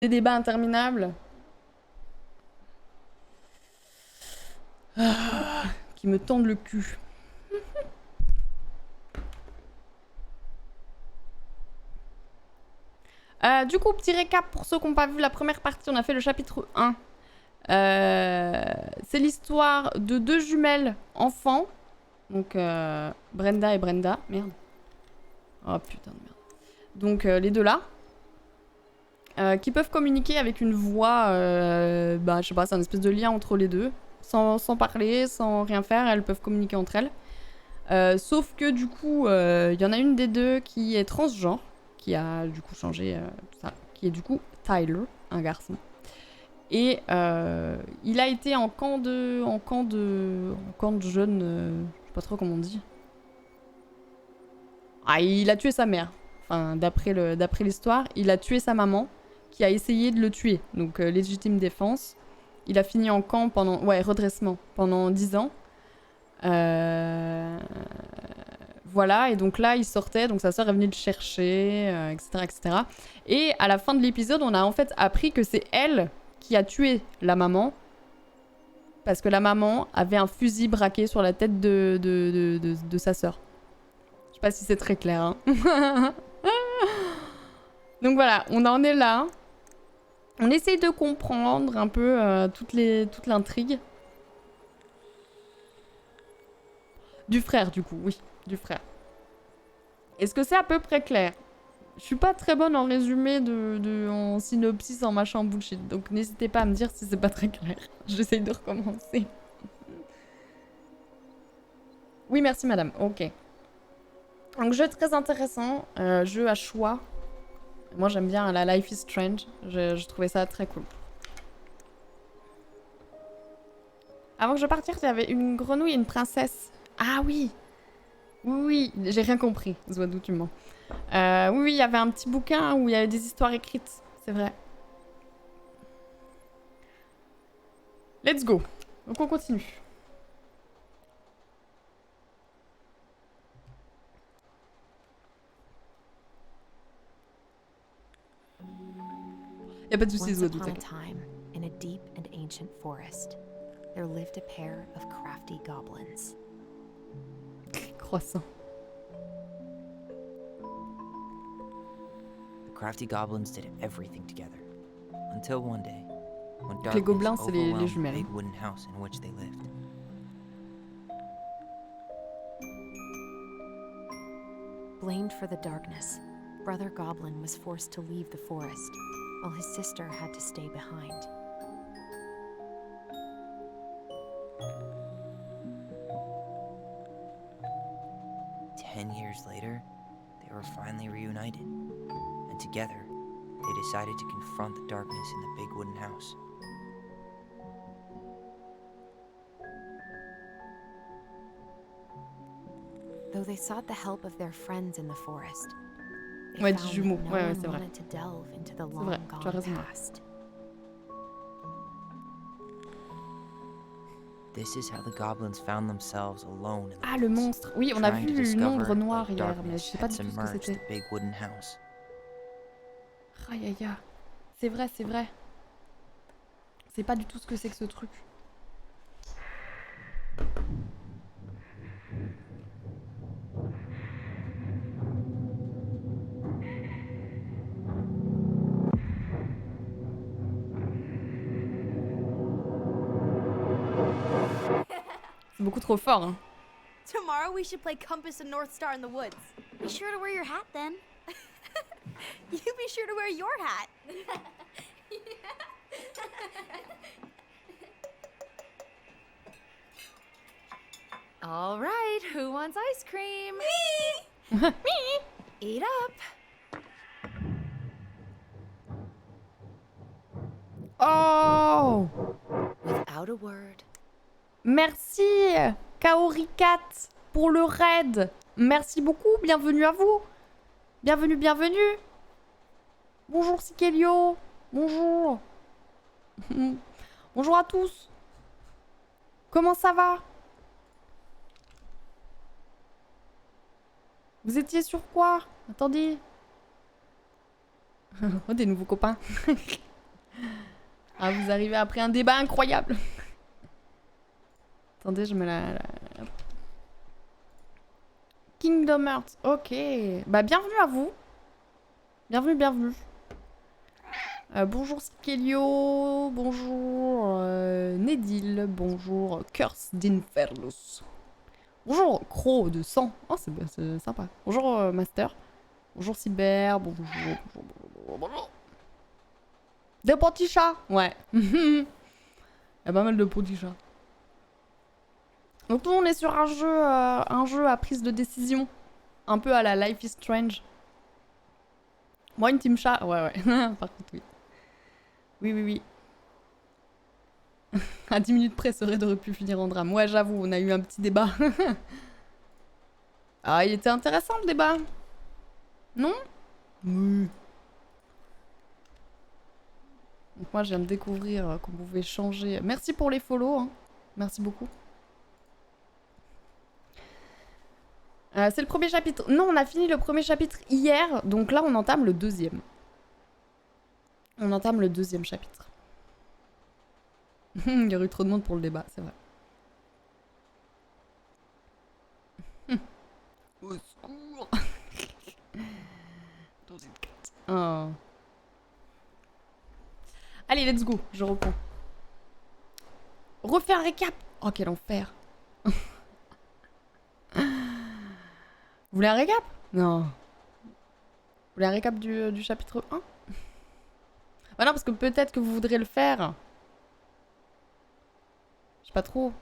Des débats interminables. Qui me tendent le cul. Du coup, petit récap pour ceux qui n'ont pas vu la première partie, on a fait le chapitre 1. C'est l'histoire de deux jumelles enfants. Donc, Brenda et Brenda. Merde. Oh putain de merde. Donc, les deux là. Qui peuvent communiquer avec une voix. Je sais pas, c'est un espèce de lien entre les deux. Sans parler, sans rien faire, elles peuvent communiquer entre elles. Sauf que du coup, y en a une des deux qui est transgenre, qui a du coup changé tout ça, qui est du coup Tyler, un garçon. Et il a été en camp de jeunes, je sais pas trop comment on dit. Ah, il a tué sa mère. Enfin, d'après l'histoire, il a tué sa maman, qui a essayé de le tuer. Donc légitime défense. Il a fini en camp pendant, redressement, pendant 10 ans. Voilà, et donc là, il sortait, donc sa sœur est venue le chercher, etc., etc. Et à la fin de l'épisode, on a en fait appris que c'est elle qui a tué la maman, parce que la maman avait un fusil braqué sur la tête de sa sœur. Je sais pas si c'est très clair, hein. Donc voilà, on en est là. On essaye de comprendre un peu toute l'intrigue. Du frère, du coup, oui, du frère. Est-ce que c'est à peu près clair? Je suis pas très bonne en résumé, en synopsis, en machin bullshit. Donc n'hésitez pas à me dire si c'est pas très clair. J'essaye de recommencer. Oui, merci madame. Ok. Donc jeu très intéressant. Jeu à choix. Moi j'aime bien la Life is Strange. Je trouvais ça très cool. Avant que je parte, il y avait une grenouille et une princesse. Ah oui. Oui, j'ai rien compris. Zouadou, tu mens. Oui, il y avait un petit bouquin où il y avait des histoires écrites. C'est vrai. Let's go. Donc on continue. Y a pas de soucis, Once Zouadou, upon a t'inquiète. time, in a deep and ancient forest, there lived a pair of crafty goblins. Croissant. The crafty goblins did everything together, until one day, when Les darkness gobelins, c'est les overwhelmed the jumelles. big wooden house in which they lived. Blamed for the darkness, Brother Goblin was forced to leave the forest, while his sister had to stay behind. Ten years later, they were finally reunited, and together, they decided to confront the darkness in the big wooden house. Though they sought the help of their friends in the forest, they Ouais, found jumeaux. that no Ouais, one c'est vrai. wanted to delve into the C'est vrai, long tu as gone raison. past. This is how the goblins found themselves alone in the Ah, le woods, monstre. Oui, on a trying to vu une ombre discover noire why hier, mais je darkness sais pas had du tout ce que submerged c'était. the big wooden house. Aïe aïe aïe. C'est vrai, c'est vrai. C'est pas du tout ce que c'est que ce truc. C'est beaucoup trop fort, hein. Tomorrow we should play Compass and North Star in the woods. Be sure to wear your hat then. You be sure to wear your hat. All right, who wants ice cream? Me! Eat up. Oh! Without a word, Merci, Kaorikat, pour le raid. Merci beaucoup, bienvenue à vous. Bienvenue, bienvenue. Bonjour, Sikelio. Bonjour. Bonjour à tous. Comment ça va? Vous étiez sur quoi? Attendez. Oh, des nouveaux copains. Ah, vous arrivez après un débat incroyable. Attendez, je me Kingdom Hearts, ok. Bah, bienvenue à vous. Bienvenue, bienvenue. Bonjour Skelio, bonjour Nedil, bonjour Curse d'Infernus. Bonjour Crow de sang. Oh, c'est sympa. Bonjour Master. Bonjour Cyber, bonjour. Des petits chats. Ouais. Il y a pas mal de petits chats. Donc nous on est sur un jeu à prise de décision. Un peu à la Life is Strange. Moi une team chat. Ouais. Par contre oui. Oui. À 10 minutes près, Red aurait pu finir en drame. Ouais, j'avoue, on a eu un petit débat. Ah, il était intéressant le débat. Non? Oui. Donc moi, je viens de découvrir qu'on pouvait changer. Merci pour les follow. Hein. Merci beaucoup. C'est le premier chapitre. Non, on a fini le premier chapitre hier. Donc là, on entame le deuxième. On entame le deuxième chapitre. Il y aurait eu trop de monde pour le débat, c'est vrai. Au secours. Oh. Allez, let's go, je reprends. Refais un récap. Oh, quel enfer. Vous voulez un récap? Non. Vous voulez un récap du chapitre 1? Bah non, parce que peut-être que vous voudrez le faire. Je sais pas trop.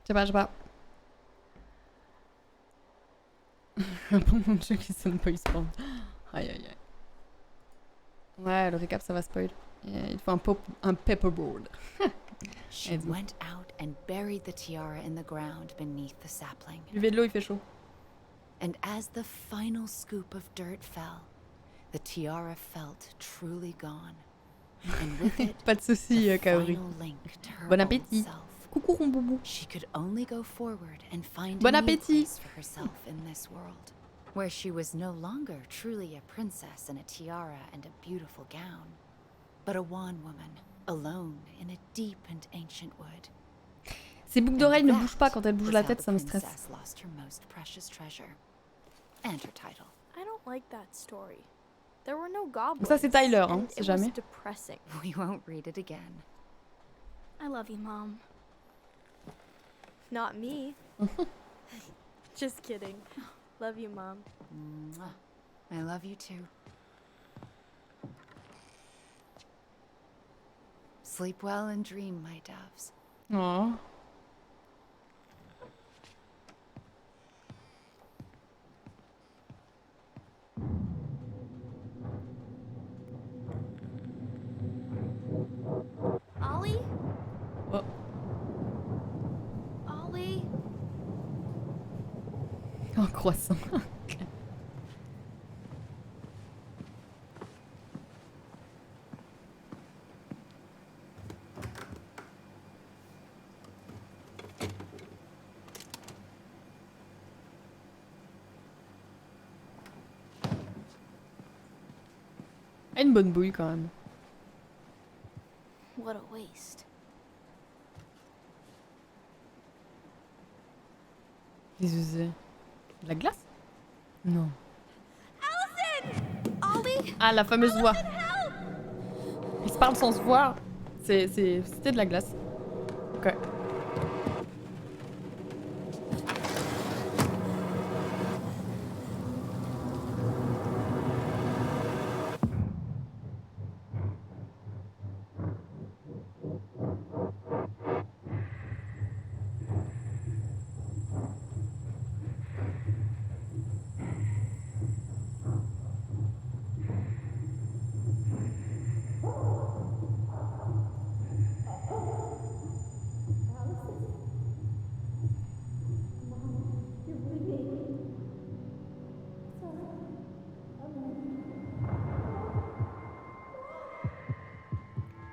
Je sais pas. Un bon nom de jeu qui sonne pas spawn. Aïe. Ouais, le récap ça va spoil. Il faut un paperboard. She went out and buried the tiara in the ground beneath the sapling. Buvez de l'eau, il fait chaud. And as the final scoop of dirt fell, the tiara felt truly gone. And with it, Pas de soucis, the Kaori. final link to her Bon old appétit. self. Coucou, Romboubou. She could only go forward and find Bon a new appétit. place for herself in this world, where she was no longer truly a princess in a tiara and a beautiful gown, but a wan woman, alone in a deep and ancient wood. Ces boucles d'oreilles ne And bougent pas that quand elles bougent was la how tête, the ça me stresse. princess lost her most precious treasure, and her title. I don't like that story. There were no goblins. Ça c'est Tyler, hein, and si it jamais. was depressing. We won't read it again. I love you, Mom. Not me. Just kidding. Love you, Mom. Mwah. I love you too. Sleep well and dream, my doves. Oh. Ollie? Oh. Ollie? Un croissant. Ah, une bonne bouille quand même. What a waste. Qu'est-ce que c'est? De la glace? Non. Ollie? Ah, la fameuse voix. Ils se parlent sans se voir. C'était de la glace. Ok.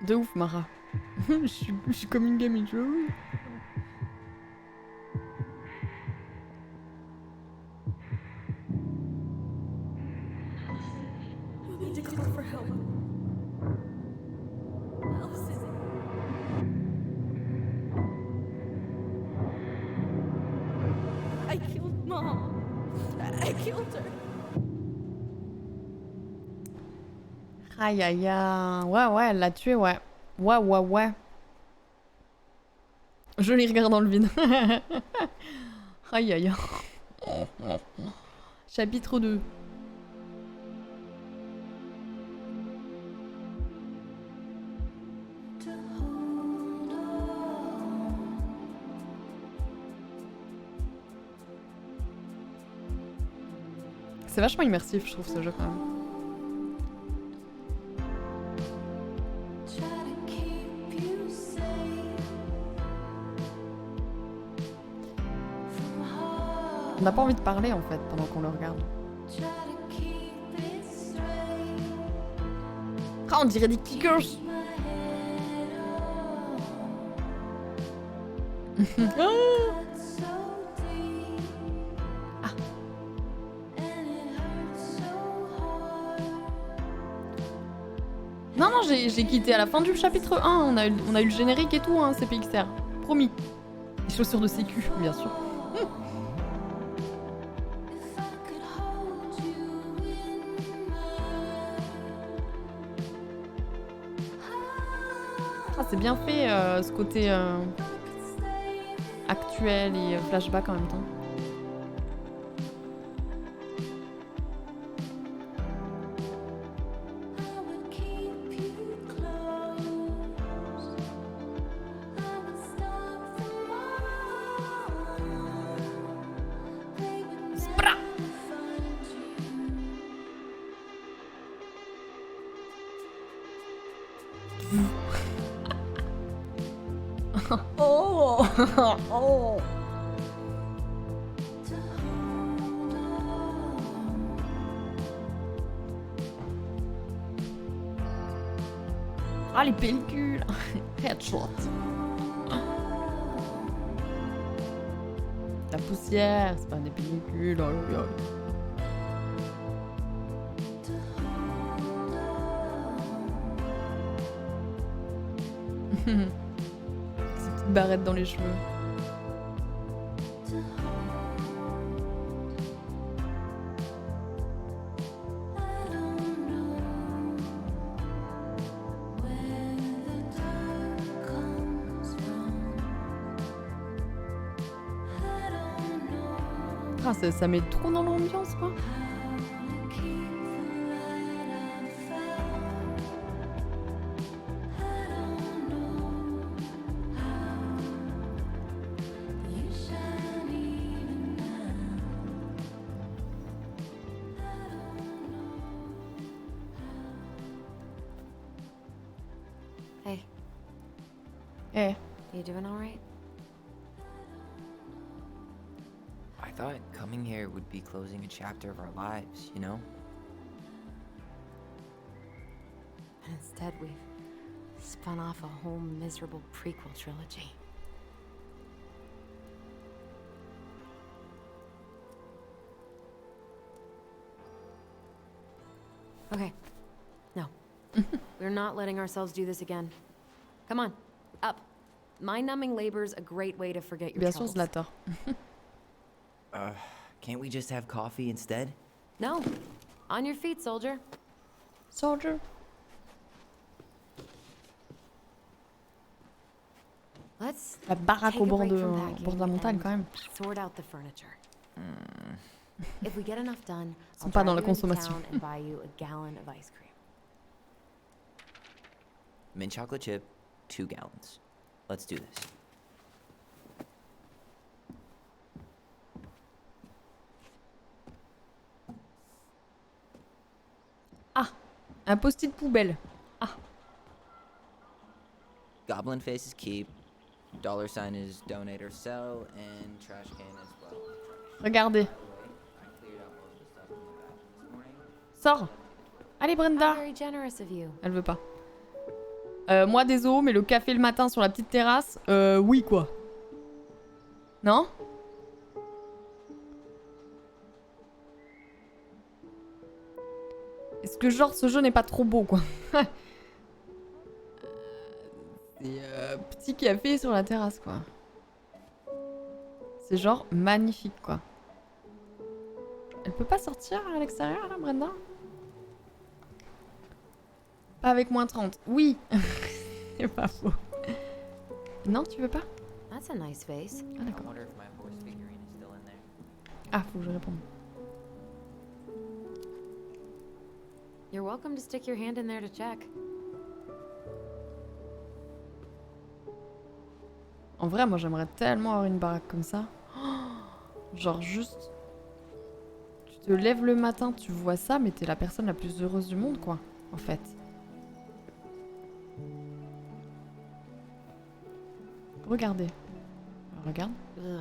De ouf, Mara. je suis comme une gamine. need to call for help. Allison. I killed Mom. I killed her. Aïe aïe aïe. Ouais, ouais, elle l'a tué, ouais. Ouais, ouais, ouais. Joli regard dans le vide. Aïe aïe aïe. Chapitre 2. C'est vachement immersif, je trouve, ce jeu quand même. On n'a pas envie de parler en fait pendant qu'on le regarde. Ah, on dirait des kickers. Non, non, j'ai quitté à la fin du chapitre 1. On a eu le générique et tout, hein, CPXR. Promis. Les chaussures de sécu, bien sûr. Ah, c'est bien fait ce côté actuel et flashback en même temps. Oh oh. Ah, les pellicules. Headshot. La poussière, c'est pas des pellicules. Oh, oh, oh. Ces petites barrettes dans les cheveux. Ah, ça met trop dans l'ambiance, quoi. Hey, Eh. you doing all right? I thought coming here would be closing a chapter of our lives, you know? And instead, we've spun off a whole miserable prequel trilogy. Okay. No. We're not letting ourselves do this again. Come on, up. Mind-numbing labor's a great way to forget your Bien sûr, troubles. Zlator. Can't we just have coffee instead? No. On your feet, soldier. Soldier. Let's La baraque take au a bord break de, from au packing bord de la montagne, and quand même. sort out the furniture. If we get enough done, Ils I'll sont pas drive dans la you into consommation. town and buy you a gallon of ice cream. Mint chocolate chip, 2 gallons. Let's do this. Un post-it poubelle. Goblin faces keep. Dollar sign is donate or sell, and trash can as well. Regardez. By the way, I cleared out most of the stuff in the bathroom this morning. Sors. Allez, Brenda. Very generous of you. Elle veut pas. Moi, désolé, mais le café le matin sur la petite terrasse, oui, quoi. Non? Est-ce que genre ce jeu n'est pas trop beau quoi. C'est petit café sur la terrasse quoi. C'est genre magnifique quoi. Elle peut pas sortir à l'extérieur là, Brenda? Pas avec moins 30. Oui. C'est pas faux. Non, tu veux pas? That's a nice face. Ah I d'accord. wonder if my horse figurine is still in there. Ah, faut que je réponde. You're welcome to stick your hand in there to check. En vrai, moi j'aimerais tellement avoir une baraque comme ça. Oh, genre juste... Tu te lèves le matin, tu vois ça, mais t'es la personne la plus heureuse du monde quoi, en fait. Regardez. Regarde. Ugh,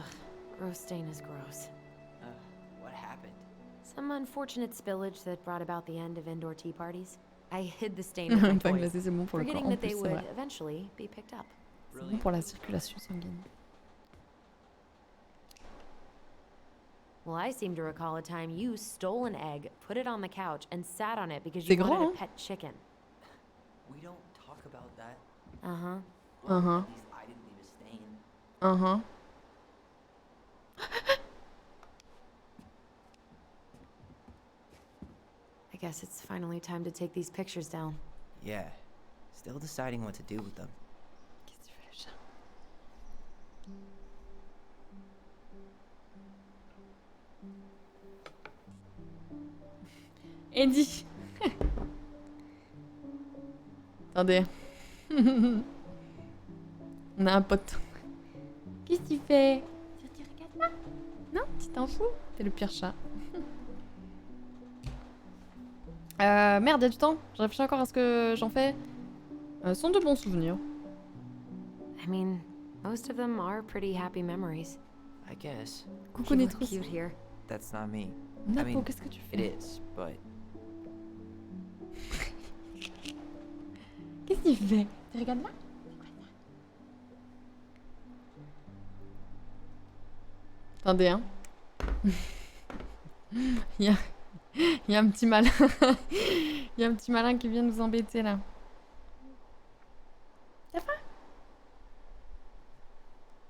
gross stain is gross. What happened? Some unfortunate spillage that brought about the end of indoor tea parties. I hid the stain with my Pas toys, glacé, c'est bon pour le corps. forgetting En that plus, they c'est would vrai. eventually be picked up. C'est bon pour la circulation sanguine. Well, I seem to recall a time you stole an egg, put it on the couch, and sat on it because C'est you wanted grand, a hein? pet chicken. We don't talk about that. Uh-huh. Well, Uh-huh. At least I didn't leave a stain. Uh-huh. I guess it's finally time to take these pictures down. Yeah. Still deciding what to do with them. Qu'est-ce que tu fais le chat? Eddie. Attendez. On a un pote. Qu'est-ce que tu fais? Tu regardes là? Non, tu t'en fous? T'es le pire chat. Merde, y'a du temps. Je réfléchis encore à ce que j'en fais. Ce sont de bons souvenirs. I mean, most of them are pretty happy memories. I guess. Coucou You look Nitrous. cute here. That's not me. Napo, mean, qu'est-ce que tu It fais? is, but Qu'est-ce que tu fais? Tu regardes là? Attendez, hein. Il y a un petit malin. Il y a un petit malin qui vient nous embêter là. Ça va?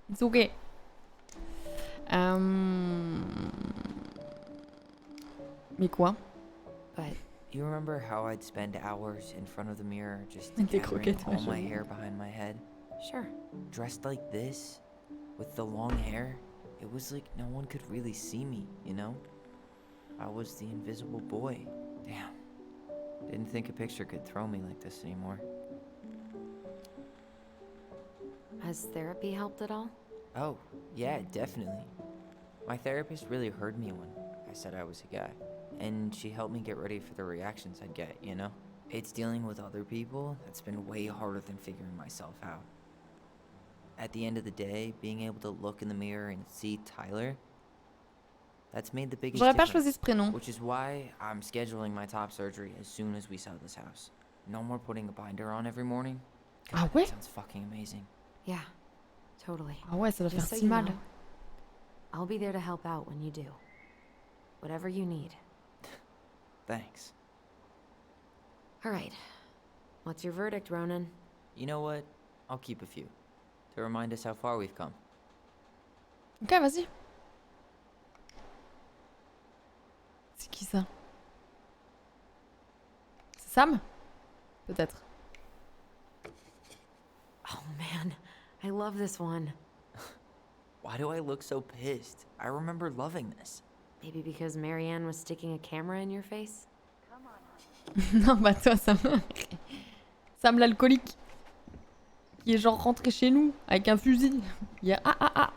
It's okay. Mais quoi? But you remember how I'd spend hours in front of the mirror just Des gathering croquettes, all my j'avoue. hair behind my head? sure. Dressed like this, with the long hair, it was like no one could really see me, you know? I was the invisible boy. Damn. Didn't think a picture could throw me like this anymore. Has therapy helped at all? Oh, yeah, definitely. My therapist really heard me when I said I was a guy. And she helped me get ready for the reactions I'd get, you know? It's dealing with other people that's been way harder than figuring myself out. At the end of the day, being able to look in the mirror and see Tyler, that's made the biggest J'aurais pas difference. choisi ce prénom. Which is why I'm scheduling my top surgery as soon as we sell this house. No more putting a binder on every morning. Ah God, ouais? that sounds fucking amazing. Yeah, totally. Ah ouais, ça doit faire Just so si you mal. know, I'll be there to help out when you do. Whatever you need. Thanks. All right. What's your verdict, Ronan? You know what? I'll keep a few. To remind us how far we've come. Ok, vas-y. C'est qui ça? C'est Sam? Peut-être. Oh man, I love this one. Why do I look so pissed? I remember loving this. Maybe because Marianne was sticking a camera in your face? Non, bah toi, Sam. Sam l'alcoolique. Qui est genre rentré chez nous avec un fusil. Il y a... Ah, ah, ah.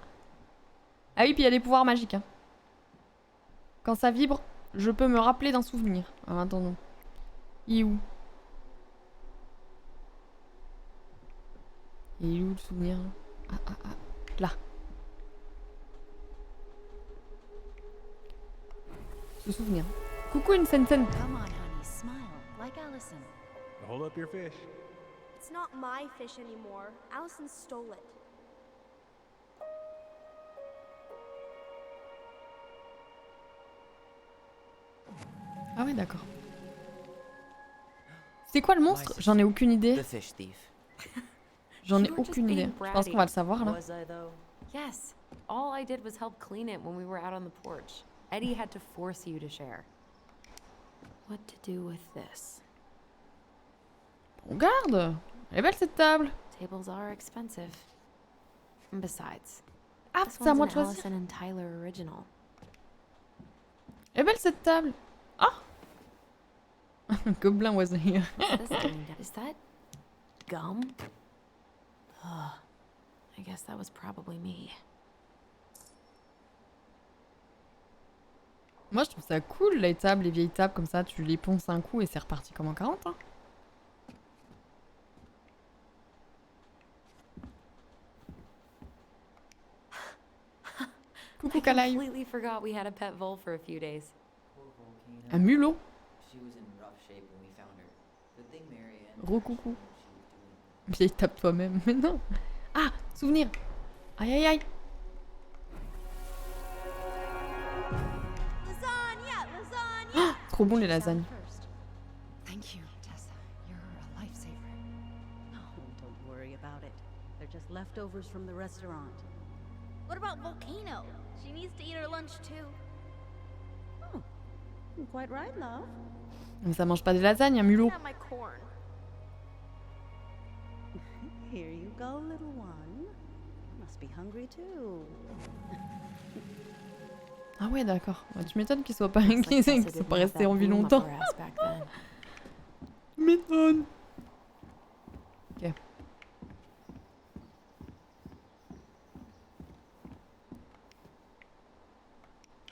Ah oui, puis il y a des pouvoirs magiques. Hein. Quand ça vibre, je peux me rappeler d'un souvenir. Ah, attendons. Il est où? Il est où le souvenir là? Ah, ah, ah. Là. Ce souvenir. Coucou une scène. Come on, honey, smile, like Allison. Hold up your fish. It's not my fish anymore. Allison stole it. Ah ouais, d'accord. C'était quoi le monstre? J'en ai aucune idée. The fish thief. J'en ai You were just aucune idée. being Je pense qu'on va le savoir là. Was I though? Yes. All I did was help clean it when we were out on the porch. Eddie had to force you to share. What to do with this? Regarde! Elle est belle cette table! Tables are expensive. And besides, Ah, this c'est à one's moi an de choisir. Allison and Tyler original. Elle est belle cette table! Ah! Gobelin was here. What's this doing down- Is that gum? Ugh. I guess that was probably me. Moi je trouve ça cool les tables, les vieilles tables comme ça, tu les ponces un coup et c'est reparti comme en 40 hein. Coucou I Kalaï. completely forgot we had a pet vole for a few days. Poor Volcano. Un mulot. She was in rough shape when we found her. Good thing Marianne. Recoucou. knew what she was doing. Vieille table toi-même. Mais non. Ah, souvenir. Aïe aïe aïe. Lasagna! Lasagna! Trop bon les lasagnes. First. Thank you, Tessa. You're a lifesaver. Oh, don't worry about it. They're just leftovers from the restaurant. What about Volcano? She needs to eat her lunch too. You're quite right, love. Mais ça mange pas des lasagnes, un mulot. Not my corn. Here you go, little one. You must be hungry too. Ah ouais d'accord. Ouais, tu m'étonnes qu'ils soient pas Looks like qu'ils Tessa soient didn't pas have restés that en vie bloom up longtemps. her ass back then. Tu m'étonnes. Ok.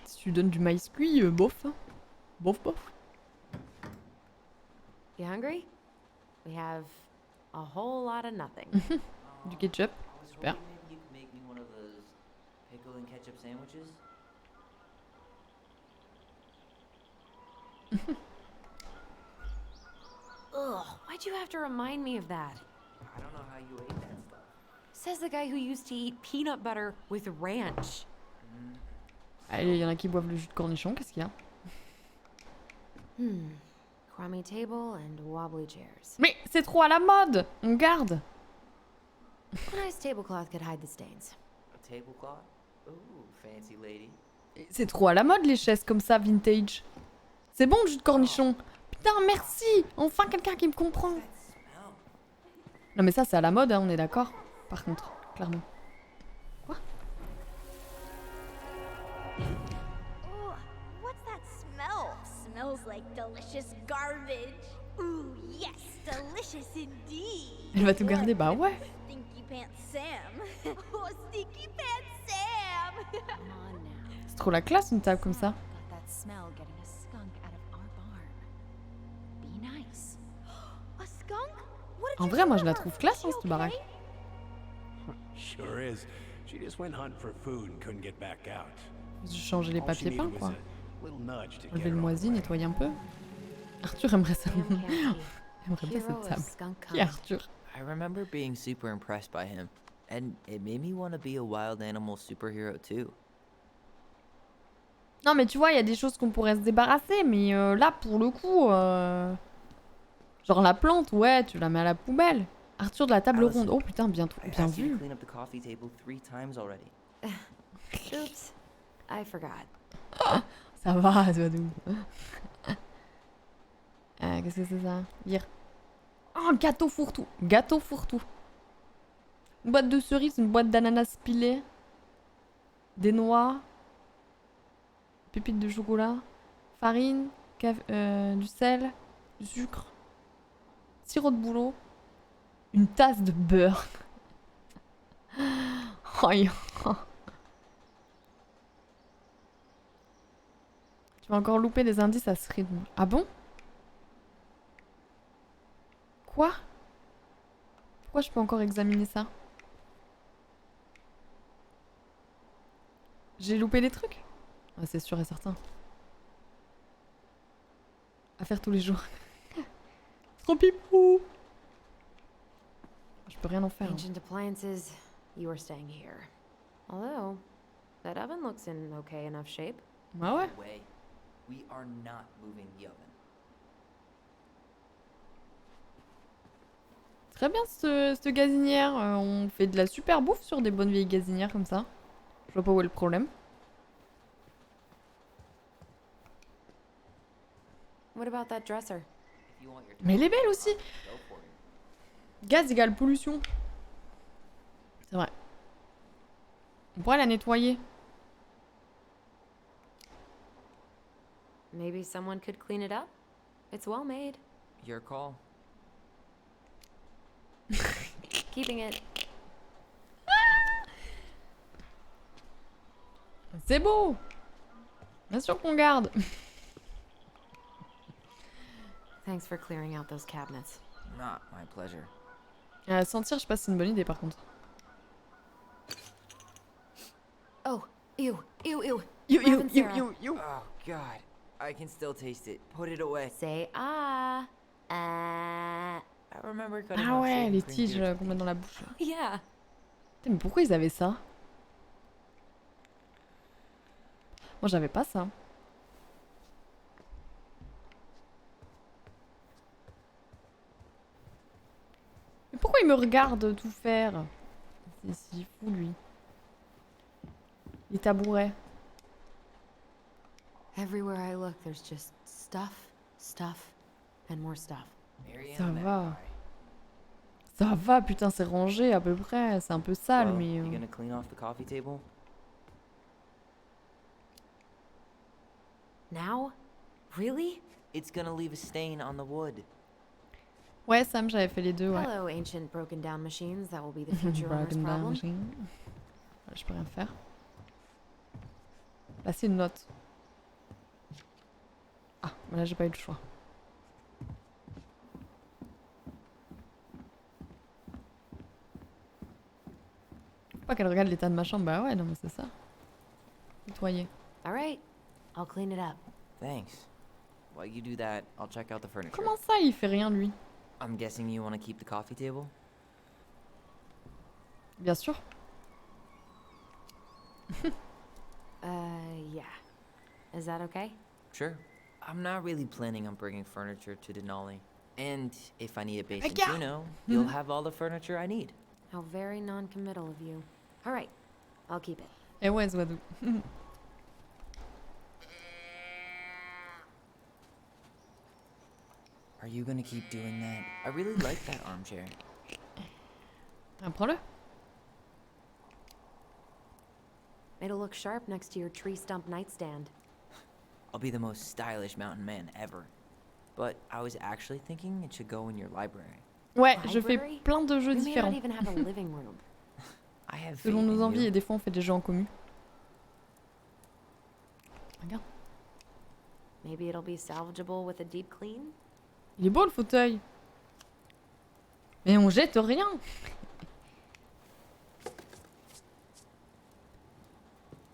Si tu donnes du maïs cuit, bof. Hein. Bof bof. You hungry? We have a whole lot of nothing. Du ketchup. I was Super. hoping maybe you could make me one of those pickle and ketchup sandwiches. Ugh, why'd you have to remind me of that? I don't know how you ate that stuff. Says the guy who used to eat peanut butter with ranch. Allez, il y en a qui boivent le jus de cornichon, qu'est-ce qu'il y a? Crummy table and wobbly chairs. Mais c'est trop à la mode. On garde. A nice tablecloth could hide the stains. A tablecloth? Ooh, fancy lady. C'est trop à la mode les chaises comme ça, vintage. C'est bon le jus de cornichon. Putain, merci. Enfin quelqu'un qui me comprend. That smell. Non mais ça c'est à la mode, hein, on est d'accord. Par contre, clairement. Ooh, what's that smell? Smells like delicious garbage. Ooh, yes, delicious indeed. Elle va tout garder, bah ouais. Stinky Pants Sam. Oh, Stinky Pants Sam. Come on now. C'est trop la classe une table comme ça. Got that smell getting a skunk out of our barn. Be nice. A skunk? What did En you vrai, do moi to je la her? trouve Is classe she hein, cette baraque. okay? Sure is. She just went hunting for food and couldn't get back out. J'ai changé les All she papiers needed peints was quoi. a little nudge to Enlever get le her on moisi, the way. nettoyer un peu. Arthur aimerait ça. Damn candy. Aimerait bien Hero cette of table. skunk Qui est hunt. Arthur? I remember being super impressed by him, and it made me want to be a wild animal superhero too. Non mais tu vois, il y a des choses qu'on pourrait se débarrasser, mais là pour le coup, genre la plante, ouais, tu la mets à la poubelle. Arthur de la table Allison, ronde. Oh putain, bien I bien asked you to vu. clean up the coffee table 3 times already. Oops. I forgot. Ça va, toi d'où. Qu'est-ce que c'est ça? Lire. Oh, gâteau fourre-tout. Gâteau fourre-tout. Une boîte de cerises, une boîte d'ananas pilé. Des noix. Pépites de chocolat. Farine. Du sel. Du sucre. Sirop de bouleau. Une tasse de beurre. Oh, tu vas encore louper des indices à ce rythme. Ah bon? Quoi? Pourquoi je peux encore examiner ça? J'ai loupé des trucs? Ah, c'est sûr et certain. À faire tous les jours. Trop pipou! Je peux rien en faire. Hein. Ancient appliances, you are staying here. Although, that oven looks in okay enough shape. Ah ouais? No way. We are not moving the oven. Très bien cette gazinière. On fait de la super bouffe sur des bonnes vieilles gazinières comme ça. Je vois pas où est le problème. What about that dresser? If you want your Mais elle est belle aussi. go for it. Gaz égale pollution. C'est vrai. On pourrait la nettoyer. Maybe someone could clean it up? It's well made. Your call. Keeping it. C'est beau. Bien sûr qu'on garde. Thanks for clearing out those cabinets. Not my pleasure. Sentir, je sais pas si c'est une bonne idée par contre. Oh, ew, ew, ew. You, Rev and Sarah. you. Oh God, I can still taste it. Put it away. Say ah. I remember cutting Ah off ouais, shaving les cream tiges here. qu'on met dans la bouche. Yeah. Putain, mais pourquoi ils avaient ça? Moi j'avais pas ça. Mais pourquoi il me regarde tout faire? C'est si fou lui. Les tabourets. Everywhere I look, there's just stuff, stuff, and more stuff. Marianne Ça and va. Magpie. Ça va, putain, c'est rangé à peu près. C'est un peu sale, Well, mais. you gonna clean off the coffee table? Now? Really? It's gonna leave a stain on the wood. Ouais, Sam, j'avais fait les deux, ouais. Hello, ancient broken down machines. That will be the future owner's Broken down problem. machine. Ouais, je peux rien faire. Là, c'est une note. Ah, mais là, j'ai pas eu le choix. Faut pas qu'elle regarde l'état de ma chambre. Bah ouais, non, mais c'est ça. Nettoyer. All right, I'll clean it up. Thanks. While you do that, I'll check out the furniture. Comment ça, il fait rien, lui? I'm guessing you want to keep the coffee table? Bien sûr. Yeah. Is that okay? Sure. I'm not really planning on bringing furniture to Denali. And if I need a base in Regarde. Juneau, you'll have all the furniture I need. How very non-committal of you. All right, I'll keep it. Eh ouais, Zouadou. Are you gonna keep doing that? I really like that armchair. Ah, prends-le. It'll look sharp next to your tree stump nightstand. I'll be the most stylish mountain man ever. But I was actually thinking it should go in your library. Ouais, je fais Library? plein de jeux We may not différents. even have a living room. I have faith Selon nos in envies, you. et des fois, on fait des jeux en commun. Regarde. Maybe it'll be salvageable with a deep clean? Il est beau, le fauteuil. Mais on jette rien.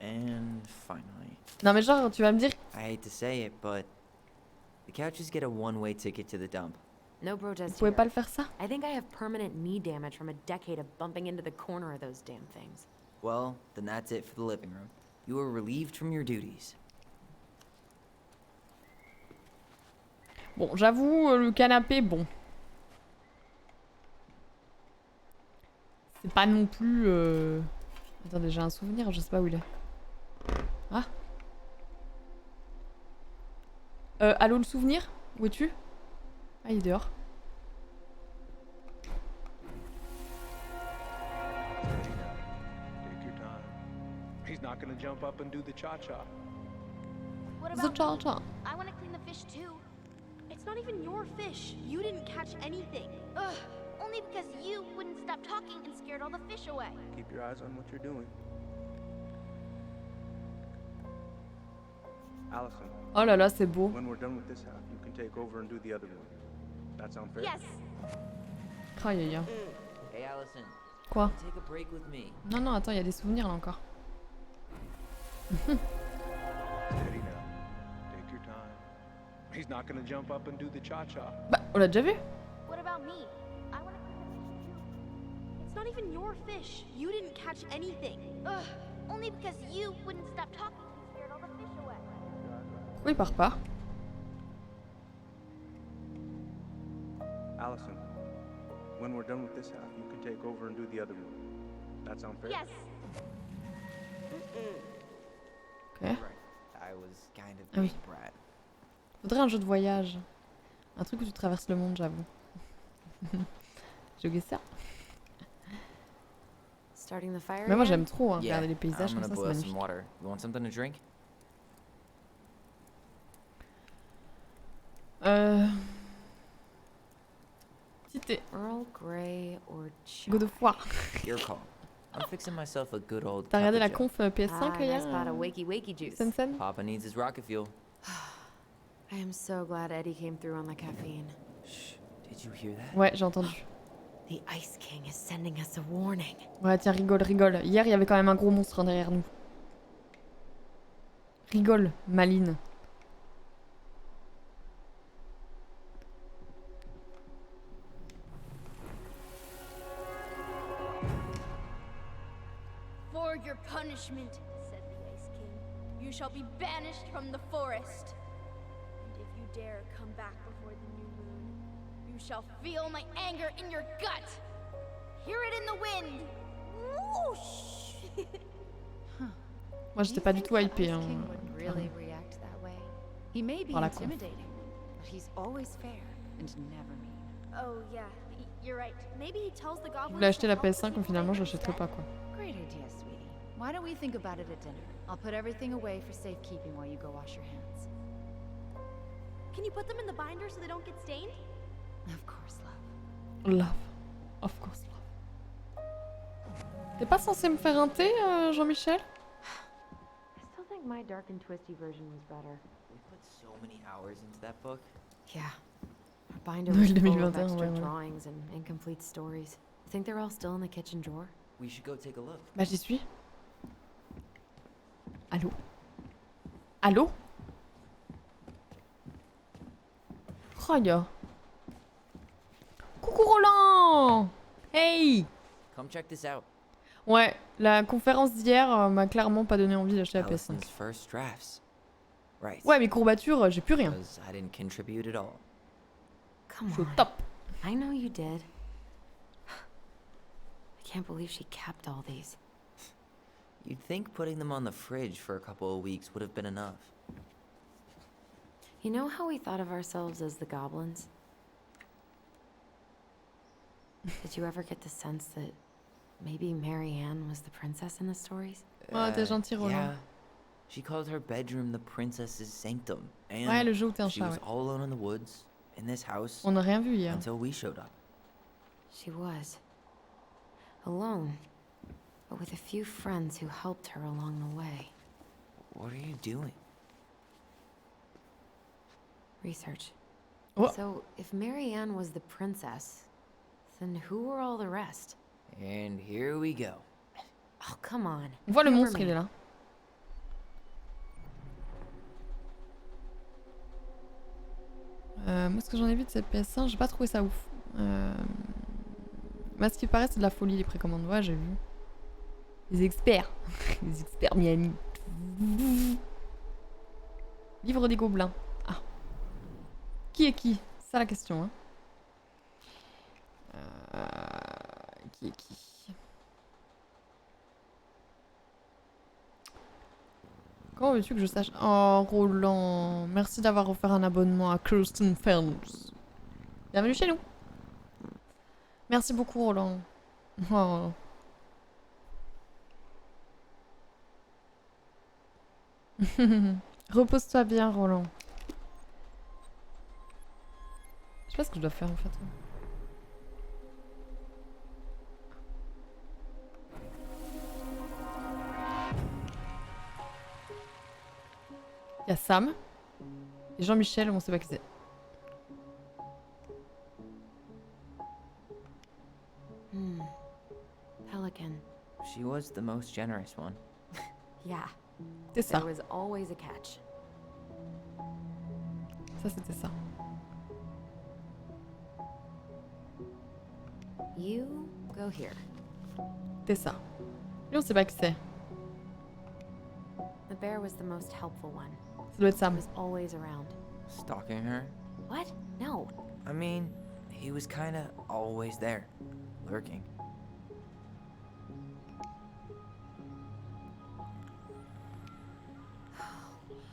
And finally, Non, mais genre, tu vas me dire... I hate to say it, but the couches get a one-way ticket to the dump. No Vous protest pouvez here. pas le faire ça? I think I have permanent knee damage from a decade of bumping into the corner of those damn things. Well, then that's it for the living room. You are relieved from your duties. Bon, j'avoue, le canapé, bon. C'est pas non plus... Attendez, j'ai un souvenir, je sais pas où il est. Ah. Allô, le souvenir? Où es-tu? Ah, il est dehors. Take your time. He's not gonna jump up and do the cha-cha. What The about me? cha-cha. I want to clean the fish too. It's not even your fish. You didn't catch anything. Ugh, only because you wouldn't stop talking and scared all the fish away. Keep your eyes on what you're doing. Allison, Oh là là, c'est beau. when we're done with this half, you can take over and do the other one. That sound fair? Yes. Aïe aïe aïe. Hey, Allison, Quoi? take a break with me. Non, non, attends, il y a des souvenirs là encore. Steady now. Take your time. He's not gonna jump up and do the cha-cha. Bah, on l'a déjà vu? What about me? I want to clean the fish too. It's not even your fish. You didn't catch anything. Ugh, only because you wouldn't stop talking and scared all the fish away. Pourquoi il part pas? Allison, When we're done with this half, you can take over and do the other one. That sound fair? Yes. Ok. Right. I was kind of Ah oui. being a brat. Faudrait un jeu de voyage. Un truc où tu traverses le monde, j'avoue. J'ai oublié ça. Starting the fire Mais moi again? j'aime trop hein, Yeah, regarder les paysages I'm comme gonna ça, c'est boil some magnifique. water. You want something to drink? Petit thé. Earl Grey or chai? God of War. Your call. I'm fixing myself a good old T'as regardé la cup of conf PS5 Ah, hier nice pot of wakey juice. Sensen? joe. Papa needs his rocket fuel. I am so glad Eddie came through on the caffeine. Shh. Did you hear that? Ouais, j'ai entendu. The Ice King is sending us a warning. Ouais, tiens, rigole, rigole. Hier, il y avait quand même un gros monstre derrière nous. Rigole, maline. For your punishment, said the Ice King, you shall be banished from the forest. And if you dare come back before the new moon, you shall feel my anger in your gut. Hear it in the wind. Whoosh! Moi, j'étais pas du tout hypée. Hein. King would really react that way. He may be Par la conf. intimidating, but he's always fair and never mean. Oh, yeah. You're right. Maybe he tells the Je goblins. voulais acheter to la help the PS5, mais people finalement, je they l'achèterai pas, quoi. Great idea, sweetie. Why don't we think about it at dinner? I'll put everything away for safekeeping while you go wash your hands. Can you put them in the binder so they don't get stained? Of course, love. Love. Of course, love. T'es pas censé me faire un thé, Jean-Michel? I still think my dark and twisty version was better. We put so many hours into that book. Yeah. Our binder Noël was full 2021, of extra ouais, ouais. drawings and incomplete stories. Think they're all still in the kitchen drawer? We should go take a look. Bah, j'y suis. Allô? Allô? Raya. Coucou Roland! Hey! Come check this out. Ouais, la conférence d'hier m'a clairement pas donné envie d'acheter la PS5. Allison's first drafts. Right. Ouais, mes courbatures, j'ai plus rien. Because I didn't contribute at all. Come Je suis au on. top. I know you did. I can't believe she kept all these. You'd think putting them on the fridge for a couple of weeks would have been enough. You know how we thought of ourselves as the goblins? Did you ever get the sense that maybe Marianne was the princess in the stories? Oh, t'es gentil, Roland. Yeah. She called her bedroom the princess's sanctum. And Ouais, le jeu où t'es un she chat, was ouais. all alone in the woods, in this house, On n'a rien vu hier. until we showed up. She was. Alone. But with a few friends who helped her along the way. What are you doing? Research. Oh. So, if Marianne was the princess, then who were all the rest? And here we go. Oh, come on. On voit le Never monstre, il est mind. là. Moi, ce que j'en ai vu de cette PS5, j'ai pas trouvé ça ouf. Bah, ce qui paraît, c'est de la folie, les précommandes. Ouais, j'ai vu. Les experts. Les experts Miami. Livre des gobelins. Ah. Qui est qui? C'est ça la question, hein. Qui est qui? Comment veux-tu que je sache? Oh, Roland, merci d'avoir offert un abonnement à Kirsten Films. Bienvenue chez nous. Merci beaucoup, Roland. Oh. Repose-toi bien, Roland. Je sais pas ce que je dois faire en fait. Il y a Sam et Jean-Michel, on sait pas qui c'est. Pelican. She was the most generous one. Yeah. C'est ça. There was always a catch. Ça, c'était ça. You go here. C'était ça. Lui, on sait pas qui c'est. The bear was the most helpful one. Ça doit être He Sam. was always around. Stalking her? What? No. I mean, He was kinda always there, lurking.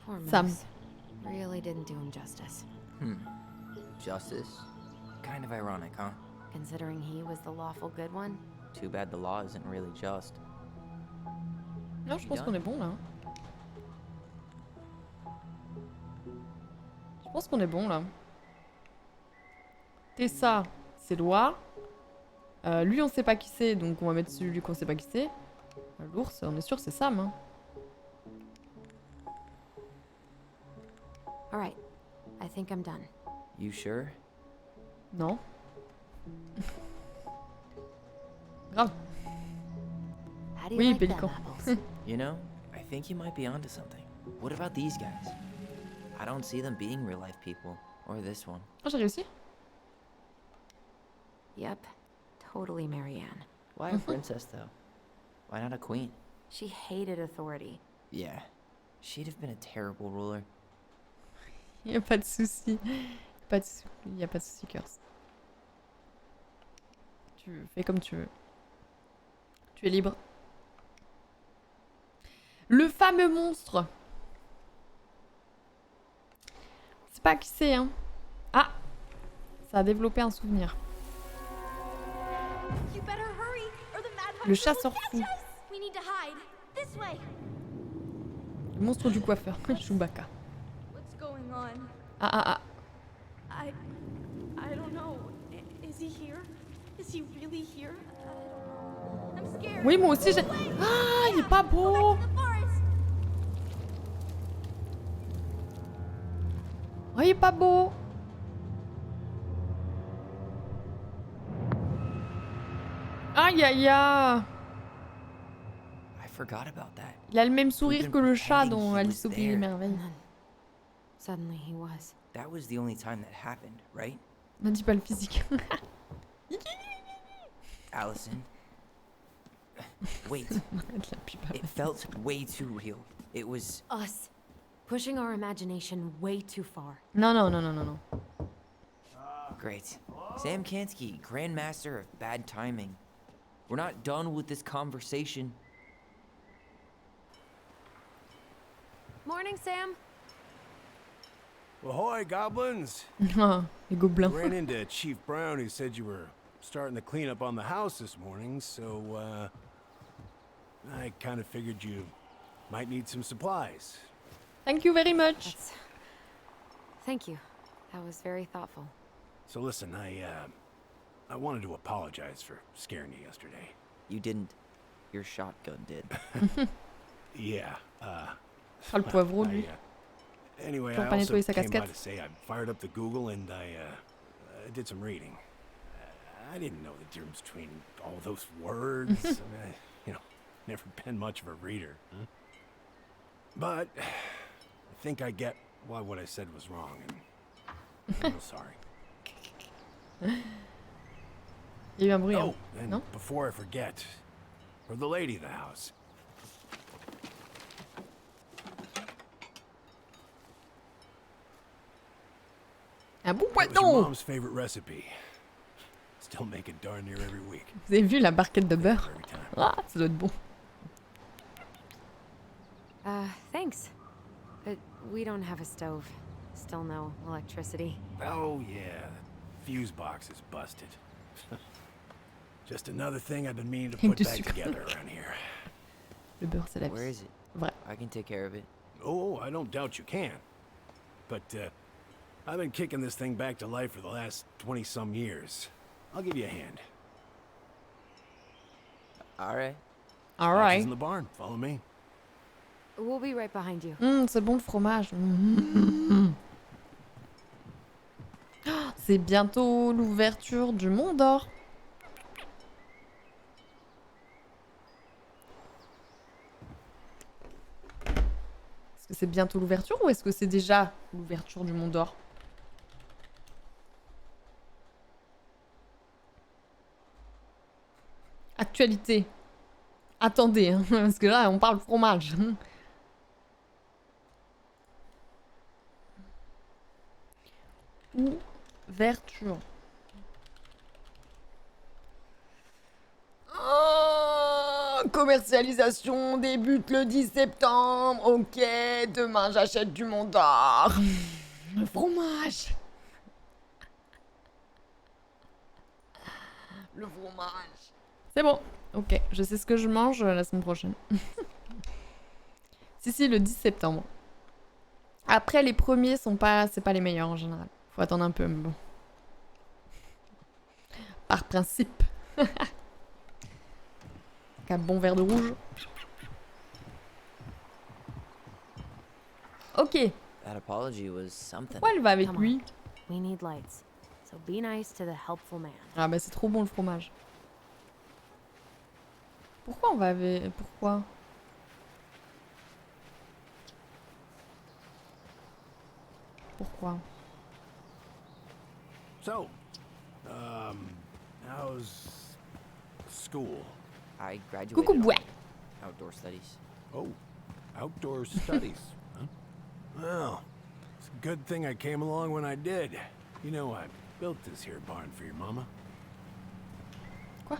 Poor Sam. Moose. Really didn't do him justice. Justice? Kind of ironic, huh? Considering he was the lawful good one. Too bad the law isn't really just. Non, je pense qu'on est bon là. Je pense qu'on est bon là. Tessa, c'est Loa. Lui, on sait pas qui c'est, donc on va mettre celui qu'on sait pas qui c'est. L'ours, on est sûr, c'est Sam. Hein. All right. I think I'm done. You sure? Non. Grave. How do you Oui, like them pélican. apples? You know, I think you might be onto something. What about these guys? I don't see them being real life people. Or this one. Oh, j'ai réussi. Yep. Totally Marianne. Why a princess, though? Why not a queen? She hated authority. Yeah. She'd have been a terrible ruler. Y a pas de souci. Pas de sou... Y a pas de souci, Curse. Tu fais comme tu veux. Tu es libre. Le fameux monstre. C'est pas qui c'est, hein. Ah, ça a développé un souvenir. You better hurry, or the Mad Le Hunter chasseur will fou. catch us. We need to hide. This way. Le monstre du coiffeur. Chewbacca. What's going on? Ah, ah, ah. I don't know. Is he here? Is he really here? I'm scared. Oui, moi aussi, j'ai... Ah, il est pas beau. The forest. Oh, il est pas beau. Aïe, aïe, aïe. I forgot about that. Il a le même sourire been que le chat pretending dans he Alice was au Pays des there. Merveilles. And then suddenly he was. That was the only time that happened, right? Ne dis pas le physique. Allison? Wait, Arrête la pipe. it felt way too real. It was... Us. Pushing our imagination way too far. Non, non, non, non, non, non. Great. Sam Kansky, Grandmaster of Bad Timing. We're not done with this conversation. Morning, Sam. Ahoy, goblins! Ah, les gobelins. Ran into Chief Brown, who said you were starting the cleanup on the house this morning, so, I kind of figured you might need some supplies. Thank you very much. Thank you. That was very thoughtful. So listen, I wanted to apologize for scaring you yesterday. You didn't. Your shotgun did. Yeah, Ah, le poivreau, lui. Anyway, Toujours I pas also nettoyer sa came by casquette. to say I fired up the Google and I did some reading. I didn't know the difference between all those words. I mean, you know, never been much of a reader. Huh? But I think I get why what I said was wrong, and I'm real sorry. Il y a eu un bruit, hein. Oh, and Non? before I forget, for the lady of the house, Un bon that was your poiton. mom's favorite recipe. Still make it darn near every week. Vous avez vu la barquette de beurre? Every time. Ah, ça doit être bon. Thanks. But we don't have a stove. Still no electricity. Oh yeah, the fuse box is busted. Just another thing I've been meaning to Rien put que du back sucre. together around here. Le beurre, c'est la Where vie. is it? Vrai. I can take care of it. Oh, I don't doubt you can. But I've been kicking this thing back to life for the last 20-some years. I'll give you a hand. Alright. Boxes Alright. in the barn. Follow me. We'll be right behind you. C'est bon le fromage. Ah, c'est bientôt l'ouverture du Mont d'Or. Est-ce que c'est bientôt l'ouverture ou est-ce que c'est déjà l'ouverture du Mont d'Or? Actualité. Attendez, hein, parce que là on parle fromage. Ouverture commercialisation débute le 10 septembre. Ok, demain j'achète du Mont d'Or. Le fromage. Le fromage. C'est bon. Ok, je sais ce que je mange la semaine prochaine. Si, le 10 septembre. Après, les premiers sont pas... C'est pas les meilleurs en général. Faut attendre un peu, mais bon. Par principe. Un bon verre de rouge. Ok. That apology was something. Pourquoi elle va avec Come on. lui? We need lights. So be nice to the helpful man. Ah bah c'est trop bon le fromage. Pourquoi on va avec... Pourquoi? Pourquoi? So, how's school? I graduated Coucou on bouet. outdoor studies. Oh, outdoor studies, huh? Well, it's a good thing I came along when I did. You know, I built this here barn for your mama. Quoi?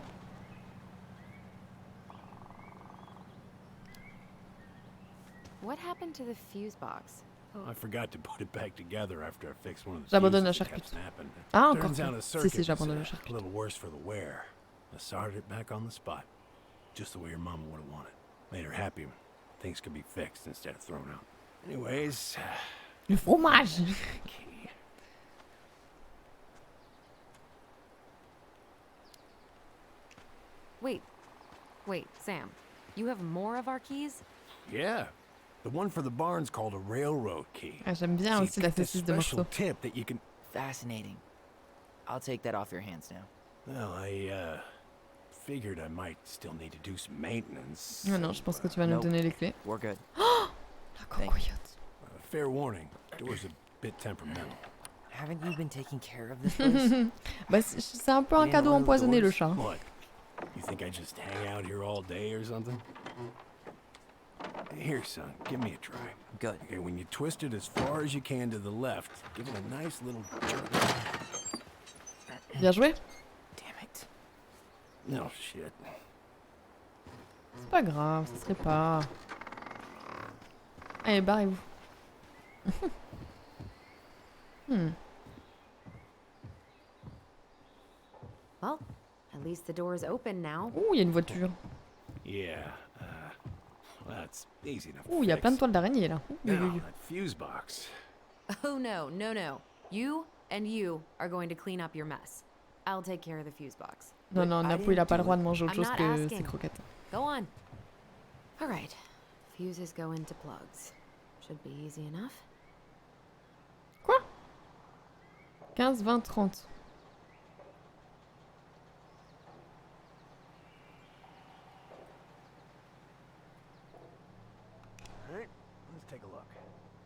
What happened to the fuse box? Oh, I forgot to put it back together after I fixed one of the J'abandonne la fuses that kept charcute. snapping. Ah, encore Turns out plus. a Si, circuit si, was, j'abandonne la a charcute. little worse for the wear. I soldered it back on the spot, just the way your mama would have wanted. Made her happy when things could be fixed instead of thrown out. Anyways, Le fromage. key. Wait, Sam. You have more of our keys? Yeah, the one for the barn's called a railroad key. Ah, j'aime bien See, aussi la it's this saucisse de special morceau. tip that you can. Fascinating. I'll take that off your hands now. Well, I figured I might still need to do some maintenance. Non, non, je pense que tu vas nous Nope. donner les clés. We're good. La cocoyote. Fair warning, door's a bit temperamental. Haven't you been taking care of this place? Bah, c'est un peu un You didn't cadeau oil the empoisonné le doors? chat. What? You think I just hang out here all day or something? Here, son, give me a try. Good. Okay, when you twist it as far as you can to the left, give it a nice little jerk. Bien joué. Damn it. No shit. C'est pas grave, ça serait pas. Allez, barrez-vous. Well, at least the door is open now. Ouh, il y a une voiture. Yeah, that's easy enough. Ouh, il y a plein de toiles d'araignée là. Ouh, Now, ouh, ouh. that fuse box. Oh no. You and you are going to clean up your mess. I'll take care of the fuse box. Non, non, I Napo, il a didn't pas le do droit it. de manger autre I'm chose not que asking. ses croquettes. Go on. All right. Fuses go into plugs. Should be easy enough. Quoi? 15, 20, 30. Alright, let's take a look.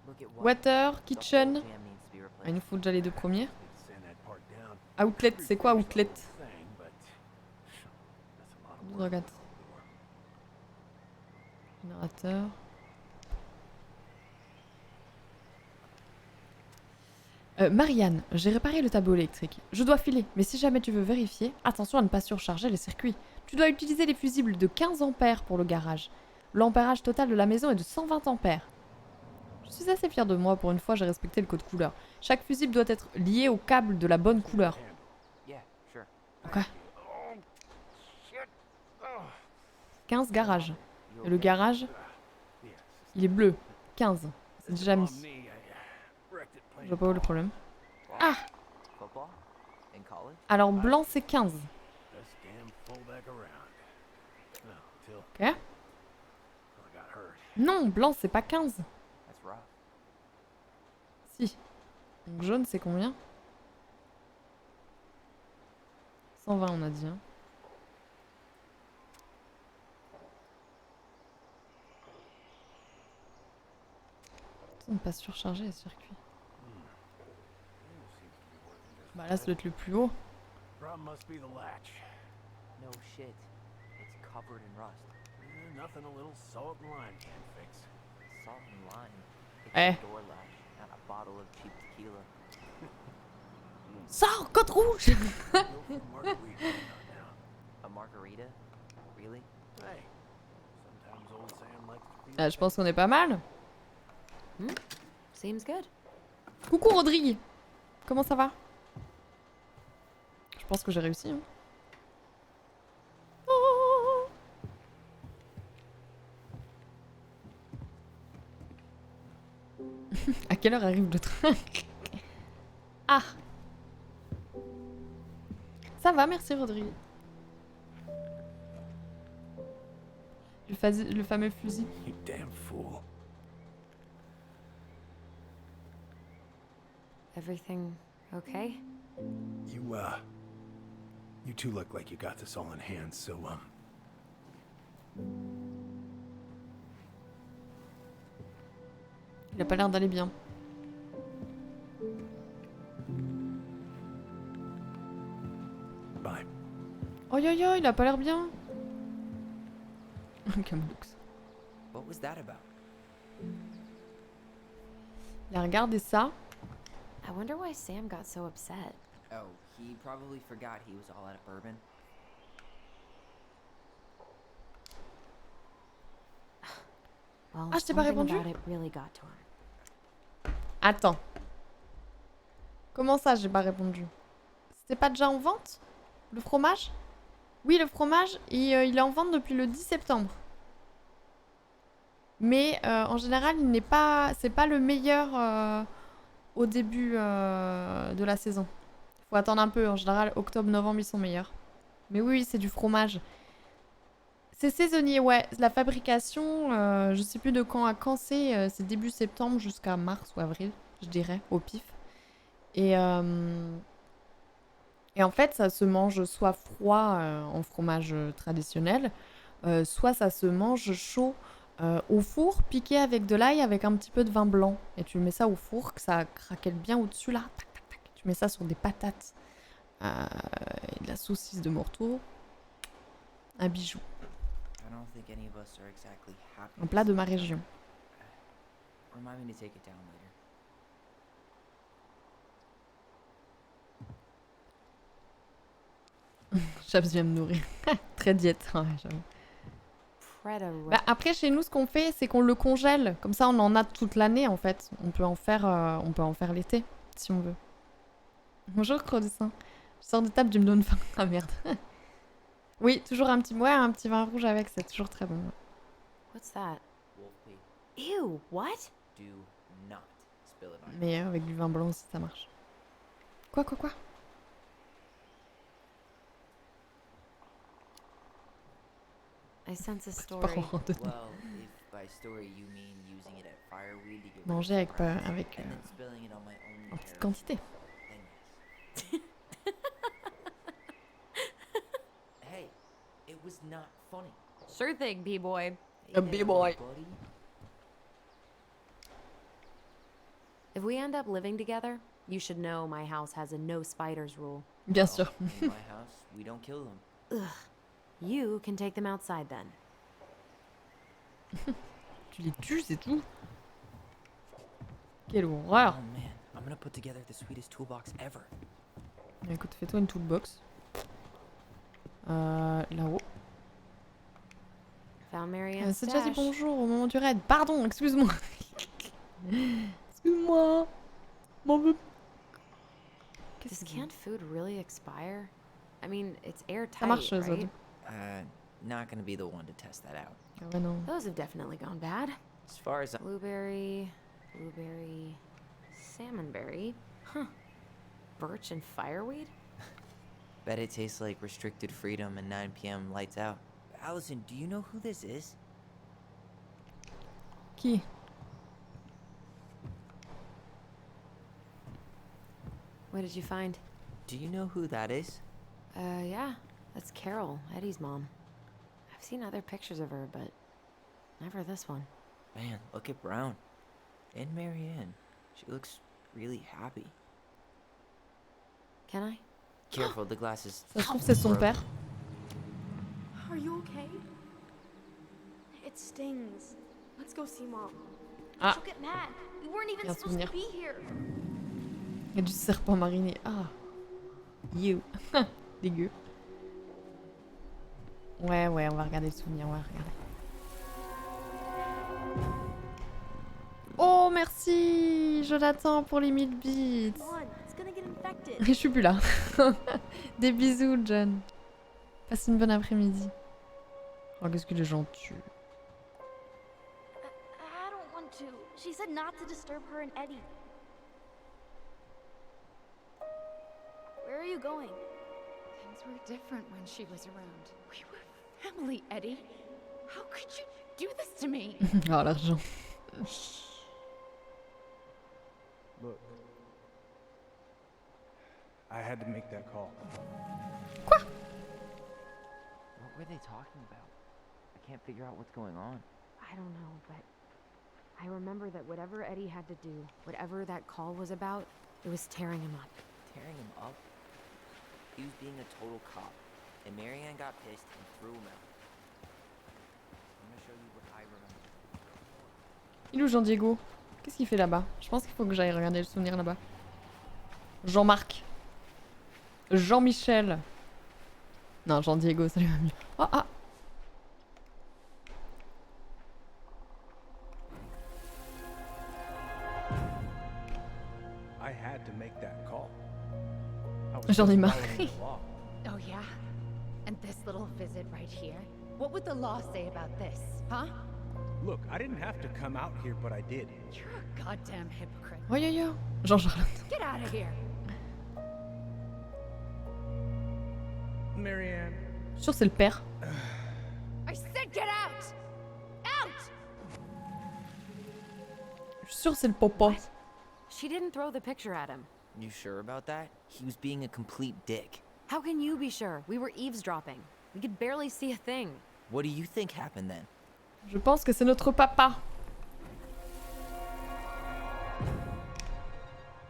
Look at what? Water, The whole kitchen. jam needs to be Ah, replaced. il nous faut déjà les deux premiers. Sand that part down. Outlet, c'est quoi outlet? Thing, but that's a lot of Je regarde. Générateur. Marianne, j'ai réparé le tableau électrique. Je dois filer, mais si jamais tu veux vérifier, attention à ne pas surcharger les circuits. Tu dois utiliser les fusibles de 15 ampères pour le garage. L'ampérage total de la maison est de 120 ampères. Je suis assez fière de moi, pour une fois j'ai respecté le code couleur. Chaque fusible doit être lié au câble de la bonne couleur. Yeah, sure. Ok. 15 garages. Et le garage, il est bleu. 15. C'est déjà mis. Je vois pas où est le problème. Ah! Football? In college? Alors blanc c'est 15. Ok. Non, blanc c'est pas 15. That's rough. Si. Donc jaune c'est combien? 120 on a dit. Hein. On ne pas surcharger les circuits. Bah là ça doit être le plus haut. Problem must be the latch. No shit. It's covered in rust. Nothing a little salt and lime can't fix. Salt and lime. It's Eh. a door latch, not a bottle of cheap tequila. Sors, code rouge! Margarita. A margarita? Really? Hey, Je pense qu'on est pas mal. Seems good. Coucou Rodrigue. Comment ça va? Je pense que j'ai réussi. Hein. Oh. À quelle heure arrive le train? Ah. Ça va, merci Rodrigue. Le fameux fusil. You damn fool. Everything okay? You two look like you got this all in hand, so, Il a pas l'air d'aller bien. bye. Oh yo yo, il a pas l'air bien. Kamloops. What was that about? Il a regardé ça. I wonder why Sam got so upset. Oh, he probably forgot he was all out of bourbon. Well, Ah, je t'ai pas something répondu? about it really got to him. Attends. Comment ça, j'ai pas répondu? C'était pas déjà en vente? Le fromage? Oui, le fromage, il est en vente depuis le 10 septembre. Mais en général, il n'est pas, c'est pas le meilleur au début de la saison. Faut attendre un peu. En général, octobre-novembre, ils sont meilleurs. Mais oui, c'est du fromage. C'est saisonnier, ouais. La fabrication, je sais plus de quand à quand c'est. C'est début septembre jusqu'à mars ou avril, je dirais, au pif. Et en fait, ça se mange soit froid en fromage traditionnel, soit ça se mange chaud au four, piqué avec de l'ail, avec un petit peu de vin blanc. Et tu mets ça au four, que ça craquelle bien au-dessus là. Tac, tac, tac. Tu mets ça sur des patates et de la saucisse de Morteau. Un bijou. I don't think any of us are exactly happy. Un plat de ma région. Remind me to take it down later. Chaps vient me nourrir. Très diète, ouais, j'avoue. Bah, après, chez nous, ce qu'on fait, c'est qu'on le congèle. Comme ça, on en a toute l'année, en fait. On peut en faire l'été, si on veut. Bonjour, Crodessin. Je sors de table, tu me donnes faim. Ah, merde. Oui, toujours un petit vin rouge avec, c'est toujours très bon. What's that? Wolf pee. Ew, what? Do not spill it on me. Mais avec du vin blanc aussi, ça marche. Quoi? I sense a Tu story. pars en randonnée. Well, if by story you mean using it at fireweed to get rid of Manger avec, crap avec and then spilling it on my own en petite hair, quantité. then yes. Hey, it was not funny. Sure thing, B-boy. Hey A there, B-boy. buddy. If we end up living together, you should know my house has a no spiders rule. Bien Well, sûr. in my house, we don't kill them. You can take them outside then. Tu les tues, c'est tout. Quelle horreur. Oh man, I'm gonna put together the sweetest toolbox ever. Écoute, fais-toi une toolbox. Là-haut. Found Marianne's C'est déjà dit stash. bonjour au moment du raid. Pardon, excuse-moi. Excuse-moi. M'en veux. Does canned food really expire? I mean, it's Ça airtight, marche, right? Zod. Not gonna be the one to test that out. Ah ouais, non. Those have definitely gone bad. As far as Blueberry, salmonberry. Huh. Birch and fireweed? bet it tastes like restricted freedom and 9 p.m. lights out. Allison, do you know who this is? Qui? What did you find? Do you know who that is? Yeah. That's Carol, Eddie's mom. I've seen other pictures of her, but never this one. Man, look at Brown. And Marianne. She looks really happy. Can I? Careful, the glasses. Ça se trouve, c'est son père. Are you okay? It stings. Let's go see Mom. Ah, She'll get mad. We weren't even Bien supposed to souvenir. be here. il y a du serpent mariné. Ah. You. Dégueu. Ouais, on va regarder le souvenir, on va regarder. Oh, merci, Jonathan, pour les 1000 bits. Come on, it's gonna get infected. Je suis plus là. Des bisous, John. Passe une bonne après-midi. Oh, qu'est-ce qu'il est gentil. I don't want to. She said not to disturb her and Eddie. Where are you going? Things were different when she was around. We were family, Eddie. How could you do this to me? Oh, l'argent. Look. I had to make that call. What were they talking about? I can't figure out what's going on. I don't know, but I remember that whatever Eddie had to do, whatever that call was about, it was tearing him up. Tearing him up? He was being a total cop, and Marianne got pissed and threw him out. I'm gonna show you what I remember. Il est où Jean-Diego? Qu'est-ce qu'il fait là-bas? Je pense qu'il faut que j'aille regarder le souvenir là-bas. Jean-Marc. Jean-Michel. Non, Jean-Diego, ça lui va mieux. Oh, ah! I had to make that call. J'en ai marre. Oh, yeah? And this little visit right here? What would the law say about this, huh? Look, I didn't have to come out here, but I did. You're a goddamn hypocrite. Oh, yo, yo. Jean-Charlotte. Get out of here. Marianne. Je suis sûre que c'est le père. I said get out! Out! Je suis sûre que c'est le papa. She didn't throw the picture at him. You sure about that? He was being a complete dick. How can you be sure? We were eavesdropping. We could barely see a thing. What do you think happened then? Je pense que c'est notre papa.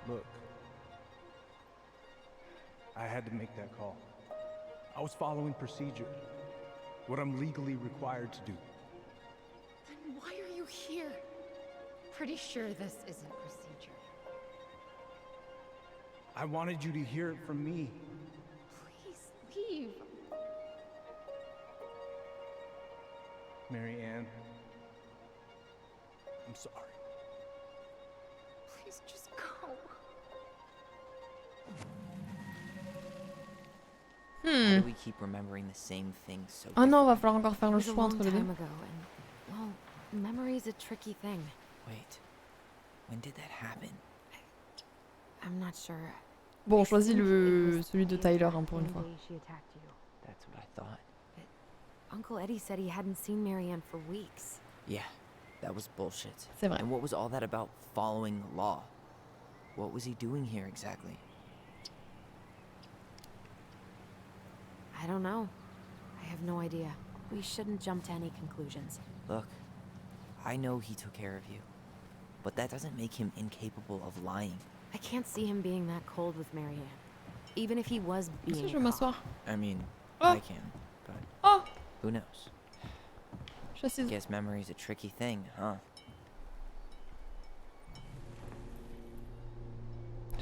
Look. I had to make that call. I was following procedure. What I'm legally required to do. Then why are you here? Pretty sure this isn't procedure. I wanted you to hear it from me. Please leave. Marianne. I'm sorry. Please just go. Why do we keep remembering the same things so Oh non, va differently? falloir encore faire It le was a choix long entre les time deux. ago, and, well, memory's a tricky thing. Wait, when did that happen? I'm not sure. Bon, on choisit It le was celui de the Tyler exact hein, pour une same fois. day she attacked you. That's what I thought. Uncle Eddie said he hadn't seen Marianne for weeks. Yeah, that was bullshit. C'est vrai. And what was all that about following the law? What was he doing here exactly? I don't know. I have no idea. We shouldn't jump to any conclusions. Look, I know he took care of you, but that doesn't make him incapable of lying. I can't see him being that cold with Marianne. Even if he was Si, being je vais a cop. m'asseoir. I mean, Oh. I can, but Oh, who knows? je suis assise. Guess memory's a tricky thing, huh?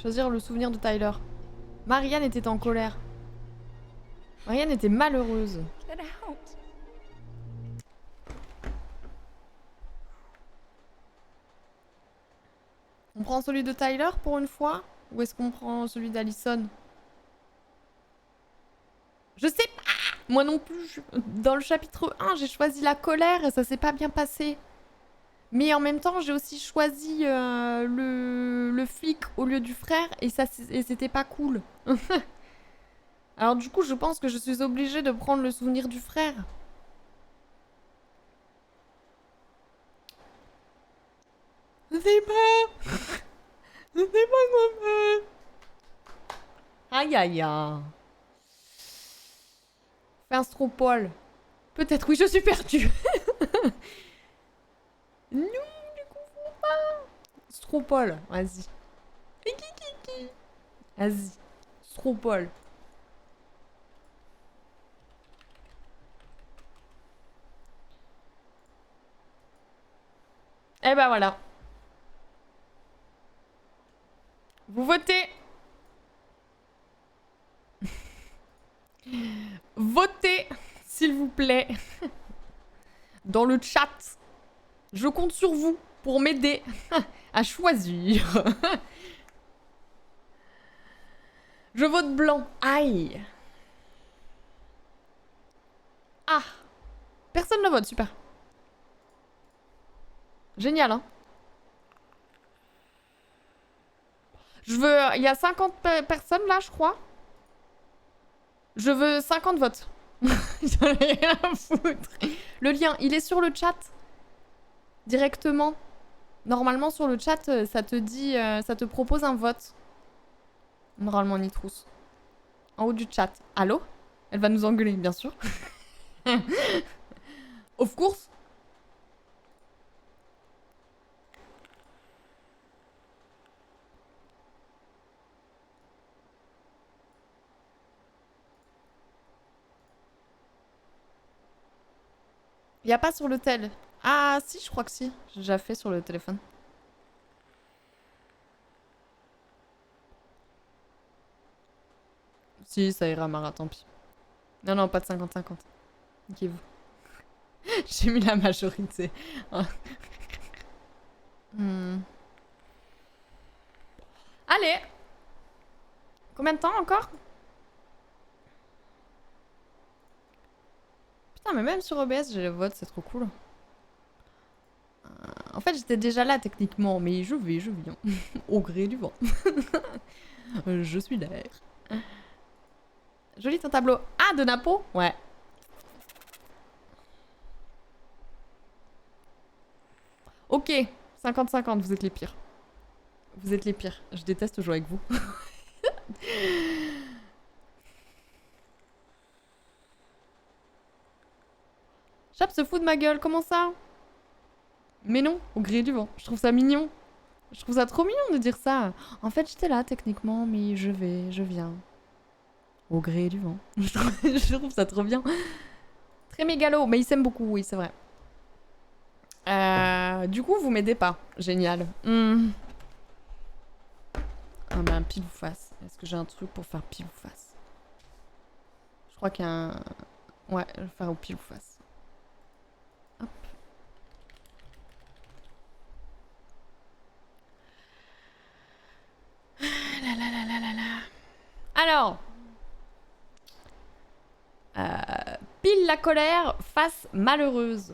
Choisir le souvenir de Tyler. Marianne était en colère. Marianne était malheureuse. Get out. On prend celui de Tyler pour une fois? Ou est-ce qu'on prend celui d'Allison? Je sais pas! Moi non plus. Dans le chapitre 1, j'ai choisi la colère et ça s'est pas bien passé. Mais en même temps, j'ai aussi choisi le flic au lieu du frère et c'était pas cool. Alors du coup, je pense que je suis obligée de prendre le souvenir du frère. Je sais pas. Je sais pas quoi faire. Aïe aïe aïe. Fais un stropole. Peut-être, oui, je suis perdue. Non, ne confonds pas. Stropole, vas-y. Vas-y. Stropole. Eh ben voilà. Vous votez. Votez, s'il vous plaît. Dans le chat. Je compte sur vous pour m'aider à choisir. Je vote blanc. Aïe. Ah. Personne ne vote, super. Génial, hein. Je veux... Il y a 50 personnes là, je crois. Je veux 50 votes. J'en ai rien à foutre. Le lien, il est sur le chat. Directement. Normalement, sur le chat, ça te dit... ça te propose un vote. Normalement, Nitrousse. En haut du chat. Allô? Elle va nous engueuler, bien sûr. Of course. Y a pas sur le tel. Ah si, je crois que si. J'ai déjà fait sur le téléphone. Si, ça ira, Mara, tant pis. Non, non, pas de 50-50. Niquez-vous. J'ai mis la majorité. Allez. Combien de temps encore? Putain, mais même sur OBS, j'ai le vote, c'est trop cool. En fait, j'étais déjà là techniquement, mais je viens. Au gré du vent. Je suis l'air. Joli ton tableau. Ah, de Napo? Ouais. Ok, 50-50, vous êtes les pires. Vous êtes les pires. Je déteste jouer avec vous. Chap se fout de ma gueule, comment ça? Mais non, au gré du vent. Je trouve ça mignon. Je trouve ça trop mignon de dire ça. En fait, j'étais là techniquement, mais je viens. Au gré du vent. Je trouve ça trop bien. Très mégalo, mais il s'aime beaucoup, oui, c'est vrai. Du coup, vous m'aidez pas. Génial. Ah ben, pile ou face. Est-ce que j'ai un truc pour faire pile ou face? Je crois qu'il y a un... Ouais, je vais faire au pile ou face. Hop. Alors... pile la colère, face malheureuse.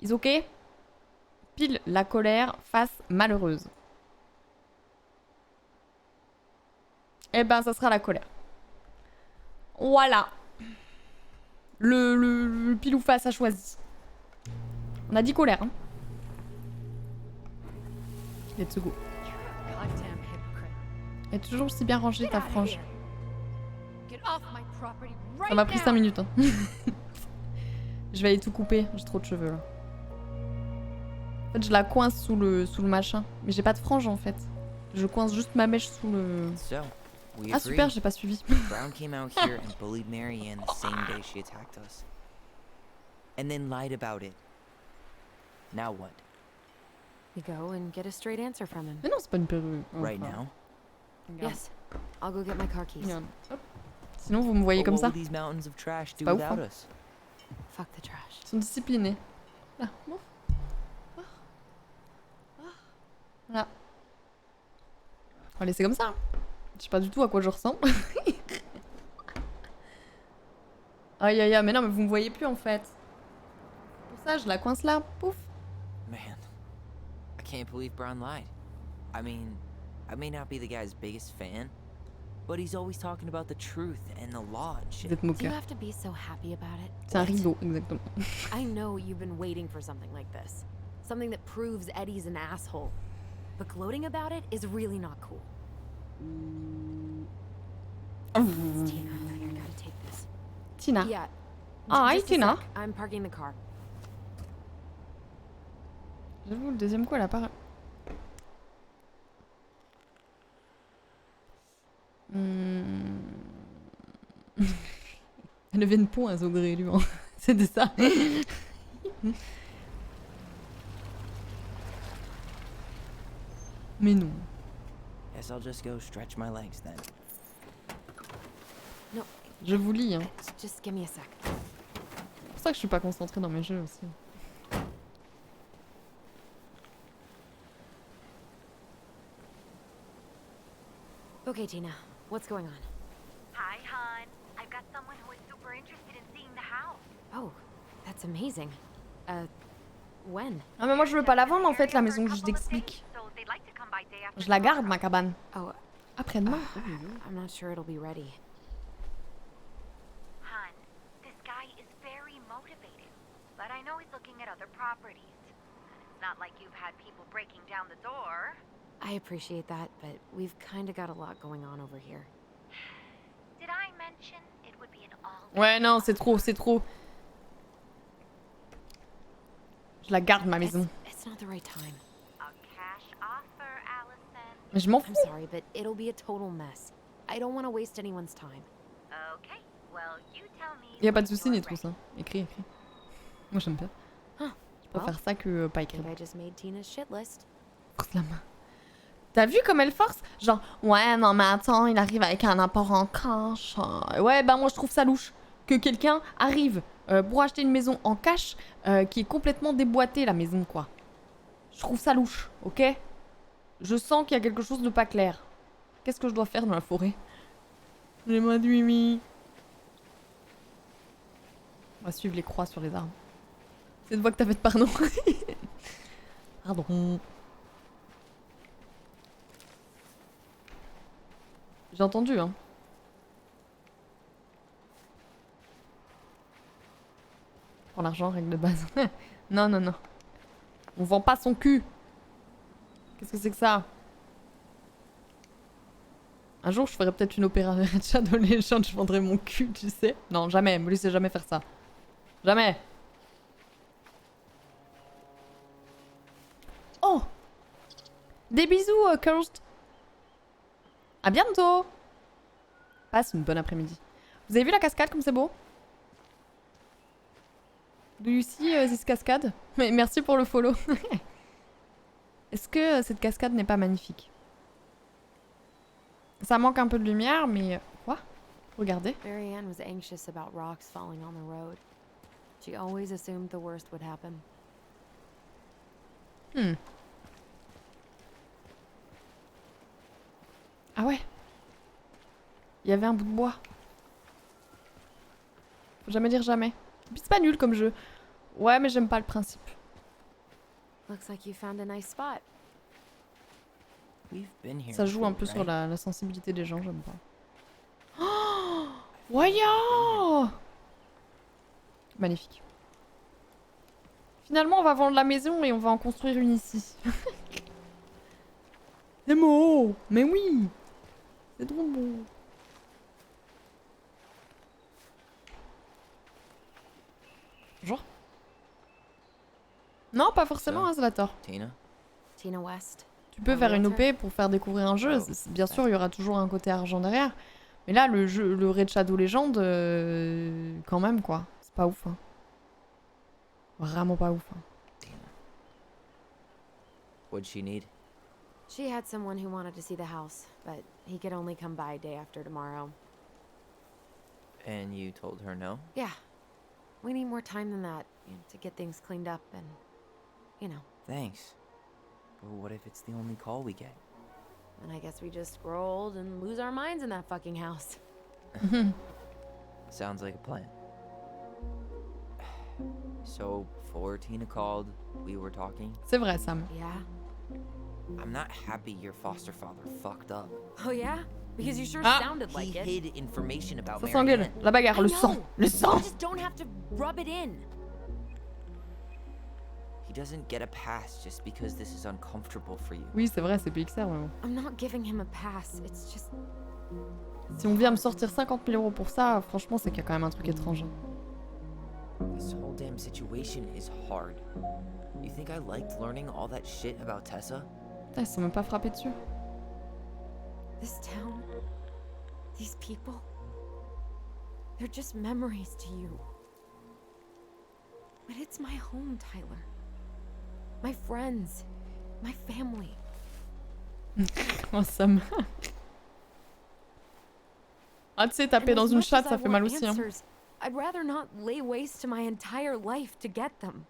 Is ok? Pile la colère, face malheureuse. Eh ben, ça sera la colère. Voilà. Le pile ou face a choisi. On a dit colère, hein. Let's go. Elle est toujours aussi bien rangée, ta frange. Ça m'a pris 5 minutes, hein. Je vais aller tout couper, j'ai trop de cheveux, là. En fait, je la coince sous le machin. Mais j'ai pas de frange, en fait. Je coince juste ma mèche sous le... Ah super, j'ai pas suivi. Brown came out here and bullied Marianne the same day she attacked us. And then lied about it. Now what? You go and get a straight answer from him. Mais non, c'est pas une perruque. Right now? Yes. I'll go get my car keys. Regarde. Hop. Sinon, vous me voyez But comme what ça. will these mountains of trash do pas ouf, without hein. us? Fuck the trash. Ils sont disciplinés. Là, bon. Voilà. On va laisser comme ça. Je sais pas du tout à quoi je ressemble. Aïe aïe aïe, mais non, mais vous me voyez plus en fait. Pour ça, je la coince là. Pouf. Man, I can't believe Brown lied. I mean, I may not be the guy's biggest fan, but he's always talking about the truth and the law and Vous shit. êtes Do you moqueur. have to be so happy about it? C'est un rideau, exactement. I know you've been waiting for something like this. Something that proves Eddie's an asshole. But gloating about it is really not cool. It's Tina, I gotta take this. Tina. Yeah. Ah, hi just a Tina. sec. I'm parking the car. J'avoue, le deuxième coup, elle a pas... Elle levait une peau à Zogré, lui. C'était ça. Mais non. Guess I'll just go stretch my legs then. No, Je vous lis, hein. just give me a sec. C'est pour ça que je suis pas concentrée dans mes jeux aussi. Okay, Tina, what's going on? Hi, hon. I've got someone who is super interested in seeing the house. Oh, that's amazing. When? Ah mais moi je veux pas la vendre en fait la maison, je t'explique. So they'd like to come by day after Je la garde tomorrow. ma cabane. Oh, Après-demain. I'm not sure it'll be ready. Hon, this guy is very motivated, but I know he's looking at other properties. It's not like you've had people breaking down the door. I appreciate that, but we've kind of got a lot going on over here. Did I mention it would be an all? Ouais non c'est trop, c'est trop. Je la garde ma maison. It's not the right time. A cash offer, Allison. Mais je m'en I'm fous. sorry, but it'll be a total mess. I don't want to waste anyone's time. Okay, well, you tell me. Y a pas de when soucis you're ni trop ça. Écris. Moi j'aime bien. Huh. Je préfère ça que pas I écrire. think I just made Tina's shit list. Force la main. T'as vu comme elle force? Genre, ouais, non mais attends, il arrive avec un apport en cash. Ouais, bah moi je trouve ça louche. Que quelqu'un arrive pour acheter une maison en cash qui est complètement déboîtée, la maison, quoi. Je trouve ça louche, ok? Je sens qu'il y a quelque chose de pas clair. Qu'est-ce que je dois faire dans la forêt? J'ai moins de mimi. On va suivre les croix sur les arbres. Cette voix que t'as faite, pardon. Pardon. J'ai entendu, hein. Pour l'argent, règle de base. Non, non, non. On vend pas son cul. Qu'est-ce que c'est que ça? Un jour, je ferai peut-être une opéra de Shadow Legends, je vendrai mon cul, tu sais. Non, jamais, me laissez jamais faire ça. Jamais. Oh! Des bisous, Cursed. À bientôt! Passe une bonne après-midi. Vous avez vu la cascade comme c'est beau? Do you see this cascade? Mais merci pour le follow. Est-ce que cette cascade n'est pas magnifique? Ça manque un peu de lumière, mais... Quoi? Regardez. Mary Ann was anxious about rocks falling on the road. She always assumed the worst would happen. Ah ouais. Il y avait un bout de bois. Faut jamais dire jamais. Et puis c'est pas nul comme jeu. Ouais, mais j'aime pas le principe. Looks like you found a nice spot. We've been here Ça joue un before, peu sur right? la sensibilité des gens, j'aime pas. Oh, voyons! Magnifique. Finalement, on va vendre la maison et on va en construire une ici. C'est beau! Mais oui! C'est trop beau. Bonjour. Non, pas forcément, hein, Zlator. Tina? Tina West. Tu peux Un faire une realtor. OP pour faire découvrir un jeu. Oh, Bien sûr, il y aura toujours un côté argent derrière. Mais là, le jeu, le Raid Shadow Legends, quand même, quoi. C'est pas ouf, hein. Vraiment pas ouf, hein. Tina. What'd she need? She had someone who wanted to see the house, but he could only come by day after tomorrow. And you told her no? Yeah. We need more time than that, to get things cleaned up and, you know. Thanks. But what if it's the only call we get? And I guess we just grow old and lose our minds in that fucking house. Sounds like a plan. So, before Tina called, we were talking. C'est vrai, Sam. Yeah? I'm not happy your foster father fucked up. Oh yeah? Because you sure Ah. sounded He like it. hid information about Ça Mary s'engueule. Ann. La bagarre, I le know. sang. Le sang. You just don't have to rub it in. He doesn't get a pass just because this is uncomfortable for you. Oui, c'est vrai, c'est PXR, mais bon. I'm not giving him a pass. It's just... Si on vient me sortir 50 000 € pour ça, franchement, c'est qu'il y a quand même un truc étrange. This whole damn situation is hard. You think I liked learning all that shit about Tessa? Putain, ils se sont même pas frappés dessus. This town, these people, they're just memories to you. But it's my home, Tyler. My friends, my family. Oh, Sam. Ah, tu sais, taper And dans as une much chatte, as ça I fait want mal aussi, hein. answers, I'd rather not lay waste to my entire life to get them.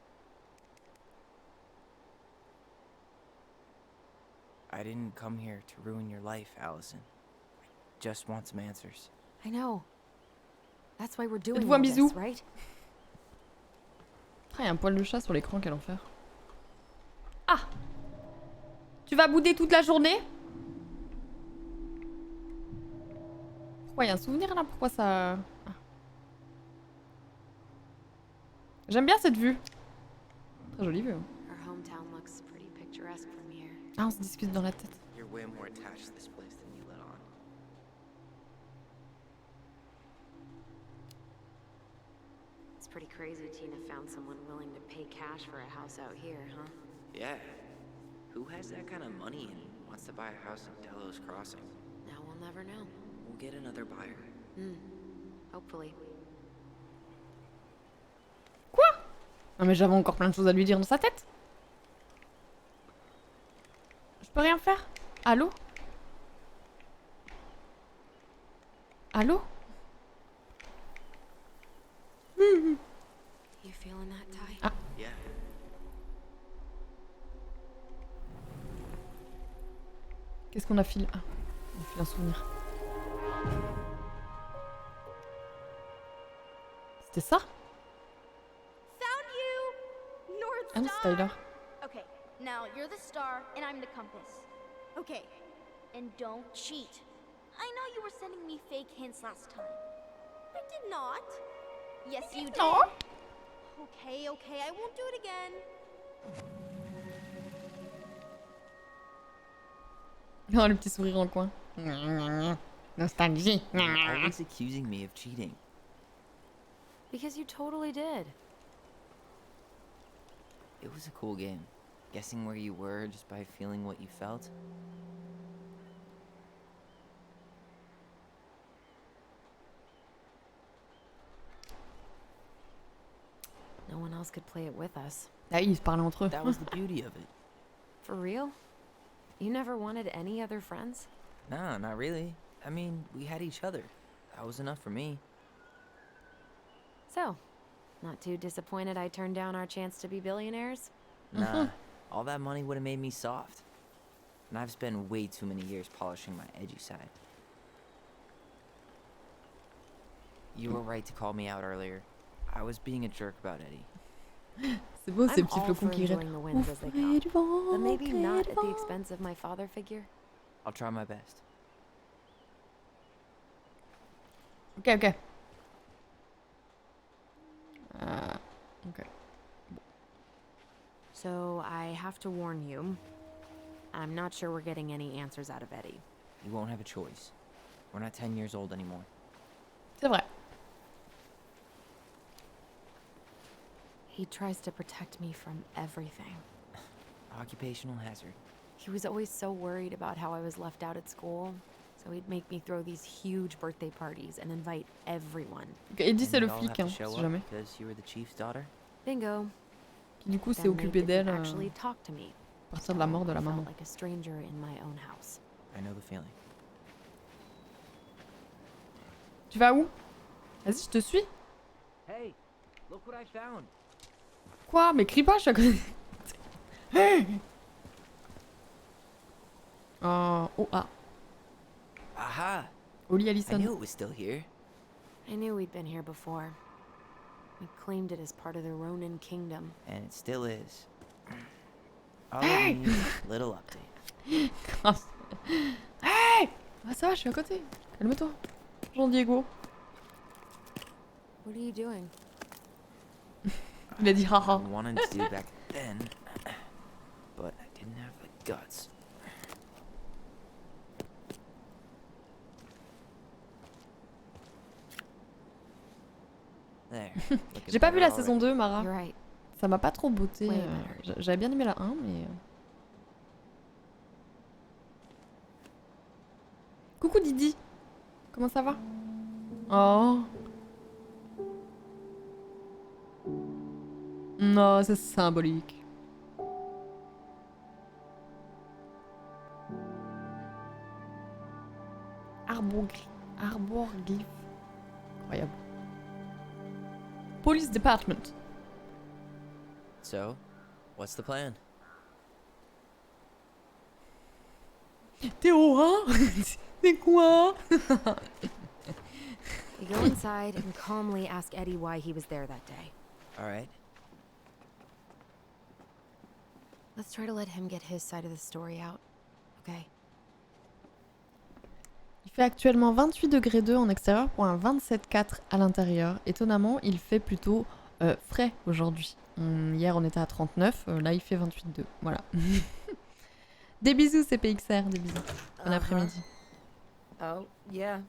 I didn't come here to ruin your life, Allison. just want some answers. I know. That's why we're doing Faites-vous un all bisou. this, right? Ah, il y a un poil de chat sur l'écran, quel enfer. Ah! Tu vas bouder toute la journée? Pourquoi il y a un souvenir là? Pourquoi ça... Ah. J'aime bien cette vue. Très jolie vue. Hein. Our hometown looks pretty picturesque from here. Ah, on se discute dans la tête. You're way more attached to this place than you let on. It's pretty crazy Tina found someone willing to pay cash for a house out here, huh? Yeah. Who has that kind of money and wants to buy a house in Delos Crossing? Now we'll never know. We'll get another buyer. Hopefully. Quoi? Non mais j'avais encore plein de choses à lui dire dans sa tête. Je peux rien faire? Allô? Allô? You feeling that, Ty? Ah. Yeah. Qu'est-ce qu'on a filé? Ah, on a filé un souvenir. C'était ça? Found you! North Ah non, Star! c'est Tyler. Okay, now you're the star and I'm the compass. Okay, and don't cheat. I know you were sending me fake hints last time. I did not. Yes, you did. Non. Okay, I won't do it again. Oh, le petit sourire en coin. Nostalgie. You're always accusing me of cheating. Because you totally did. It was a cool game. Guessing where you were just by feeling what you felt. No one else could play it with us. Ah oui, ils se parlaient entre eux. That was the beauty of it. For real? You never wanted any other friends? Nah, not really. I mean, we had each other. That was enough for me. So, not too disappointed I turned down our chance to be billionaires? Nah, all that money would have made me soft. And I've spent way too many years polishing my edgy side. You were right to call me out earlier. I was being a jerk about Eddie. C'est beau ces I'm petits all flocons for qui enjoying the wins as they come, but maybe not at the expense of my father figure. I'll try my best. Ok, ok. Ok. So I have to warn you, I'm not sure we're getting any answers out of Eddie. You won't have a choice. We're not 10 years old anymore. C'est vrai. He tries to protect me from everything. Occupational hazard. He was always so worried about how I was left out at school, so he'd make me throw these huge birthday parties and invite everyone. Ok, Eddie And c'est le we'd all flic, have to hein, show si up jamais. because you were the chief's daughter? Bingo. Qui du coup s'est Then they occupé d'elle didn't à actually talk to me. partir de la mort de la I felt maman. like a stranger in my own house. I know the feeling. Tu vas où? Vas-y, je te suis. Hey, look what I found. Quoi? Mais crie pas, je suis à côté. Hey! Oh, oh, ah. Aha! Oli I Allison. knew it was still here. I knew we'd been here before. We claimed it as part of the Ronin kingdom. And it still is. I'll Hey! give you a little update. Grave. Hey! Ah ça va, je suis à côté. Calme-toi. Jean Diego. What are you doing? Il a dit I haha. wanted to do back then, but I didn't have the guts. There. looking J'ai pas vu la better saison already. 2, Mara. You're right. Ça m'a pas trop botté. Ouais, bah, J'avais bien aimé la 1, mais... Coucou Didi. Comment ça va? Oh. Non, c'est symbolique. Arborglyphe. Incroyable. Police Department. So, what's the plan? Théo, hein? C'est quoi? You go inside and calmly ask Eddie why he was there that day. Alright. Let's try to let him get his side of the story out. Okay? Il fait actuellement 28 degrés 2 en extérieur pour un 27,4 à l'intérieur. Étonnamment, il fait plutôt frais aujourd'hui. Hier, on était à 39, là, il fait 28,2. Voilà. Des bisous, CPXR, des bisous. Bon après-midi. Oh, yeah.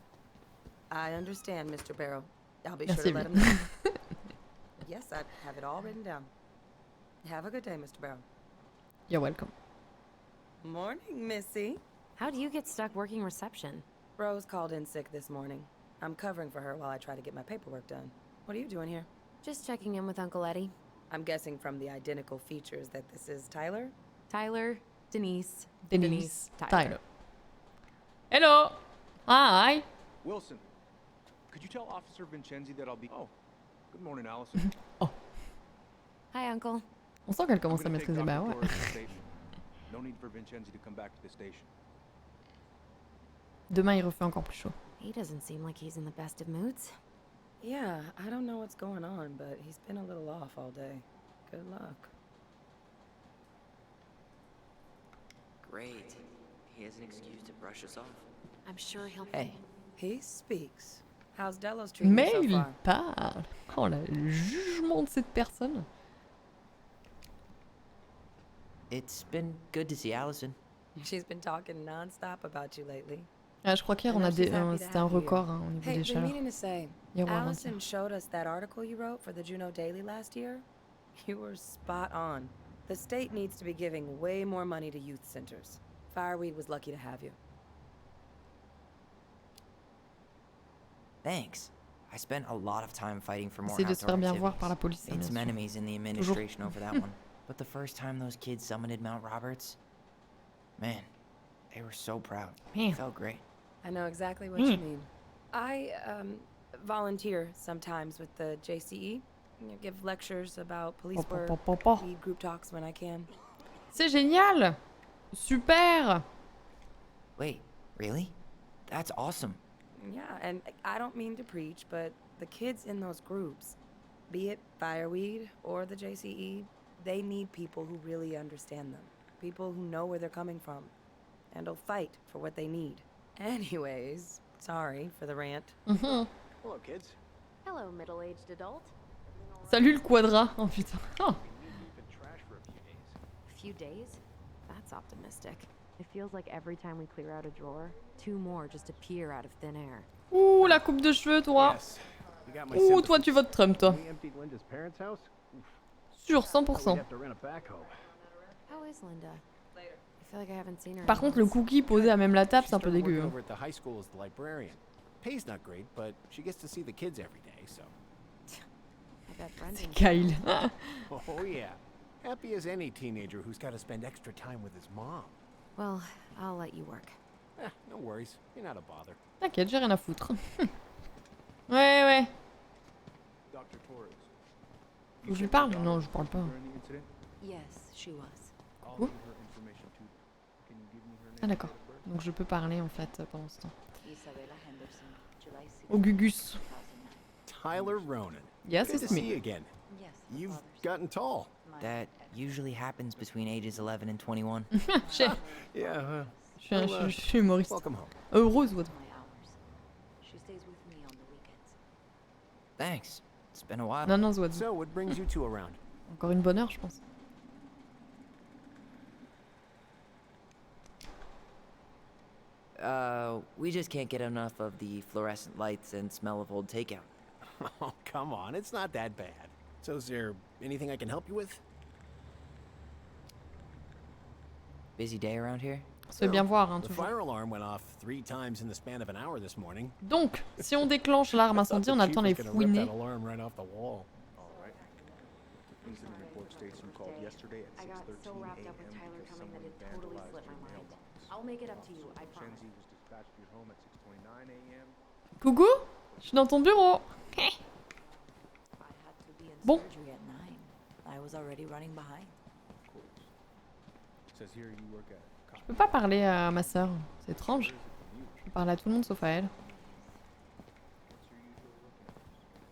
I understand, Mr. Barrow. I'll be Merci, sure to let Evie. him know. Yes, I have it all written down. Have a good day, Mr. Barrow. You're welcome. Morning, Missy. How'd you get stuck working reception? Rose called in sick this morning. I'm covering for her while I try to get my paperwork done. What are you doing here? Just checking in with Uncle Eddie. I'm guessing from the identical features that this is Tyler? Tyler, Denise, Denise, Tyler. Tyler. Hello! Hi! Wilson, could you tell Officer Vincenzi that I'll be... Oh, good morning, Allison. Hi, Uncle. On sent qu'elle I'm commence à gonna take maîtriser. Bah Dr. ouais. Torres to the station. No need for Vincenzi to come back to the station. Demain, il refait encore plus chaud. He doesn't seem like he's in the best of moods. Yeah, I don't know what's going on, but he's been a little off all day. Good luck. Great. He has an excuse to brush us off. I'm sure he'll... Hey, He speaks. How's Delos treating Mais you so il far? parle. Oh, le jugement de cette personne. it's been good to see Allison. She's been talking non-stop about you lately. Ah, je crois qu'hier, on a she's happy to c'était un have you. record hein, au niveau Hey, des been chaleurs. meaning to say, Hier ou Allison avant-hier. showed us that article you wrote for the Juneau Daily last year. You were spot on. The state needs to be giving way more money to youth centers. Fireweed was lucky to have you. Thanks. I spent a lot of time fighting for more Essaye de se outdoor faire bien voir activities. par la police. hein, Made some bien sûr. enemies in the administration over that one. But the first time those kids summited Mount Roberts, man, they were so proud. Man. It felt great. I know exactly what you mean. I volunteer sometimes with the JCE. You know, give lectures about police work, lead group talks when I can. C'est génial! Super! Wait, really? That's awesome. Yeah, and I don't mean to preach, but the kids in those groups, be it Fireweed or the JCE, they need people who really understand them. People who know where they're coming from and will fight for what they need. Anyways, sorry for the rant. Mhm. Hello, kids. Hello, middle-aged adult. Salut le quadra! Oh putain. Oh. We've been trash for a few days. A few days? That's optimistic. It feels like every time we clear out a drawer, 2 more just appear out of thin air. Ouh, la coupe de cheveux, toi! Yes, you got my Ouh, toi, tu votes Trump, toi. We emptied Linda's parents' house. Sûr, Thought we'd 100%. have to rent a backhoe. How is Linda? I feel like I haven't seen her. Par in contre, le months. cookie posé à même la table, She c'est un peu started dégueu. working hein. over at the high school as the librarian. Pay's not great, but she gets to see the kids every day, so. I bet Brendan. Kyle. Oh yeah, happy as any teenager who's got to spend extra time with his mom. Well, I'll let you work. No worries, you're not a bother. T'inquiète, j'ai rien à foutre. Ouais, ouais. Dr. Torres. Faut que je lui parle? Non, je parle pas. During the incident, Yes, she was. I'll Cool. need her information too. Can you give me her name? Ah and d'accord. date of birth? Donc je peux parler en fait pendant ce temps. Isabella Henderson, July 6, Au Gugus. 2009. Tyler Ronan. Yes, Good to it's see you me. again. Yes, You've father's gotten tall. my That usually happens between ages 11 and 21. Je Yeah, je suis humoriste. welcome home. Heureuse, ouais. my hours. She stays with me on the weekends. Thanks. It's been a while. Non, non, Zouad. So, what brings you two around? Encore une bonne heure, je pense. We just can't get enough of the fluorescent lights and smell of old takeout. Oh, come on, it's not that bad. So, is there anything I can help you with? Busy day around here? Se fait bien voir, hein, The toujours. fire alarm went off 3 times in the span of an hour this morning. Donc, si on déclenche l'arme incendie, on a le temps de les Chief was gonna fouiner. rip that alarm right off the wall. All right. Incident report states you called yesterday I at got so 6:13 wrapped up a.m. with Tyler because coming that someone it totally vandalized slipped my your mind. mailbox. I'll make it up to you, I promise. Vincenzi was dispatched to your home at 6:29 a.m. Coucou, je suis dans ton bureau. I had to be in Bon. surgery at 9. I was already running behind. Of course. Says here you work at. Je peux pas parler à ma sœur. C'est étrange. Je peux parle à tout le monde sauf à elle.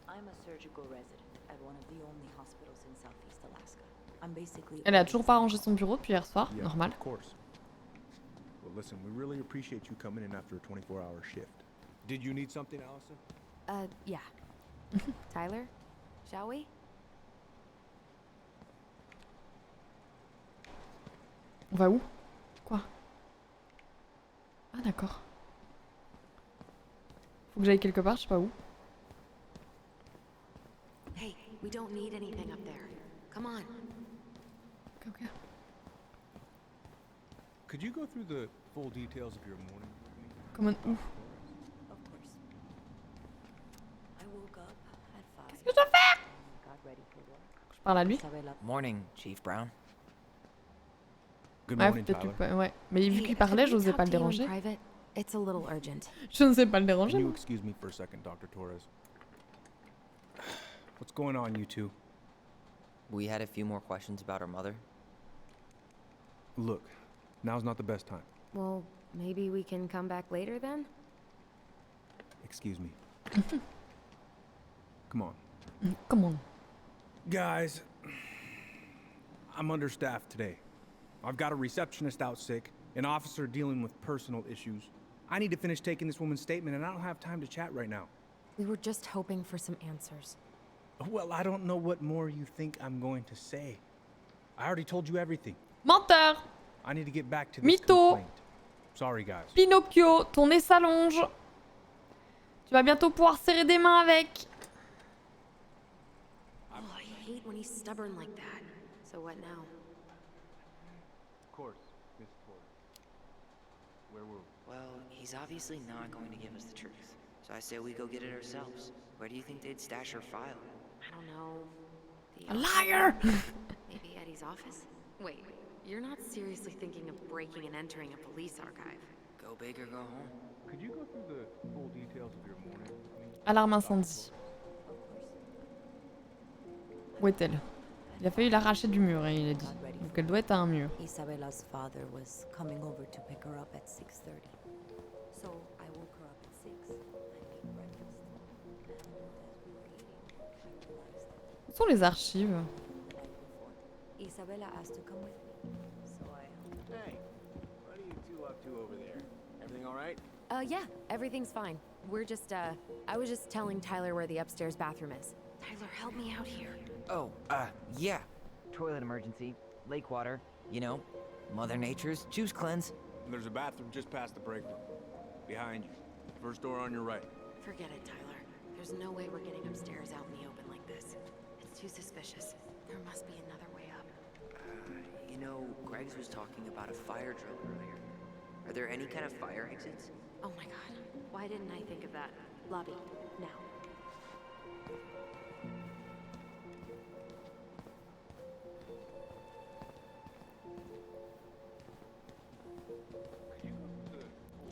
I'm a surgical resident at one of the only hospitals in Southeast Alaska. I'm basically Elle a toujours pas rangé son bureau depuis hier soir, Yeah, normal. of course. Well, listen, we really appreciate you coming in after a 24-hour shift. Did you need something, Allison? Yeah. Tyler, shall we? On va où? Quoi? Ah d'accord. Faut que j'aille quelque part, je sais pas où. Hey, we don't need anything up there. Come on. Ok, ok. Could you go through the full details of your morning with me? Comment où? Of course. I woke up at 5. Qu'est-ce que je dois faire? Got ready for work. Je parle à lui? Isabella. Morning, Chief Brown. Good Ouais, morning, peut-être Tyler. pas, ouais. Mais vu qu'il parlait, j'osais pas le déranger. It's a little urgent. Je ne sais pas le déranger. Can you moi. excuse me for a second, Dr. Torres? What's going on, you two? We had a few more questions about our mother. Look, now's not the best time. Well, maybe we can come back later then? Excuse me. Come on. Come on. Guys, I'm understaffed today. I've got a receptionist out sick, an officer dealing with personal issues. I need to finish taking this woman's statement, and I don't have time to chat right now. We were just hoping for some answers. Well, I don't know what more you think I'm going to say. I already told you everything. Menteur! I need to get back to this Mytho! complaint. Sorry, guys. Pinocchio, ton nez s'allonge. Tu vas bientôt pouvoir serrer des mains avec. Oh, I hate when he's stubborn like that. So what now? Of course, Miss Porter. Where were we? Well, he's obviously not going to give us the truth. So I say we go get it ourselves. Where do you think they'd stash her file? I don't know. A liar! Maybe Eddie's office? Wait, you're not seriously thinking of breaking and entering a police archive? Go big or go home. Could you go through the full details of your morning with me? Alarme incendie. Où est-elle? Il a fallu l'arracher du mur, il a dit. Donc elle doit être à un mur. Isabella's father was coming over to pick her up at 6:30. So I woke her up at 6. I made breakfast. And as we were eating, I realized Où sont les archives? the night before, Isabella asked to come with me. So I Hey, what are you two up to over there? Everything all right? Yeah, everything's fine. We're just, I was just telling Tyler where the upstairs bathroom is. Tyler, help me out here. Oh, yeah. Toilet emergency, lake water, you know, Mother Nature's juice cleanse. There's a bathroom just past the break room. Behind you. First door on your right. Forget it, Tyler. There's no way we're getting upstairs out in the open like this. It's too suspicious. There must be another way up. You know, Greggs was talking about a fire drill earlier. Are there any kind of fire exits? Oh my god. Why didn't I think of that? Lobby, now.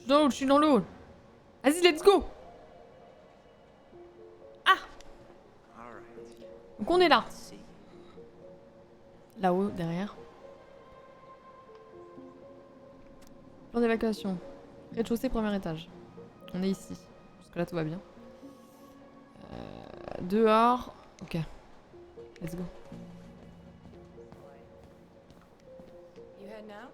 Je suis dans l'eau. Vas-y, let's go. Ah! Donc on est là. Là-haut, derrière. Plan d'évacuation. Rez-de-chaussée, premier étage. On est ici. Parce que là, tout va bien. Dehors. Ok. Let's go. You head now?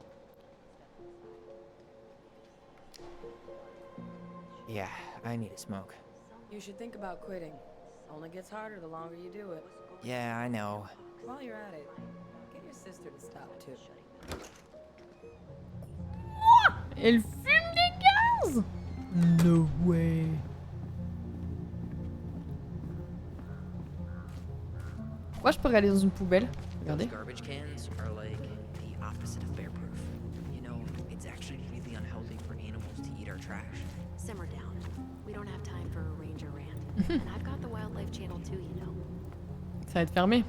Yeah, I need a smoke. You should think about quitting. Only gets harder the longer you do it. Yeah, I know. While you're at it, get your sister to stop too. Elle fume des gaz! No way. Pourquoi je peux aller dans une poubelle? Regardez. Those garbage cans are like the opposite of bear-proof. You know, it's actually really unhealthy for animals to eat our trash. Simmer down. We don't have time for a ranger rant. And I've got the Wildlife Channel too, you know. Ça va être fermé.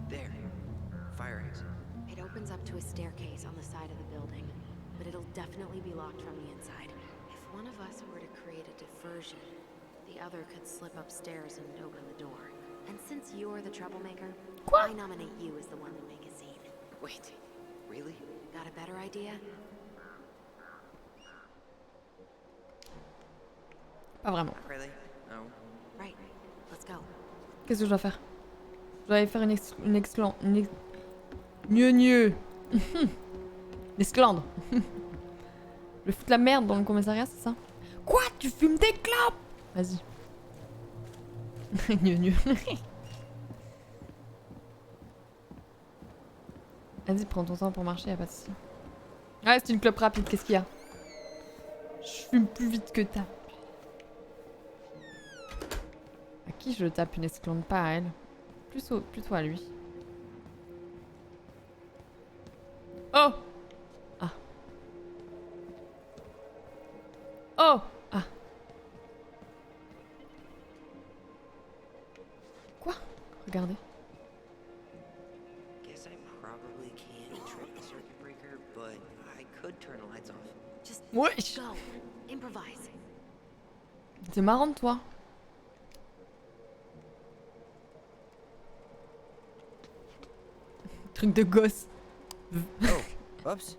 There. Fire exit. It opens up to a staircase on the side of the building, but it'll definitely be locked from the inside. If one of us were to create a diversion, the other could slip upstairs and open the door. And since you're the troublemaker, I nominate you as the one to make a scene. Wait, really? Got a better idea? Pas vraiment. Not really. No. Right. Let's go. Qu'est-ce que je dois faire? Je dois aller faire Mieux. Une esclandre. Je vais foutre la merde dans le commissariat, c'est ça? Quoi? Tu fumes des clopes? Vas-y. Mieux. Vas-y, prends ton temps pour marcher, y'a pas de soucis. Ouais, c'est une clope rapide, qu'est-ce qu'il y a? Je fume plus vite que ta. À qui je tape une esclandre? Pas à elle. Plutôt à lui. Oh! Ah. Oh! Ah. Quoi? Regardez. Guess I probably can't trick the circuit breaker, but I could turn the lights off. Just Wesh! go. Improvise. C'est marrant de toi. Truc de gosse. Oh, oops.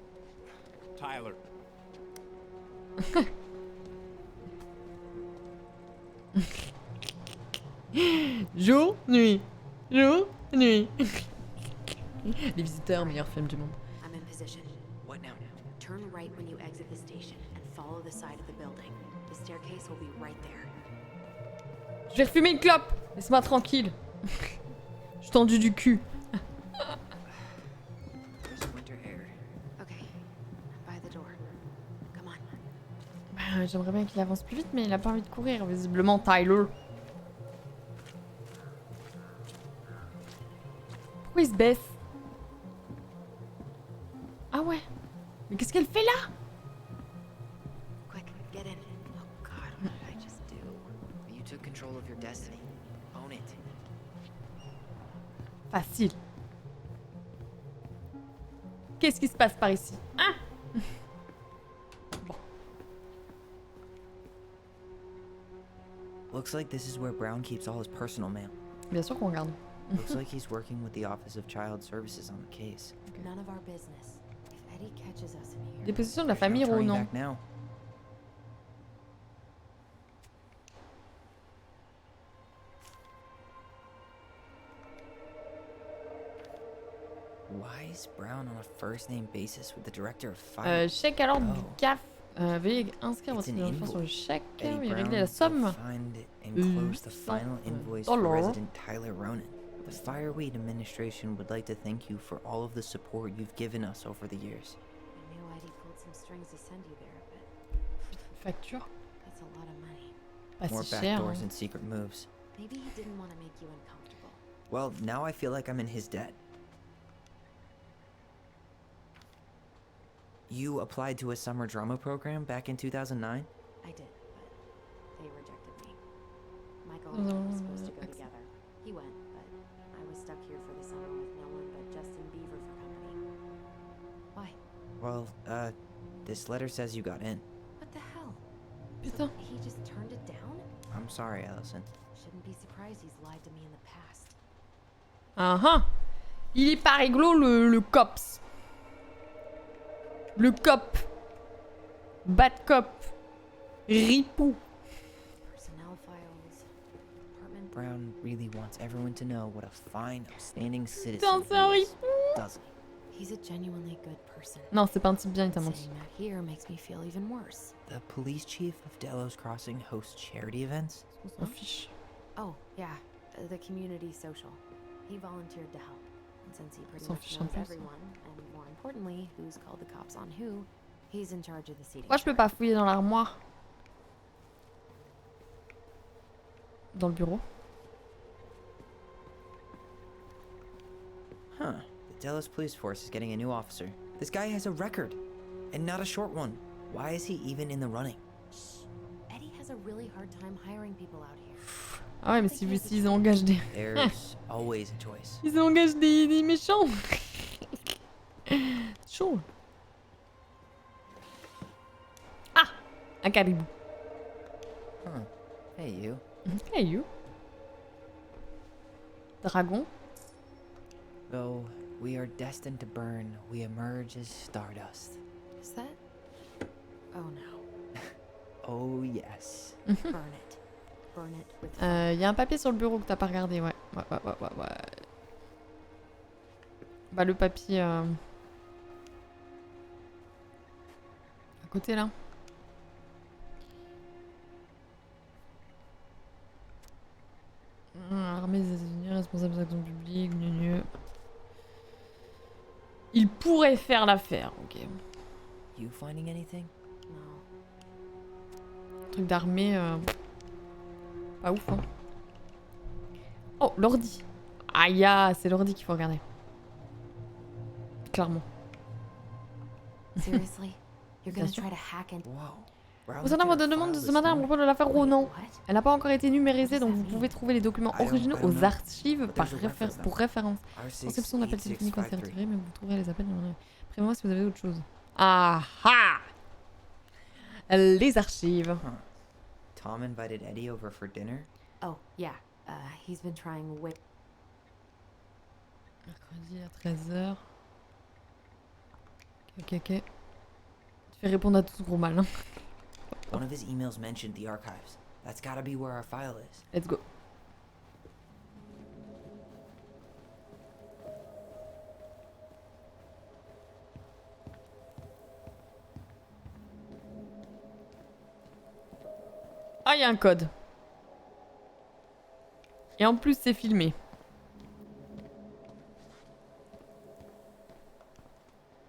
Tyler. Jour, nuit. Jour, nuit. Les Visiteurs, meilleur film du monde. I'm in position. What now? Turn right when you exit the station and follow the side of the building. The staircase will be right there. Je vais refumer une clope. Laisse-moi tranquille. Je suis tendu du cul. There's winter air. Okay. By the door. Come on. J'aimerais bien qu'il avance plus vite, mais il a pas envie de courir, visiblement, Tyler. Pourquoi il se baisse? Ah ouais. Mais qu'est-ce qu'elle fait là? Quick, get in. Oh God, what did I just do? You took control of your destiny. Own it. Facile. Qu'est-ce qui se passe par ici? Hein? Bon. Looks like this is where Brown keeps all his personal mail. Bien sûr qu'on regarde. Looks like he's working with the Office of Child Services on the case. None of our business. If Eddie catches us in here. Déposition de la There's no famille turning Ronan. back now. Why is Brown on a first-name basis with the director of fire? Chèque alors du Oh. CAF. Veuillez inscrire It's votre an enfant sur le chèque. Eddie Veuillez Brown régler la will somme. find and close the final invoice for $100. resident Tyler Ronan. The Fireweed administration would like to thank you for all of the support you've given us over the years. I knew Eddie pulled some strings to send you there, but Facture. that's a lot of money. Pas More si cher. backdoors Hein. and secret moves. Maybe he didn't want to make you uncomfortable. Well, now I feel like I'm in his debt. You applied to a summer drama program back in 2009? I did, but they rejected me. Michael and I were supposed to go together. He went, but I was stuck here for the summer with no one but Justin Beaver for company. Why? Well, this letter says you got in. What the hell? Putain. He just turned it down? I'm sorry, Allison. Shouldn't be surprised he's lied to me in the past. Ah ah. Il est pas réglo le cops. Le cop. Bad cop. Ripou. Personnel files. Apartment. Brown really wants everyone to know what a fine, upstanding citizen Putain, c'est un he is, ripou. doesn't he? He's a genuinely good person. Non, c'est pas un type bien, il t'a menti. Saying that here makes me feel even worse. The police chief of Delos Crossing hosts charity events? On s'en fiche. Oh, yeah, the community social. He volunteered to help. And since he pretty S'en much fiche un knows peu, ça. everyone, and more importantly, who's called the cops on who, he's in charge of the seating. Pourquoi je peux pas fouiller dans l'armoire? Dans le bureau? Huh. The Delos police force is getting a new officer. This guy has a record, and not a short one. Why is he even in the running? Eddie has a really hard time hiring people out here. Ah ouais, mais s'ils engagent des... There's always a choice. Ils engagent des méchants. Chaud. Ah, un caribou. Huh. Hey, you. Hey, you. Dragon. Though we are destined to burn, we emerge as stardust. Is that? Oh no. Oh yes. Burn it. Burn it with Y a un papier sur le bureau que t'as pas regardé, ouais. Ouais. Bah le papier... À côté là. Armée des États-Unis, responsable des actions publiques, mieux. Il pourrait faire l'affaire, ok. You finding anything? No. Truc d'armée... Pas ouf, hein. Oh, l'ordi. Aïe, c'est l'ordi qu'il faut regarder. Clairement. Seriously? You're gonna Bien sûr. try to hack in? Concernant votre demande de ce matin à propos de l'affaire Ronan, elle n'a pas encore été numérisée, donc vous pouvez trouver les documents originaux aux archives pour référence. Conception d'appels téléphoniques en série tirée, mais vous trouverez les appels. Prévenez-moi si vous avez autre chose. Ah ah! Les archives. Tom invited Eddie over for dinner. Oh, yeah. He's been trying way. Mercredi à 13h. Ok. Tu fais répondre à tout ce gros mal, hein. One of his emails mentioned the archives. That's gotta be where our file is. Let's go. Ah, il y a un code. Et en plus, c'est filmé.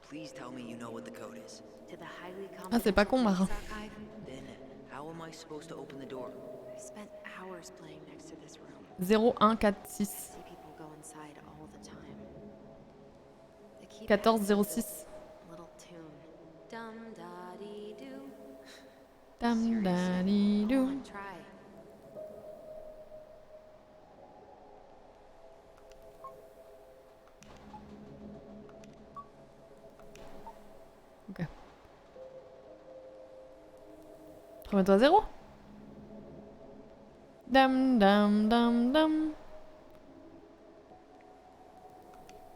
Please tell me you know what the code is. To the highly Ah, c'est pas con, Mara. archive. Then how am I supposed to open the door? I spent hours playing next to this room. 0146 See people go inside all the time. The keypad 1406 little tune. Dum da dee doo. Dam da di Come doo. on, try. Ok. Remets-toi à 0. Dam dam dam dam.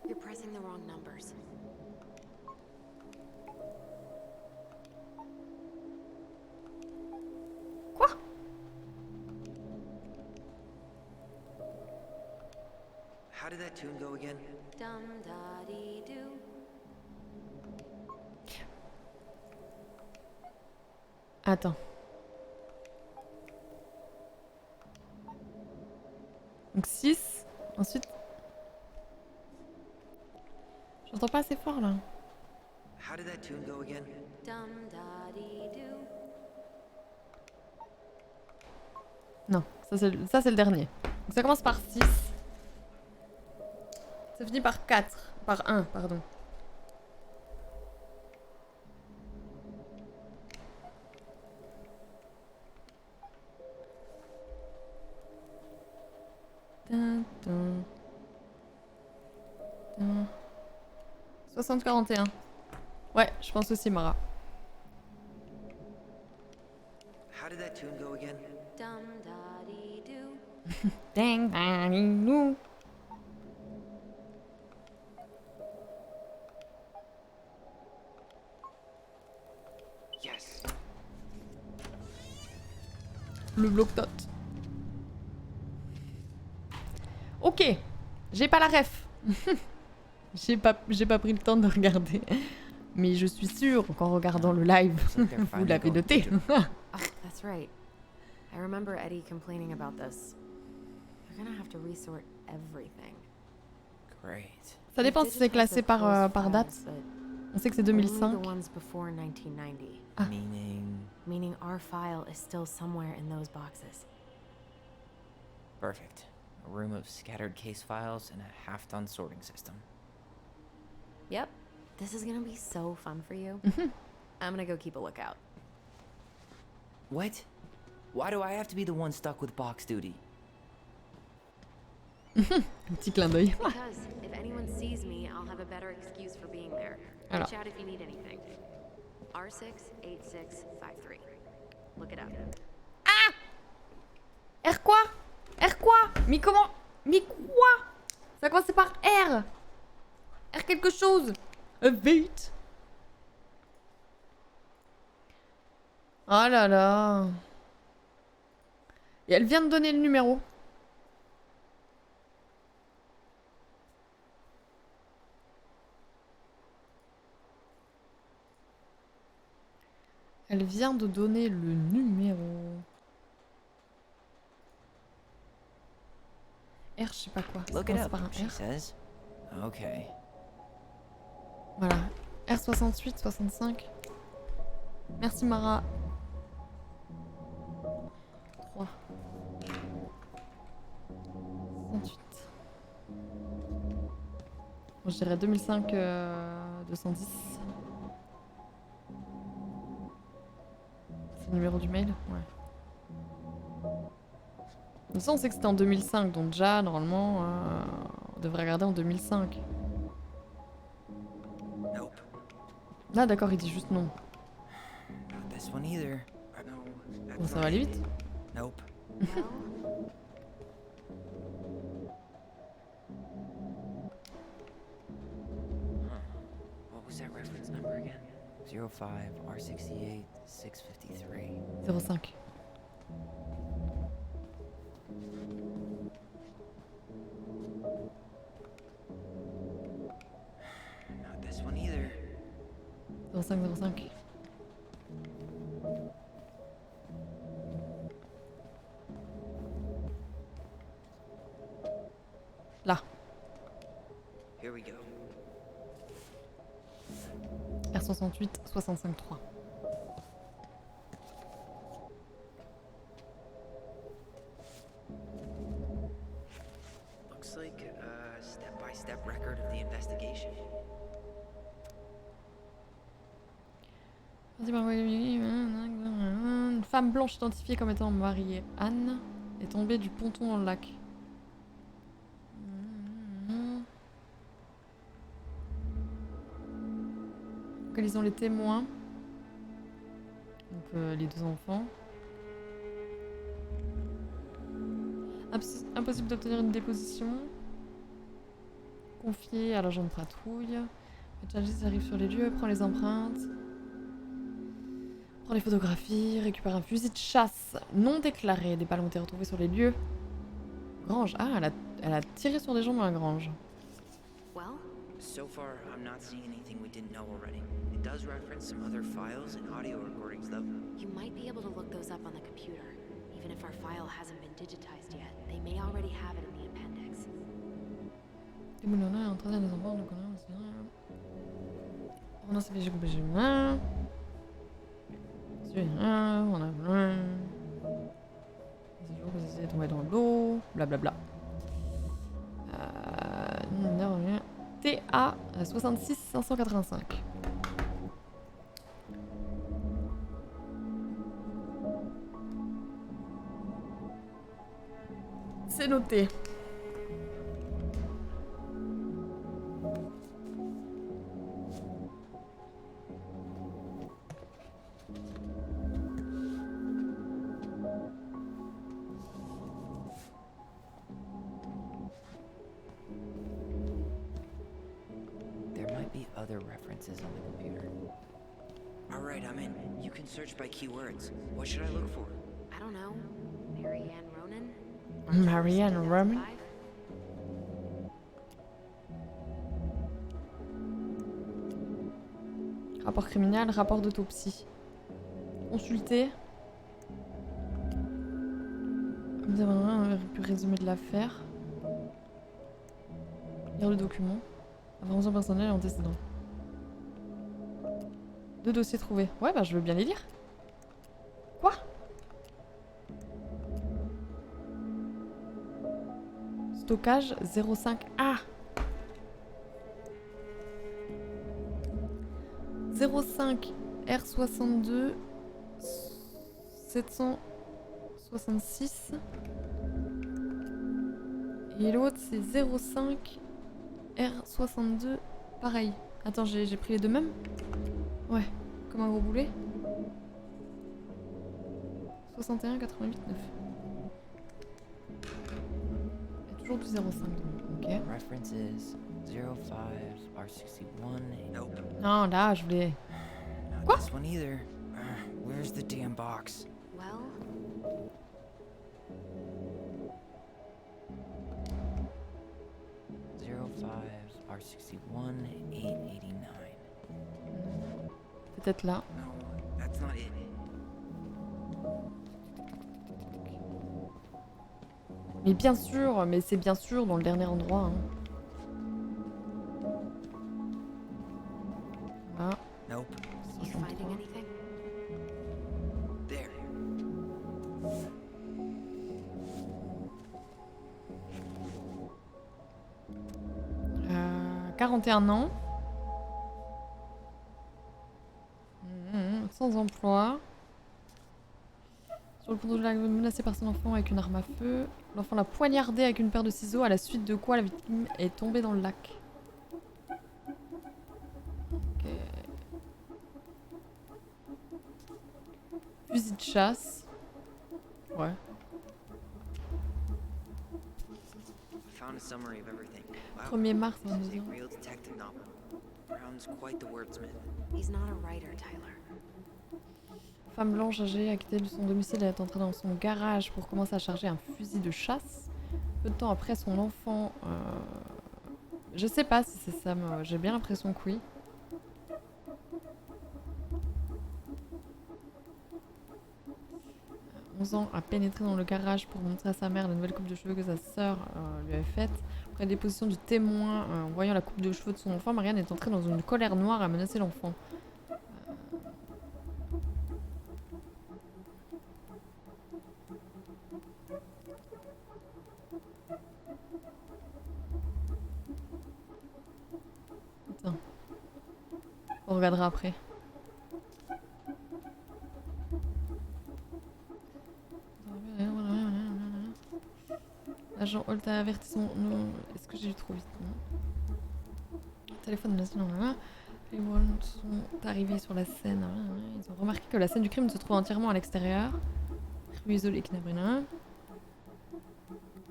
You're pressing the wrong numbers. Quoi? How did that tune go again? Dum da dee doo. Attends. Donc 6. Ensuite. J'entends pas assez fort là. How did that tune go again? Dum da dee doo. Non, ça c'est le dernier. Donc ça commence par 6. Ça finit par 4. Par 1, pardon. Dun, dun. Dun. 60-41. Ouais, je pense aussi, Mara. How did that tune go again? Dum da dee doo. Ding, dang, ding, doo. Yes. Le bloc-notes. Ok, j'ai pas la ref. j'ai pas pris le temps de regarder. Mais je suis sûre qu'en regardant le live, vous l'avez noté. Oh, that's right. I remember Eddie complaining about this. They're gonna have to resort everything. Great. Ça dépend si c'est classé par date. On sait que c'est 2005. The ones before 1990. Ah. Meaning our file is still somewhere in those boxes. Perfect. A room of scattered case files and a half-done sorting system. Yep. This is gonna be so fun for you. I'm gonna go keep a lookout. What? Why do I have to be the one stuck with box duty? Un petit clin d'œil. Because if anyone sees me, I'll have a better excuse for being there. Alors. Reach out if you need anything. R68653. Look it up. Ah! R quoi? R quoi? Mais comment? Mais quoi? Ça commence par R. R quelque chose. Vite. Oh là là. Et elle vient de donner le numéro. Elle vient de donner le numéro. R, je sais pas quoi. Ça Look it commence up, par un she R. says. Okay. Voilà. R68, 65. Merci Mara. 3. 68. Bon, je dirais 2005, 210. C'est le numéro du mail? Ouais. De toute façon, on sait que c'était en 2005, donc déjà, normalement, on devrait regarder en 2005. Nope. Là, d'accord, il dit juste non. Not this one either. No, Bon, that's ça not va aller it. vite. Nope. What was that reference number again? 05 R68 653. 05. Not this one either. 05. Là. Here we go. R68, 65.3. Looks like a step-by-step record of the investigation. Une femme blanche identifiée comme étant mariée Anne est tombée du ponton dans le lac. Localisons les témoins. Donc les deux enfants. Impossible d'obtenir une déposition. Confié à l'agent de patrouille. Le chargiste arrive sur les lieux, prend les empreintes. Prend les photographies, récupère un fusil de chasse non déclaré. Des balles ont été retrouvées sur les lieux. Grange. Ah, elle a tiré sur des gens dans la grange. Well, So far, I'm not seeing anything we didn't know already. It does reference some other files and audio recordings, though. you might be able to look those up on the computer. Even if our file hasn't been digitized yet, they may already have it in the appendix. Démoulonneur est entraîné des enfants, donc on a fait coupé on a vous essayez de tomber dans l'eau, blablabla. TA 66 585. C'est noté. There might be other references on the computer. Alright, I'm in. You can search by keywords. What should I look for? I don't know. Marianne Ronan? Marianne Ronan? Rapport criminel, rapport d'autopsie. Consulter. Nous avons pu résumé de l'affaire. Lire le document. Informations personnelles et antécédents. 2 dossiers trouvés. Ouais, bah je veux bien les lire. Quoi? Stockage 05. Ah! 05 R62 766. Et l'autre c'est 05 R62. Pareil. Attends, j'ai pris les deux mêmes? Ouais, comme un gros boulet. 61 88 9. Il y a toujours du 05. Ok. References 05 R61. Nope. Non, là, je voulais. Not Quoi? this one either. Where's the damn box? Well, R61 889. Peut-être là. No, that's not it. Mais bien sûr, mais c'est bien sûr dans le dernier endroit. Hein. Ah. Nope. you finding anything? There. 41 ans. Sans emploi. Sur le pont de la menacé par son enfant avec une arme à feu. L'enfant l'a poignardé avec une paire de ciseaux, à la suite de quoi la victime est tombée dans le lac. Ok. Fusil de chasse. Ouais. Found a summary of everything. Wow. 1er mars This is a 22 ans. real detective novel. Brown's quite the wordsmith. He's not a writer, Tyler. Femme blanche âgée a quitté son domicile et est entrée dans son garage pour commencer à charger un fusil de chasse. Peu de temps après, son enfant... Je sais pas si c'est ça, mais j'ai bien l'impression que oui. « 11 ans, a pénétré dans le garage pour montrer à sa mère la nouvelle coupe de cheveux que sa sœur lui avait faite. Après la déposition du témoin, en voyant la coupe de cheveux de son enfant, Marianne est entrée dans une colère noire et a menacé l'enfant. Attends. On regardera après. Agent Holt a averti son... Non. Est-ce que j'ai lu trop vite? Non. Téléphone de la scène. Les Walls sont arrivés sur la scène. Ils ont remarqué que la scène du crime se trouve entièrement à l'extérieur. Rue isolée Knabrina.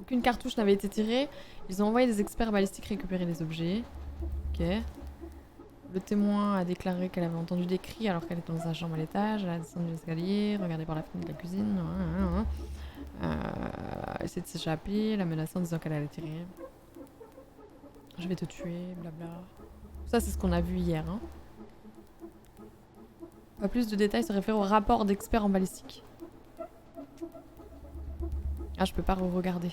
Aucune cartouche n'avait été tirée. Ils ont envoyé des experts balistiques récupérer les objets. Ok. Le témoin a déclaré qu'elle avait entendu des cris alors qu'elle était dans sa chambre à l'étage. Elle a descendu l'escalier, regardé par la fenêtre de la cuisine. Essayé de s'échapper, la menaçant en disant qu'elle allait tirer. Je vais te tuer, blabla. Ça, c'est ce qu'on a vu hier. Hein. Pas plus de détails se réfèrent au rapport d'experts en balistique. Ah, je peux pas re-regarder.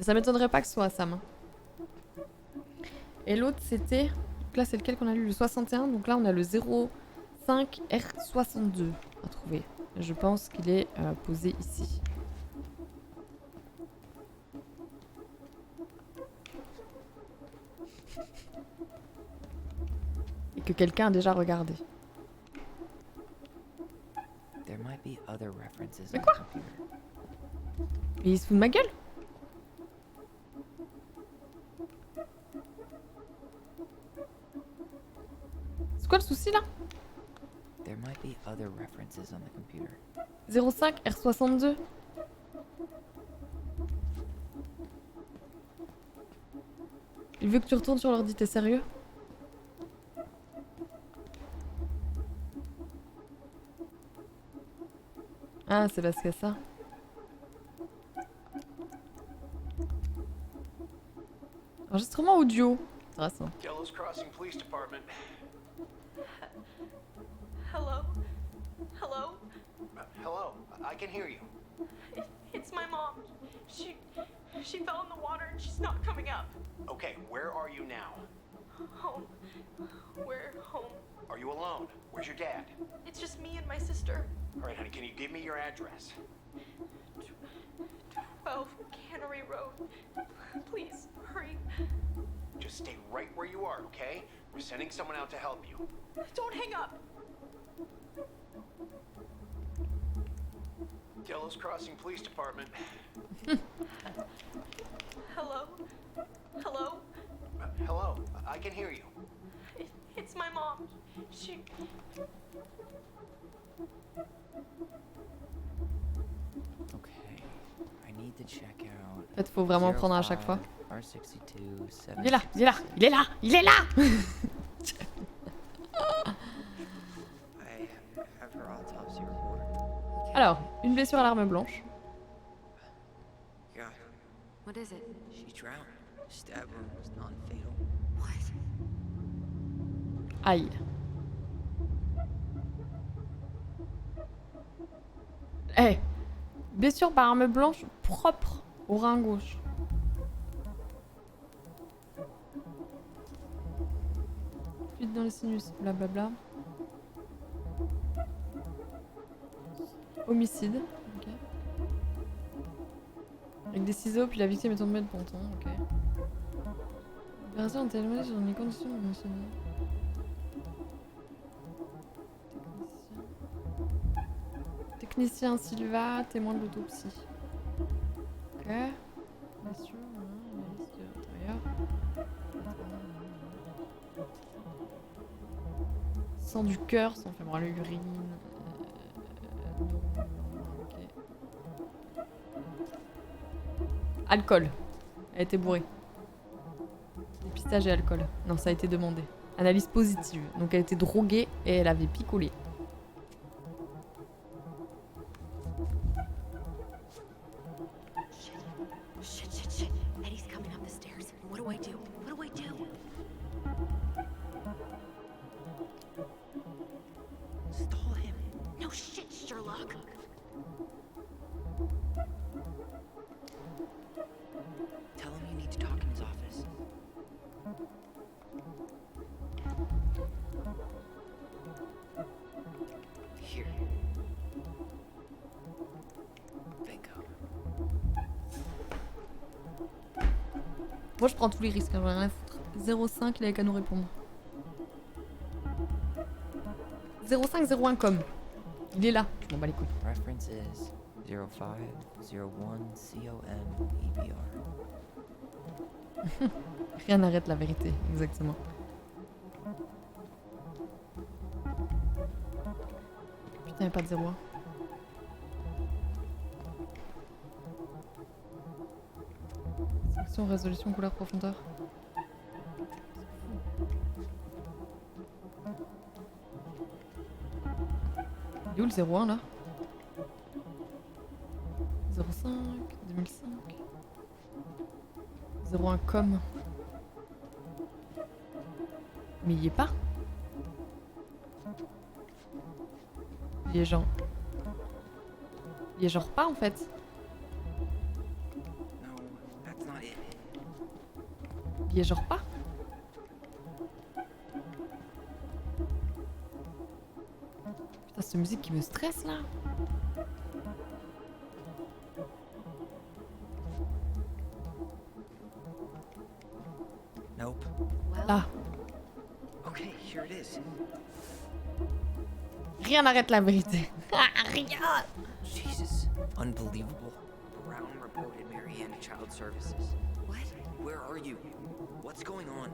Ça m'étonnerait pas que ce soit Sam. Et l'autre, c'était... Donc là, c'est lequel qu'on a lu? Le 61. Donc là, on a le 05R62 à trouver. Je pense qu'il est posé ici. Et que quelqu'un a déjà regardé. There might be other references Mais on quoi? the computer. Mais il se fout de ma gueule? C'est quoi le souci là? There might be other references on the computer. 05 R62. Il veut que tu retournes sur l'ordi, t'es sérieux? Ah, c'est parce qu'il y a ça. Enregistrement audio. Intéressant. Delos Crossing Police Department. Hello? Hello? Hello, I can hear you. It's my mom. She fell in the water and she's not coming up. Okay, where are you now? Home. We're home. Are you alone? Where's your dad? It's just me and my sister. All right, honey, can you give me your address? 12 Cannery Road. Please, hurry. Just stay right where you are, okay? We're sending someone out to help you. Don't hang up. Delos Crossing Police Department. Hello? Hello? Hello, I can hear you. It's my mom. She... Okay, I need to check out. En fait, faut vraiment prendre à chaque fois. R62 Il est là, il est là, il est là, il est là. Alors, une blessure à l'arme blanche. God, What is it? she drowned. Stab wound was non-fatal. What? Aïe. Eh, blessure par arme blanche propre au rein gauche. Fluide dans le sinus, blablabla. Homicide, ok. Avec des ciseaux, puis la victime est tombée de ponton, ok. L'opération a été éloignée sur les conditions mentionnées. Technicien Silva, témoin de l'autopsie. Ok. Bien sûr, la liste de l'intérieur. Sang du cœur, sang fait brûler l'urine. Ok. Alcool. Elle a été bourrée. Dépistage et alcool. Non, ça a été demandé. Analyse positive. Donc elle était droguée et elle avait picolé. Shit. Eddie's coming up the stairs. What do I do? What do I do? Stall him. No shit, Sherlock. Tell him you need to talk in his office. Here. Bingo. Moi je prends tous les risques, hein, j'en ai rien à foutre. 0,5, il avait qu'à nous répondre. 0501 com. Il est là, je m'en bats les couilles. Reference is 0501 COM EBR. Rien n'arrête la vérité, exactement. Putain, y'a pas de 01. Section, résolution, couleur, profondeur. Il est où le 01 là 05, 2005. 01 com. Mais il y est pas. Il est genre. Il est genre pas en fait. No, that's not it. Il est genre pas. Putain, cette musique qui me stresse là. Nope. Là. Okay, here it is. Rien n'arrête la vérité. Rien. Jesus. Unbelievable. Brown reported Marianne to Child Services. What? Where are you? What's going on?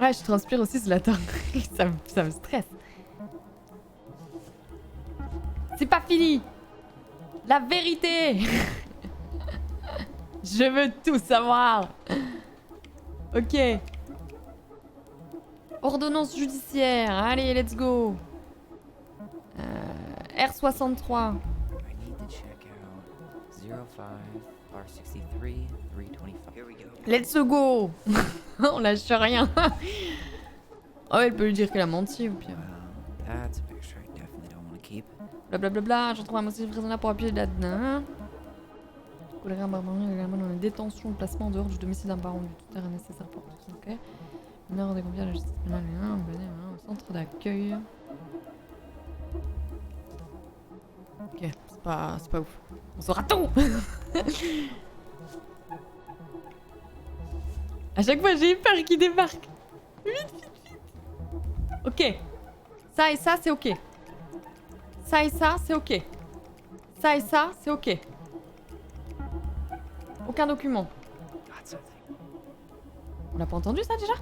Ouais, je transpire aussi ce latin. ça me stresse. C'est pas fini. La vérité. Je veux tout savoir. Ok. Ordonnance judiciaire. Allez, let's go. R63. I need to check out 05 R63 325. Here we go. Let's go. On lâche rien. Oh, elle peut lui dire qu'elle a menti au pire. Well, that's a picture I definitely don't want to keep. Blablabla, je retrouve un motif raisonnable pour appuyer là-dedans. Colère barbarie également dans les détentions, placement en dehors du domicile d'un parent du tuteur nécessaire pour tout. Ok. Mineur des conviés à la justice pénale au centre d'accueil. Ok, c'est pas ouf. On saura tout. À chaque fois, j'ai peur qu'il débarque. Vite. Ok. Ça et ça, c'est ok. Ça et ça, c'est ok. Ça et ça, c'est ok. Aucun document. Got something. On l'a pas entendu ça déjà?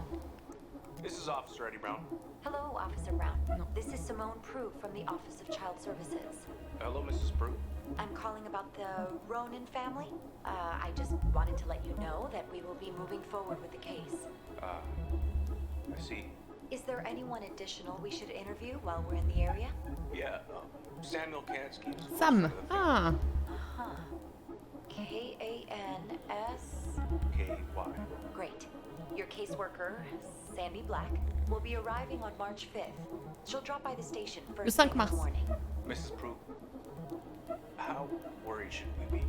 This is Officer Eddie Brown. Hello, Officer Brown. No. This is Simone Prue from the Office of Child Services. Hello, Mrs. Prue. I'm calling about the Ronan family. I just wanted to let you know that we will be moving forward with the case. I see. Is there anyone additional we should interview while we're in the area? Yeah, Samuel Kansky. Sam. Ah. Uh-huh. K-A-N-S... K-Y. Great. Your caseworker, Sandy Black, will be arriving on March 5th. She'll drop by the station Le first 5 thing in mars. the morning. Mrs. Prue, how worried should we be?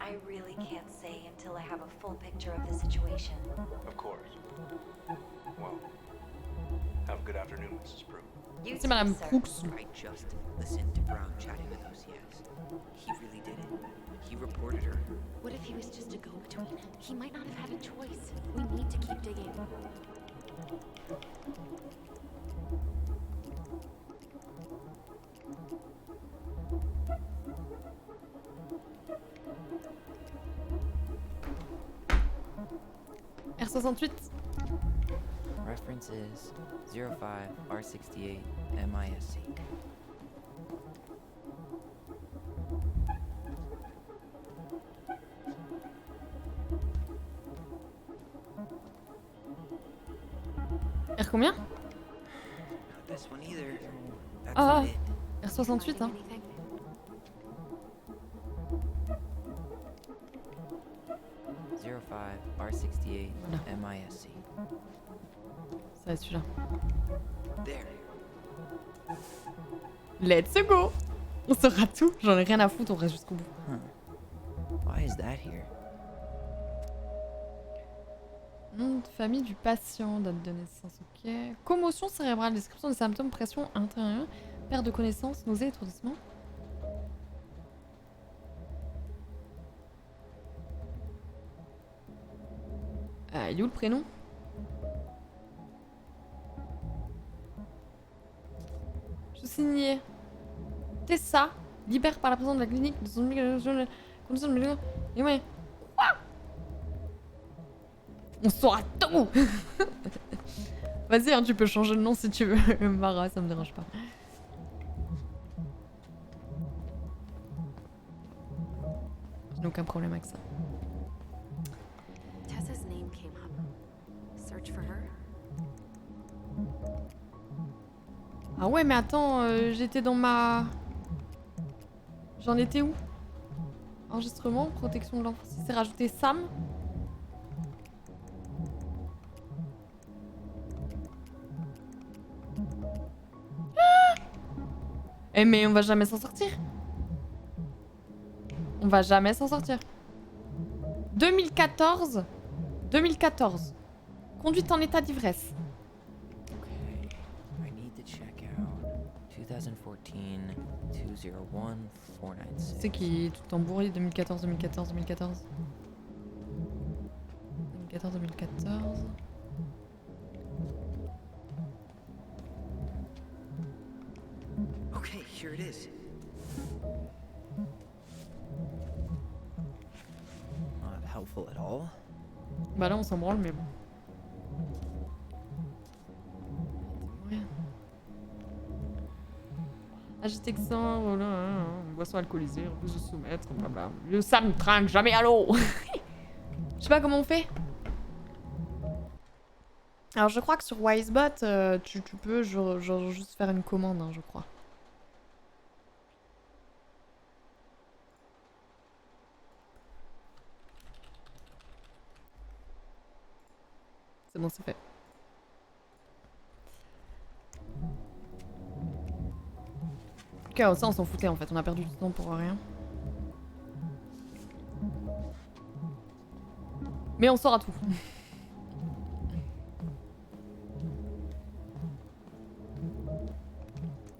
I really can't say until I have a full picture of the situation. Of course. Well, have a good afternoon, Mrs. Prue. You C'est Madame too, sir. Crooks. I just listened to Brown chatting with OCS. He really did it. He reported her. What if he was just a go-between? He might not have had a choice. We need to keep digging. R68. Reference is 05 R68 MISC. R combien? Not this one either. That's Ah, not it. R68 hein. Anything? 05 R68 Voilà. MISC. Ça va être celui-là. There. Let's go. On saura tout. J'en ai rien à foutre, on reste jusqu'au bout. Why is that here? Nom de famille du patient, date de naissance, ok. Commotion cérébrale, description des symptômes, pression intérieure, perte de connaissance, nausée, étourdissement. Il est où le prénom? Je signais. Tessa, libère par la présence de la clinique de son condition de et ouais. Quoi? On saura tout. Vas-y, hein, tu peux changer de nom si tu veux. Mara, ça me dérange pas. Je n'ai aucun problème avec ça. Tessa's name came up. Search for her. Ah ouais, mais attends, j'étais dans ma... J'en étais où? Enregistrement, protection de l'enfance. C'est rajouté Sam. Eh mais on va jamais s'en sortir. On va jamais s'en sortir. 2014. 2014. Conduite en état d'ivresse. Okay. I need to check out 2014 201 496. C'est qui est tout embourré 2014, 2014, 2014. 2014, 2014. Okay, here it is. Not helpful at all. Bah là on s'en branle mais bon. Ouais. Agite exsangue, voilà, boisson alcoolisée, refuse de se soumettre, blabla. Le Sam trinque jamais à l'eau. Je sais pas comment on fait. Alors je crois que sur Wisebot, tu peux genre juste faire une commande, hein, je crois. C'est bon, c'est fait. Ok, ça on s'en foutait en fait, on a perdu du temps pour rien. Mais on saura tout.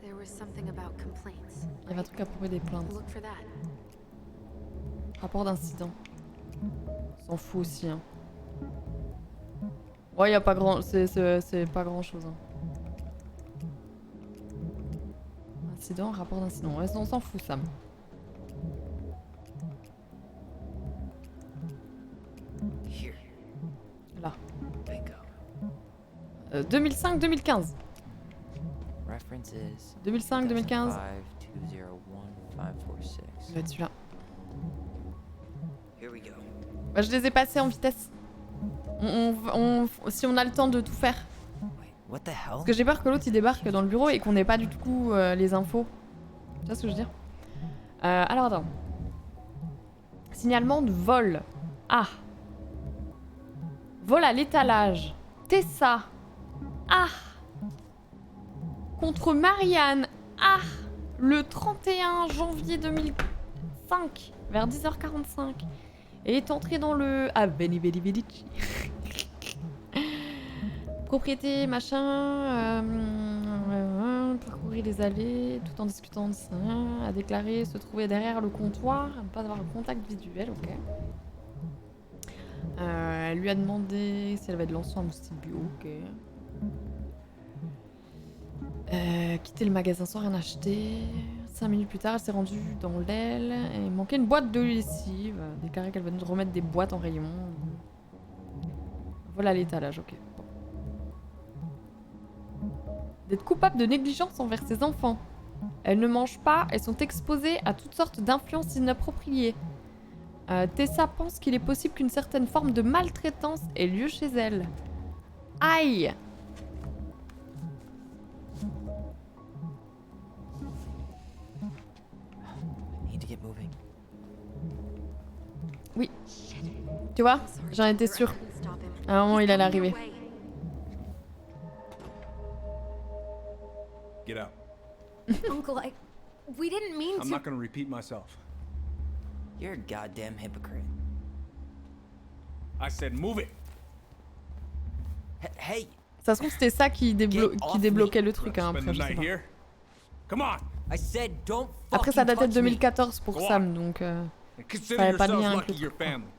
There was something about complaints. Il y avait un truc à propos des plaintes. Look for that. Rapport d'incident. On s'en fout aussi, hein. Ouais, y a pas grand... C'est pas grand chose, hein. Incident, rapport d'incident. Ouais, on s'en fout, Sam. Here. Là. Bingo. 2005-2015. Reference is 2005-2015. 5 201 546. Ça va être celui-là. Here we go. Bah, je les ai passés en vitesse. Si on a le temps de tout faire. What the hell? Parce que j'ai peur que l'autre il débarque dans le bureau et qu'on n'ait pas du tout les infos. Tu vois ce que je veux dire? Alors attends. Signalement de vol. Ah. Vol à l'étalage. Tessa. Ah. Contre Marianne. Ah. Le 31 janvier 2005. Vers 10h45. Et est entré dans le... Ah, Benny Belly Village. Propriété, machin... parcourir les allées, tout en discutant de ça, a déclaré se trouver derrière le comptoir, à ne pas avoir le contact visuel, ok. Elle lui a demandé si elle avait de l'encens à moustique bio, ok. Quitter le magasin sans rien acheter. 5 minutes plus tard, elle s'est rendue dans l'aile et il manquait une boîte de lessive. Déclaré qu'elle venait de remettre des boîtes en rayon. Voilà l'étalage, ok. Bon. D'être coupable de négligence envers ses enfants. Elles ne mangent pas et sont exposées à toutes sortes d'influences inappropriées. Tessa pense qu'il est possible qu'une certaine forme de maltraitance ait lieu chez elle. Aïe! Oui. Tu vois, j'en étais sûre. À un moment, il allait arriver. Get out. Uncle, we didn't mean I'm not gonna repeat myself. You're a goddamn hypocrite. I said move it. Hey! Ça se trouve, c'était ça qui débloquait le truc, hein, après, je sais pas. Come on. I said don't Après, ça datait de touch me. 2014 pour Sam, donc... Consider ça avait pas de yourselves lien avec lucky le your truc, quoi. family.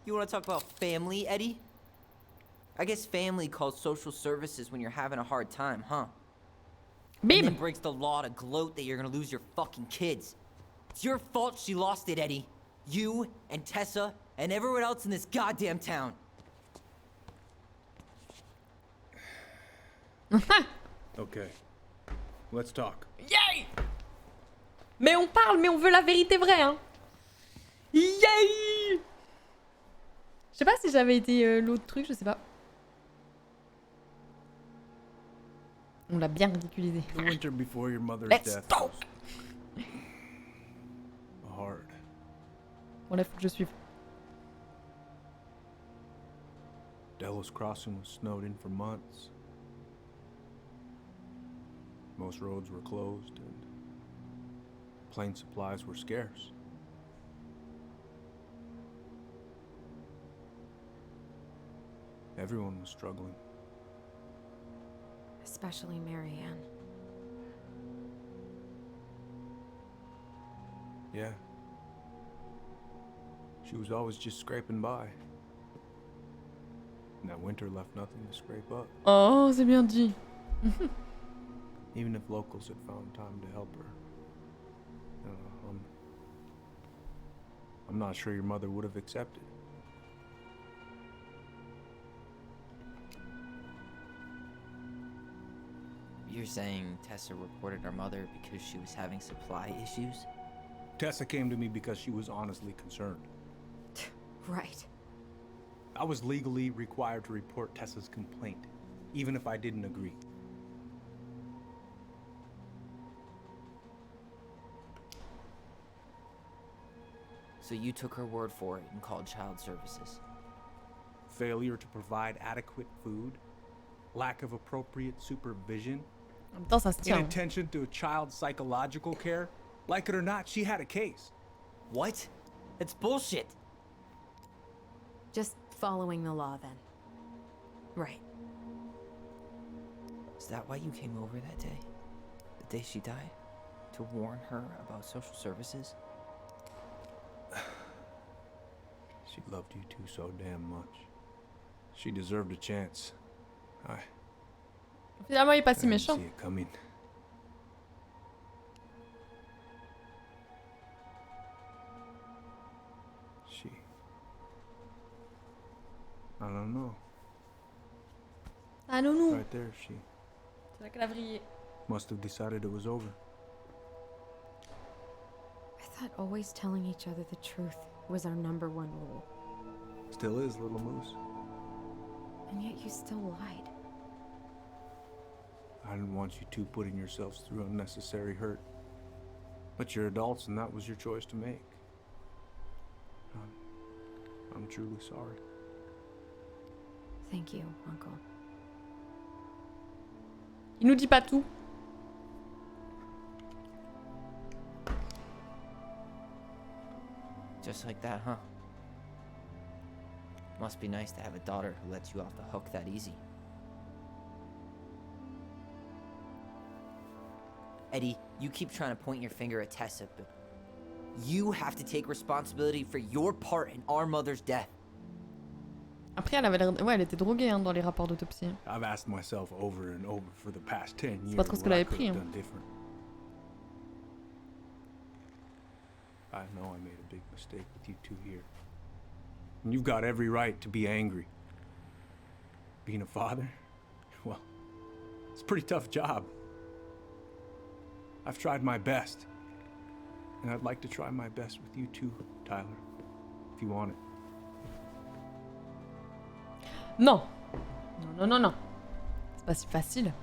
You want to talk about family, Eddie? I guess family calls social services when you're having a hard time, huh? Beam! And then breaks the law to gloat that you're gonna lose your fucking kids. It's your fault she lost it, Eddie. You and Tessa and everyone else in this goddamn town. Okay. Let's talk. Yay! Mais on parle, mais on veut la vérité vraie, hein. Yay! Je sais pas si j'avais été l'autre truc, je sais pas. On l'a bien ridiculisé. The winter before your mother's Let's death talk! was hard. Bon là, faut que je suive. Delos Crossing was snowed in for months. Most roads were closed and plane supplies were scarce. Everyone was struggling. Especially Marianne. Yeah. She was always just scraping by. And that winter left nothing to scrape up. Oh, c'est bien dit. Even if locals had found time to help her. I'm not sure your mother would have accepted. You're saying Tessa reported her mother because she was having supply issues? Tessa came to me because she was honestly concerned. Right. I was legally required to report Tessa's complaint, even if I didn't agree. So you took her word for it and called child services. Failure to provide adequate food, lack of appropriate supervision, En même temps, ça se tient. inattention to a child's psychological care. Like it or not, she had a case. What? It's bullshit. Just following the law then. Right. Is that why you came over that day? The day she died? To warn her about social services? She loved you two so damn much. She deserved a chance. Finalement, il est pas si I didn't méchant. see it coming. I don't know. Ah non, non. Right there, she C'est la calendrier. must have decided it was over. I thought always telling each other the truth was our #1 rule. Still is, little moose. And yet you still lied. I didn't want you two putting yourselves through unnecessary hurt. But you're adults and that was your choice to make. I'm truly sorry. Thank you, Uncle. Il nous dit pas tout. Just like that, huh? Must be nice to have a daughter who lets you off the hook that easy. Eddie, you keep trying to point your finger at Tessa, but you have to take responsibility for your part in our mother's death. Après, elle avait l'air... Ouais, elle était droguée hein, dans les rapports d'autopsie. I've asked myself over and over for the past 10 years C'est pas trop ce what qu'elle I avait could pris. have Hein. done different. I know I made a big mistake with you two here. And you've got every right to be angry. Being a father, well, it's a pretty tough job. I've tried my best. And I'd like to try my best with you too, Tyler, if you want it. Non. Non, non, non, non. C'est pas si facile.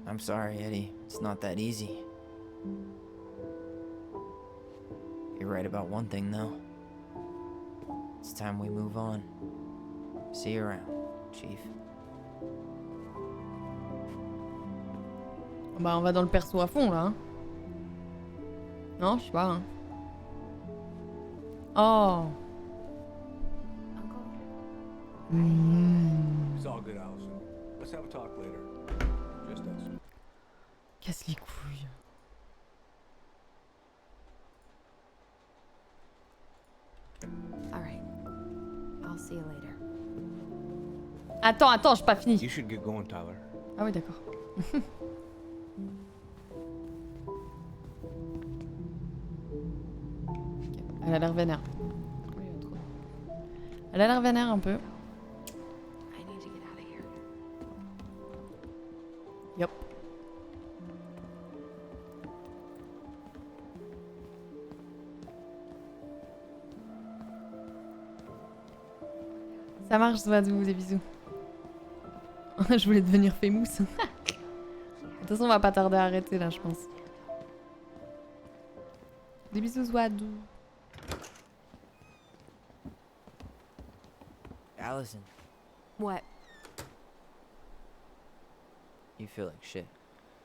I'm sorry, Eddie. It's not that easy. You're right about one thing, though. It's time we move on. See you around, Chief. Bah, on va dans le perso à fond, là. Hein. Non, je sais pas. Hein. Oh. It's all good, Allison. Let's have a talk later. Just us. Casse les couilles. All right. I'll see you later. Attends, j'ai pas fini. You should get going, Tyler. Ah oui, d'accord. Elle a l'air vénère. Elle a l'air vénère un peu. I need to get out of here. Yup. Ça marche, Zwadou, des bisous. Je voulais devenir famous. De toute façon, on va pas tarder à arrêter là, je pense. Des bisous, Zwadou. Allison, What? you feel like shit.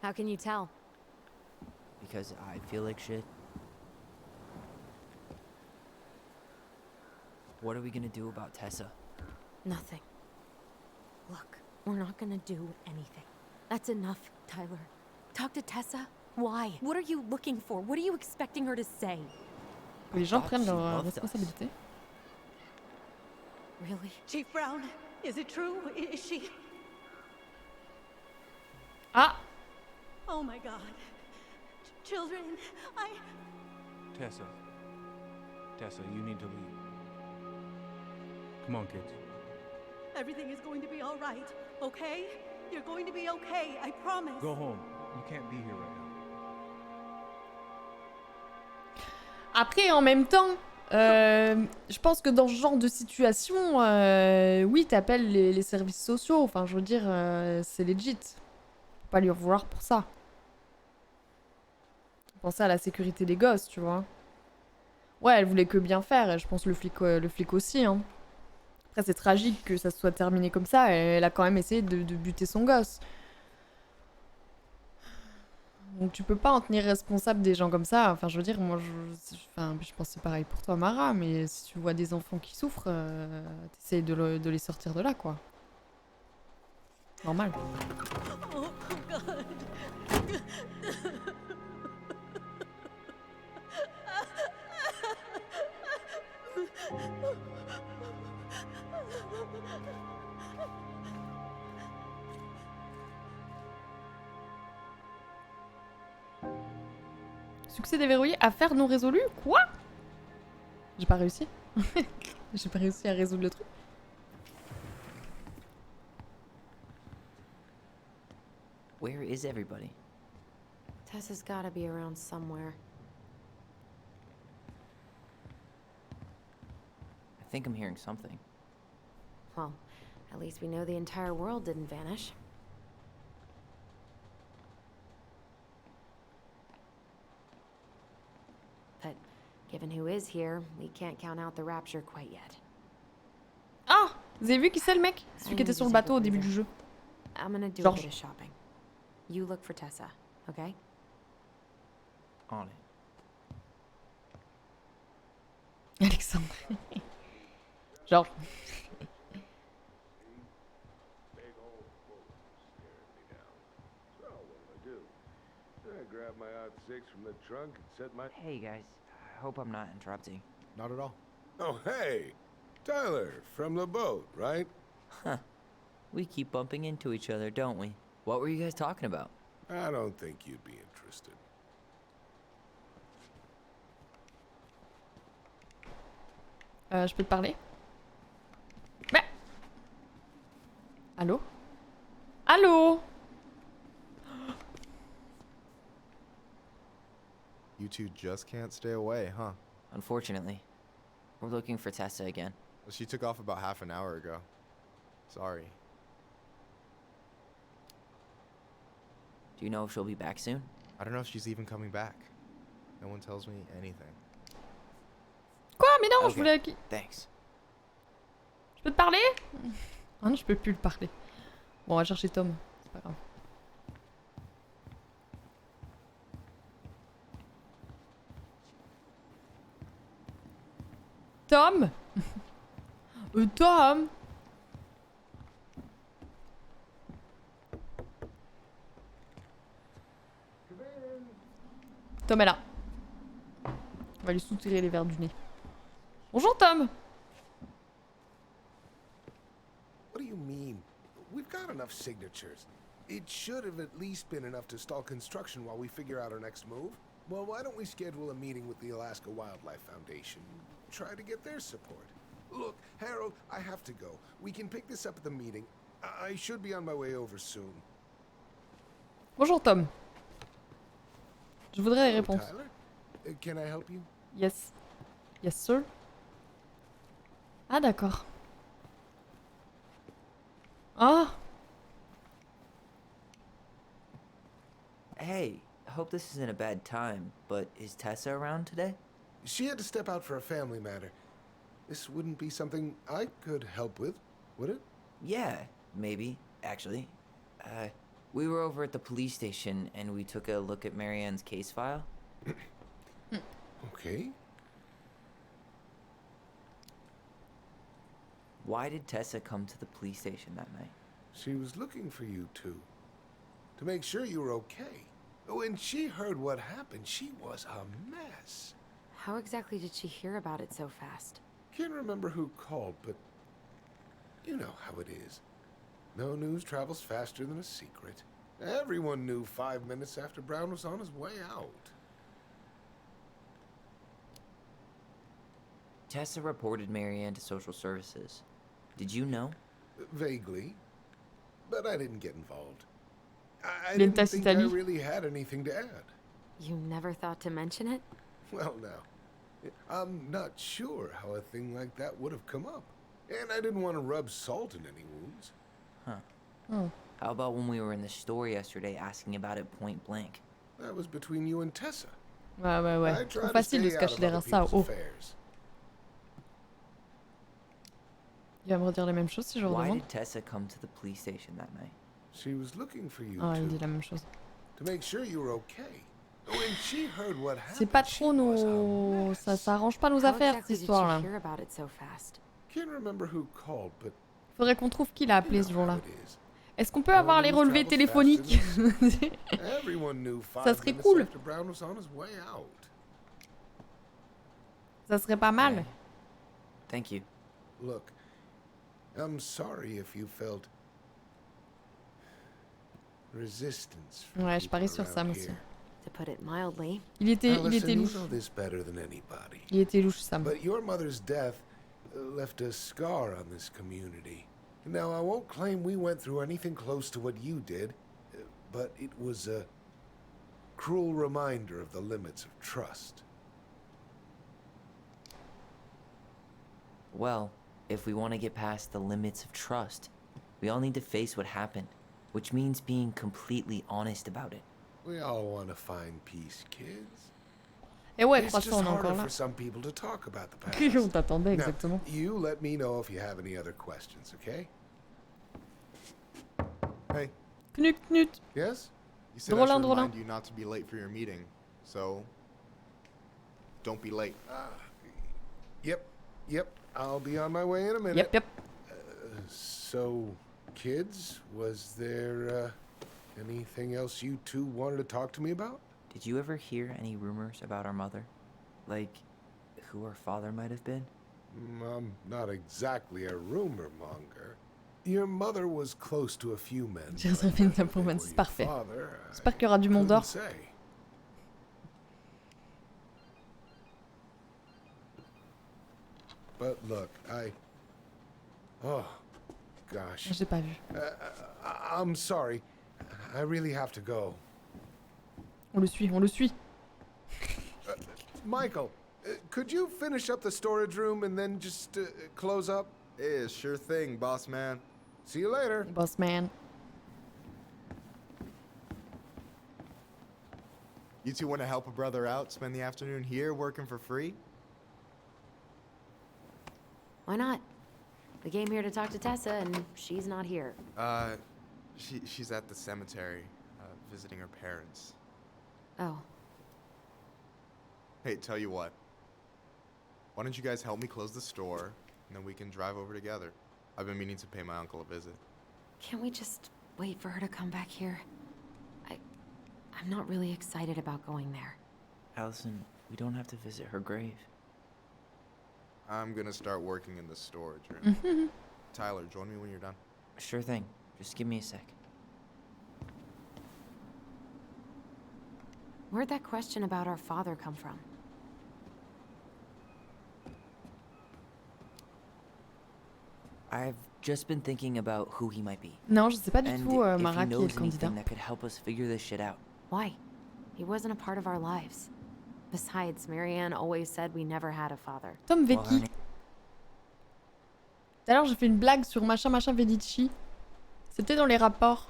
How can you tell? Because I feel like shit. What are we gonna do about Tessa? Nothing. Look, we're not gonna do anything. That's enough, Tyler. Talk to Tessa? Why? What are you looking for? What are you expecting her to say? Que les gens prennent leurs responsabilités. Really? Chief Brown, is it true? Is she... Ah! Oh my god. Children, Tessa. Tessa, you need to leave. Come on, kids. Everything is going to be all right, okay? You're going to be okay, I promise. Go home. You can't be here right now. Après, en même temps, je pense que dans ce genre de situation, oui, t'appelles les services sociaux. Enfin, je veux dire, c'est legit. Faut pas lui en vouloir pour ça. Pensez à la sécurité des gosses, tu vois. Ouais, elle voulait que bien faire, et je pense le flic aussi, hein. Après, c'est tragique que ça se soit terminé comme ça, elle a quand même essayé de buter son gosse. Donc tu peux pas en tenir responsable des gens comme ça. Enfin, je veux dire, moi, je pense que c'est pareil pour toi, Mara, mais si tu vois des enfants qui souffrent, t'essayes de les sortir de là, quoi. Normal. Oh, God. Succès déverrouillé, affaire non résolue? Quoi? J'ai pas réussi. J'ai pas réussi à résoudre le truc. Where is everybody? Tessa's gotta be around somewhere. I think I'm hearing something. Well, at least we know the entire world didn't vanish. But given who is here, we can't count out the rapture quite yet. Ah, vous avez vu qui c'est le mec? Celui qui était sur le bateau au début du jeu. I'm gonna do a George. bit of shopping. You look for Tessa, okay? On it. Alexandre. George. I grabbed my R6 from the trunk and set my... Hey guys, I hope I'm not interrupting. Not at all. Oh, hey! Tyler, from the boat, right? Huh. We keep bumping into each other, don't we? What were you guys talking about? I don't think you'd be interested. Je peux te parler? Mais... Allô? Allô? You two just can't stay away, huh? Unfortunately. We're looking for Tessa again. Well, she took off about half an hour ago. Sorry. Do you know if she'll be back soon? I don't know if she's even coming back. No one tells me anything. Quoi? Mais non, je Okay, voulais... thanks. Je peux te parler? Ah non, je peux plus le parler. Bon, on va chercher Tom. C'est pas grave. Tom? Tom? Tom est là. On va lui soutirer les verres du nez. Bonjour Tom! What do you mean? We've got enough signatures. It should have at least been enough to stall construction while we figure out our next move. Well, why don't we schedule a meeting with the Alaska Wildlife Foundation? Try to get their support. Look, Harold, I have to go. We can pick this up at the meeting. I should be on my way over soon. Bonjour Tom. Je voudrais les Hello, réponses. Tyler. Can I help you? Yes. Yes, sir. Ah, d'accord. Ah! Hey, I hope this isn't a bad time, but is Tessa around today? She had to step out for a family matter. This wouldn't be something I could help with, would it? Yeah, maybe, actually. We were over at the police station and we took a look at Marianne's case file. Okay. Why did Tessa come to the police station that night? She was looking for you two. To make sure you were okay. When she heard what happened, she was a mess. How exactly did she hear about it so fast? Can't remember who called, but you know how it is. No news travels faster than a secret. Everyone knew 5 minutes after Brown was on his way out. Tessa reported Marianne to social services. Did you know? Vaguely. But I didn't get involved. I Il y a une didn't tasse think I Italie. really had anything to add. You never thought to mention it? Well, now, I'm not sure how a thing like that would have come up. And I didn't want to rub salt in any wounds. Huh. Oh. How about when we were in the store yesterday asking about it point blank? That was between you and Tessa. Ouais, ouais, ouais. I Trop try to facile de stay se out cacher of derrière other ça. people's Oh. affairs. Il va me redire la même chose si je Why redemande. did Tessa come to the police station that night? She was looking for you Ah, il two, dit la même chose. to make sure you were okay. When she heard what C'est happened, pas she trop was a nos... mess. Ça arrange pas nos How affaires, exactly cette did she histoire-là. hear about it so fast? Can't remember who called, but Faudrait qu'on trouve qui l'a you appelé know ce how jour-là. it is. Est-ce qu'on peut avoir les relevés téléphoniques? Everyone knew 5 Ça serait minutes cool. after Brown was on his way out. Ça serait pas mal. Ouais. Thank you. Look, I'm sorry if you felt resistance from Ouais, je parie people sur ça, around monsieur. here. To put it mildly. Il était Allison, you louche. know this better than anybody. Il était louche, Sam. But your mother's death left a scar on this community. Now, I won't claim we went through anything close to what you did, but it was a cruel reminder of the limits of trust. Well, if we want to get past the limits of trust, we all need to face what happened, which means being completely honest about it. We all want to find peace, kids. Et ouais, It's croissant, just on est harder encore là. for some people to talk about the past. On t'attendait Now, exactement. you let me know if you have any other questions, okay? Hey. Knut, Knut. Yes? You said I Drôlin, should drôlin. remind you not to be late for your meeting. So, don't be late. Yep. I'll be on my way in a minute. Yep. So, kids, was there anything else you two wanted to talk to me about? Did you ever hear any rumors about our mother? Like, who our father might have been? I'm not exactly a rumor monger. Your mother was close to a few men. Josephine Templeman, c'est parfait. J'espère qu'il y aura du monde d'or. But look, oh, gosh. J'ai pas vu. I'm sorry. I really have to go. On le suit, on le suit. Michael, could you finish up the storage room and then just close up? Yeah, sure thing, boss man. See you later. Boss man. You two want to help a brother out, spend the afternoon here working for free? Why not? We came here to talk to Tessa, and she's not here. She's at the cemetery, visiting her parents. Oh. Hey, tell you what. Why don't you guys help me close the store, and then we can drive over together. I've been meaning to pay my uncle a visit. Can't we just wait for her to come back here? I'm not really excited about going there. Allison, we don't have to visit her grave. I'm gonna start working in the storage room. Tyler, join me when you're done. Sure thing. Just give me a sec. Where'd that question about our father come from? I've just been thinking about who he might be. Non, je sais pas du And tout, if Mara, he qui est knows le candidat. anything that could help us figure this shit out. Why? He wasn't a part of our lives. Besides, Marianne always said we never had a father. Tom Vecchi. Tout à l'heure, j'ai fait une blague sur machin Vedici. C'était dans les rapports.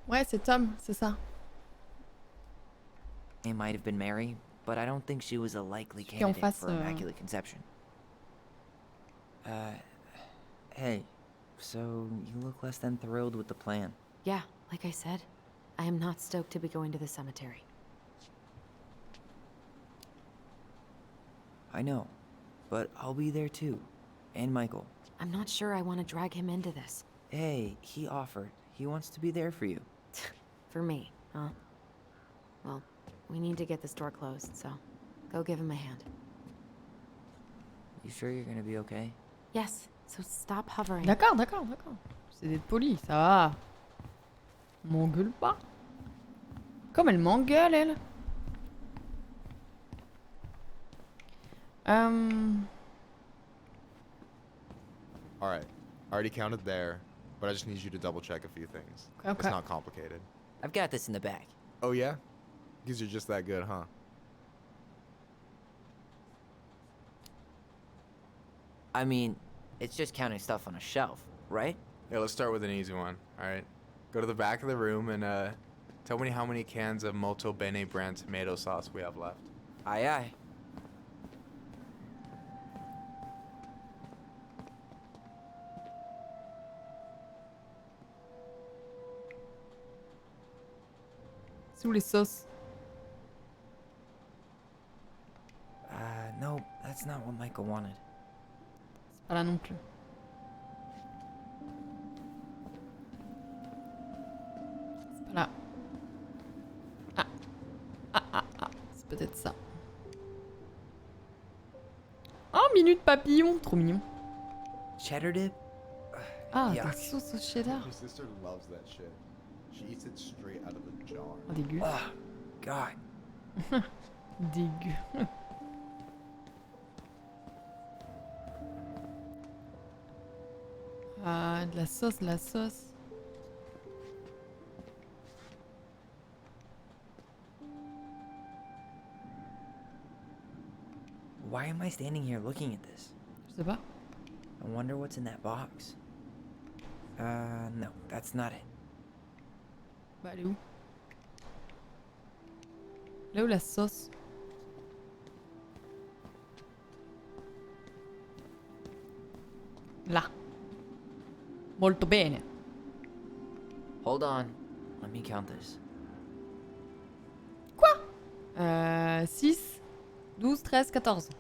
Ouais, c'est Tom, c'est ça. It might have been Mary, but I don't think she was a likely Qui en candidate face, for Immaculate Conception. Hey, so you look less than thrilled with the plan. Yeah, like I said, I am not stoked to be going to the cemetery. I know, but I'll be there too. And Michael. I'm not sure I want to drag him into this. Hey, he offered. He wants to be there for you. For me, huh? Well, we need to get the store closed, so go give him a hand. You sure you're gonna be okay? Yes, so stop hovering. D'accord. C'est d'être poli, ça va. M'engueule pas. Comme elle m'engueule, elle. Alright, I already counted there, but I just need you to double check a few things. Okay. It's not complicated. I've got this in the bag. Oh yeah? Because you're just that good, huh? I mean, it's just counting stuff on a shelf, right? Yeah, let's start with an easy one, alright? Go to the back of the room and tell me how many cans of Molto Bene brand tomato sauce we have left. Aye aye. Sous les sauces. No, that's not what Michael wanted. C'est pas là non plus. C'est pas là. C'est peut-être ça. Oh, minute papillon, trop mignon. Cheddar dip? Ah, Yuck. des sauces au cheddar. My sister loves that shit. She eats it straight out of a jar. Oh, dégueu. Oh, God. Dégueu. Ah, de la sauce. Why am I standing here looking at this? Je sais pas. I wonder what's in that box. No, that's not it. Bah, elle est où? Elle est où la sauce? Là. Molto bene. Hold on. Let me count this. 6, 12, 13, 14.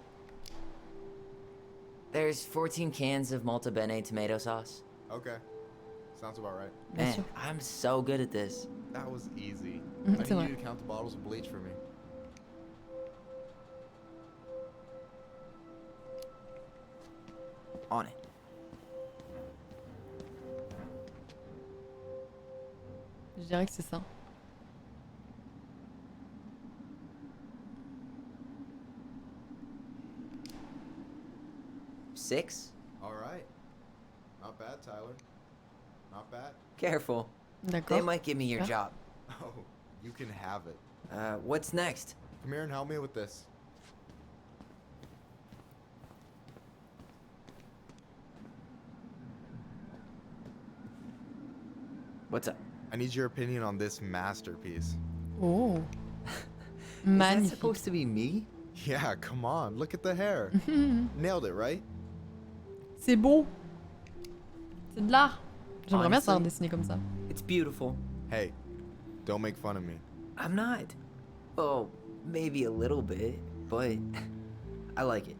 There's 14 cans of Malta Bene tomato sauce. Okay. Sounds about right. Man, I'm so good at this. That was easy. Mhm, I c'est need vrai. you to count the bottles of bleach for me. On it. Je dirais que c'est ça. Six? All right. Not bad, Tyler. Not bad. Careful. D'accord. They might give me your Super. job. Oh, you can have it. What's next? Come here and help me with this. What's up? I need your opinion on this masterpiece. Oh. Is that Magnifique. supposed to be me? Yeah, come on. Look at the hair. Nailed it, right? C'est beau. C'est de l'art. J'aimerais bien savoir Honestly, dessiner comme ça. It's beautiful. Hey, don't make fun of me. I'm not. Oh, maybe a little bit, but I like it.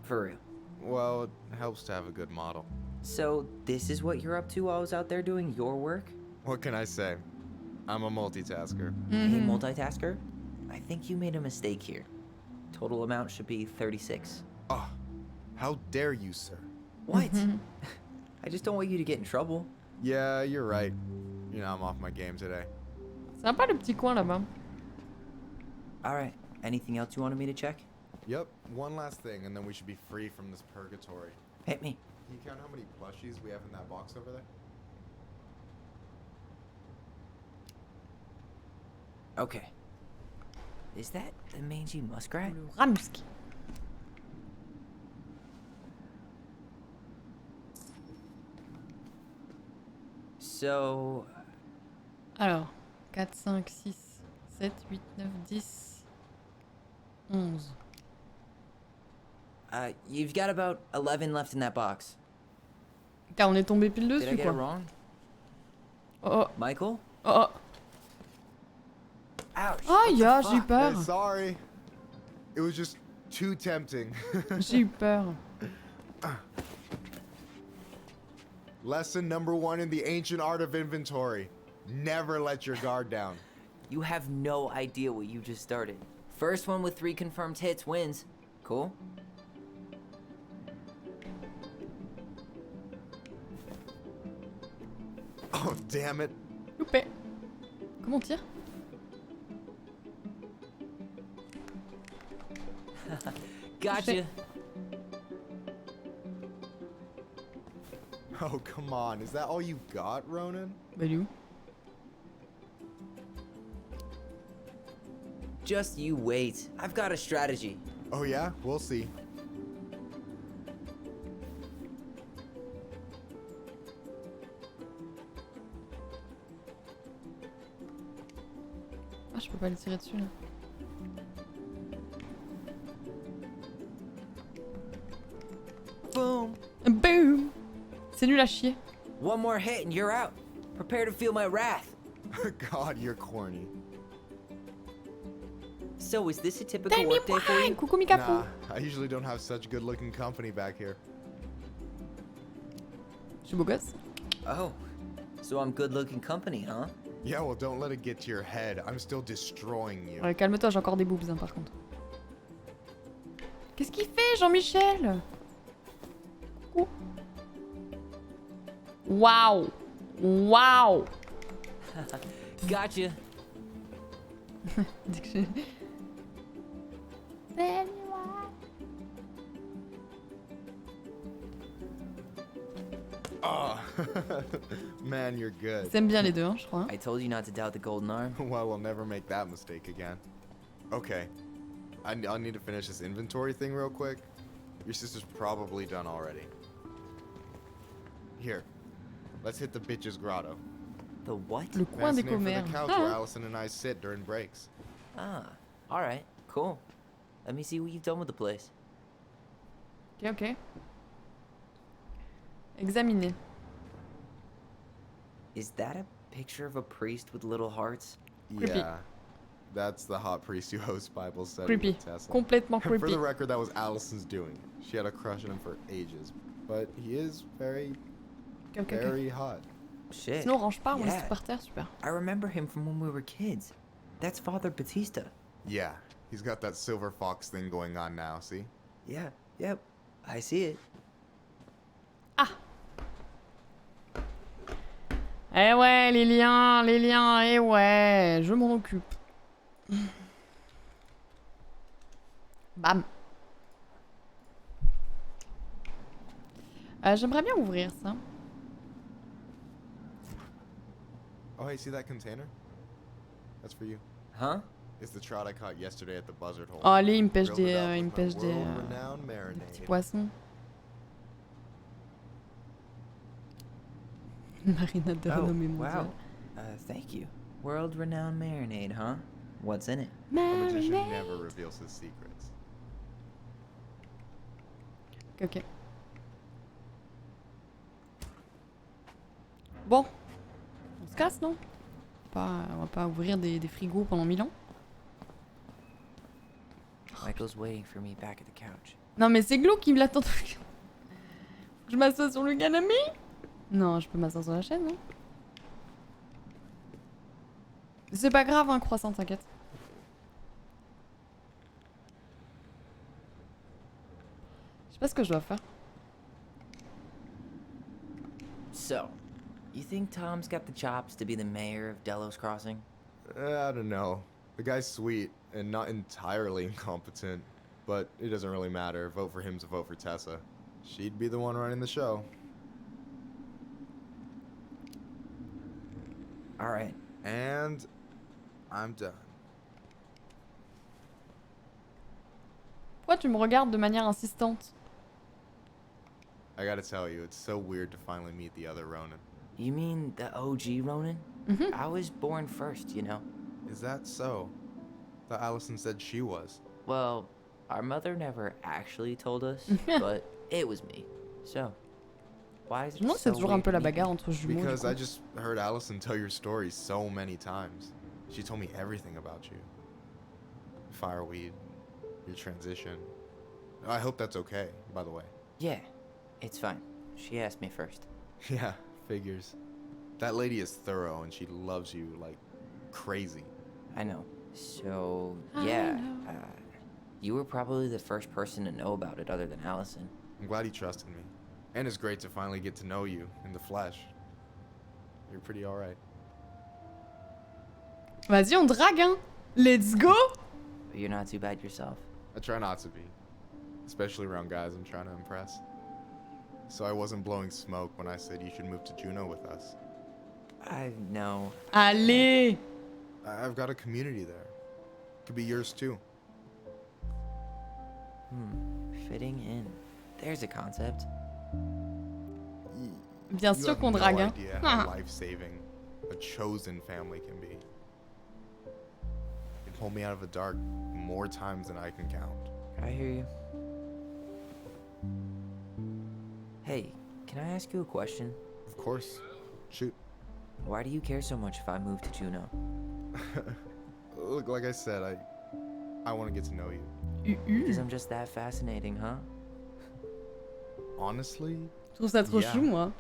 For real. Well, it helps to have a good model. So, this is what you're up to while I was out there doing your work? What can I say? I'm a multitasker. A multitasker? I think you made a mistake here. Total amount should be 36. Oh, how dare you, sir? What? I just don't want you to get in trouble. Yeah, you're right. You know, I'm off my game today. Sympa le petit coin là-bas. Alright, anything else you wanted me to check? Yep, one last thing, and then we should be free from this purgatory. Hit me. Can you count how many plushies we have in that box over there? Okay. Is that the mangy muskrat? Ramski. So, Alors, 4, 5, 6, 7, 8, 9, 10, 11. you've got about 11 left in that box. Putain, on est tombé pile Did I dessus get quoi. it wrong? Oh, Michael? oh, Ouch. oh. Aïe, ah, j'ai eu Hey, peur. sorry. It was just too tempting. J'ai eu peur. Lesson number 1 in the ancient art of inventory. Never let your guard down. You have no idea what you just started. First one with 3 confirmed hits wins. Cool? Oh, damn it. Loupé. Comment on tire? Gotcha. Oh, come on. Is that all you got, Ronan? Bah, il est où? Just you wait. I've got a strategy. Oh, yeah? We'll see. Ah, je peux pas les tirer dessus là. Boom. Boom. C'est nul à chier. One more hit and you're out. Prepare to feel my wrath. God, you're corny. So, is this a typical Tell me workday for why. you? Coucou Mikaku. Nah, I usually don't have such good-looking company back here. Je suis beau gosse. Oh, so I'm good-looking company, huh? Yeah, well, don't let it get to your head. I'm still destroying you. Ouais, calme-toi, j'ai encore des boobs hein, par contre. Qu'est-ce qu'il fait, Jean-Michel? Coucou. Waouh. Waouh. Gotcha. Dès que j'ai- Oh, man, you're good. Ils aiment bien les deux, hein, je crois. I told you not to doubt the golden arm. Well, we'll never make that mistake again. Okay, I'll need to finish this inventory thing real quick. Your sister's probably done already. Here, let's hit the bitch's grotto. The what? Le coin des That's the name for commères. the couch where Allison and I sit during breaks. Ah, alright, cool. Let me see what you've done with the place. Ok, ok. Examiner. Is that a picture of a priest with little hearts? Creepy. Yeah, that's the hot priest who hosts Bible study Creepy. with Tessa. Complètement For creepy. the record, that was Allison's doing. She had a crush on him for ages, but he is very, Ok, ok, ok. very hot. Shit. Sinon, range pas, on laisse Yeah. tout par terre, super. I remember him from when we were kids. That's Father Batista. Yeah, he's got that silver fox thing going on now, see? Yeah, yep. I see it. Eh ouais, les liens, eh ouais, je m'en occupe. Bam. J'aimerais bien ouvrir ça. Oh, hey, see that container? That's for you. Huh? It's the trout I caught yesterday at the buzzard hole. Oh, allez, il me pêche Grilled it des, up il me with my pêche des world-renowned marinade. petits poissons. Marinade de renommée mondiale. Wow. Thank you. World-renowned marinade, huh? What's in it? A magician never reveals his secrets. Ok. Bon. On se casse, non? On va pas ouvrir des frigos pendant 1000 ans. Michael's waiting for me back at the couch. Non mais c'est Glou qui me l'attend. Faut que je m'assois sur le canapé? Non, je peux m'asseoir sur la chaise, non? C'est pas grave, hein, croissant, t'inquiète. Je sais pas ce que je dois faire. So, you think Tom's got the chops to be the mayor of Delos Crossing? I don't know. The guy's sweet and not entirely incompetent, but it doesn't really matter. Vote for him's a vote for Tessa. She'd be the one running the show. Alright. And I'm done. Pourquoi tu me regardes de manière insistante? I gotta tell you, it's so weird to finally meet the other Ronin. You mean the OG Ronin? Mhm. I was born first, you know. Is that so? Thought Allison said she was. Well, our mother never actually told us, but it was me. So, why is it Non, so c'est toujours un weird peu to la meet bagarre me? entre jumeaux. Because du I coup. just heard Allison tell your story so many times. She told me everything about you. Fireweed, your transition. I hope that's okay, by the way. Yeah, it's fine. She asked me first. Yeah, figures. That lady is thorough and she loves you like crazy. I know. So, yeah, you were probably the first person to know about it other than Allison. I'm glad he trusted me. And it's great to finally get to know you in the flesh. You're pretty alright. Vas-y, on drague, hein. Let's go. But you're not too bad yourself. I try not to be. Especially around guys I'm trying to impress. So I wasn't blowing smoke when I said you should move to Juneau with us. I know. Allez. I've got a community there. Could be yours too. Fitting in. There's a concept. Bien You sûr have qu'on no drague, hein. idea how life-saving a chosen family can be. They pulled me out of the dark more times than I can count. I hear you. Hey, can I ask you a question? Of course. Shoot. Why do you care so much if I move to Juneau? Look, like I said, I want to get to know you. Because I'm just that fascinating, huh? Honestly, Je trouve ça trop yeah. chou, moi.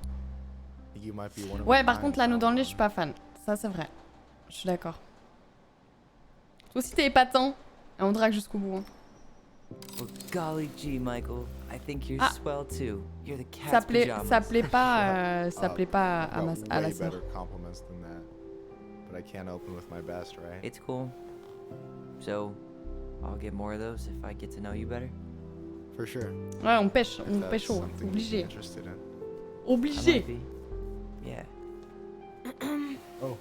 You might be one of Ouais, a par kind. contre, l'anneau dans le nez, je suis pas fan. Ça, c'est vrai. Je suis d'accord. Toi aussi, t'es épatant. Et on drague jusqu'au bout. Hein. Well, golly gee, Michael. I think you're Ah. swell too. You're the cat's Ça plaît pajamas. ça plaît pas à, Got à la way sœur. better compliments than that. But I can't open with my best, right? It's cool. So, I'll get more of those if I get to know you better. For sure. Ouais, on pêche If that's chaud. something Obligé. you're interested in. Obligé. Yeah. Oh.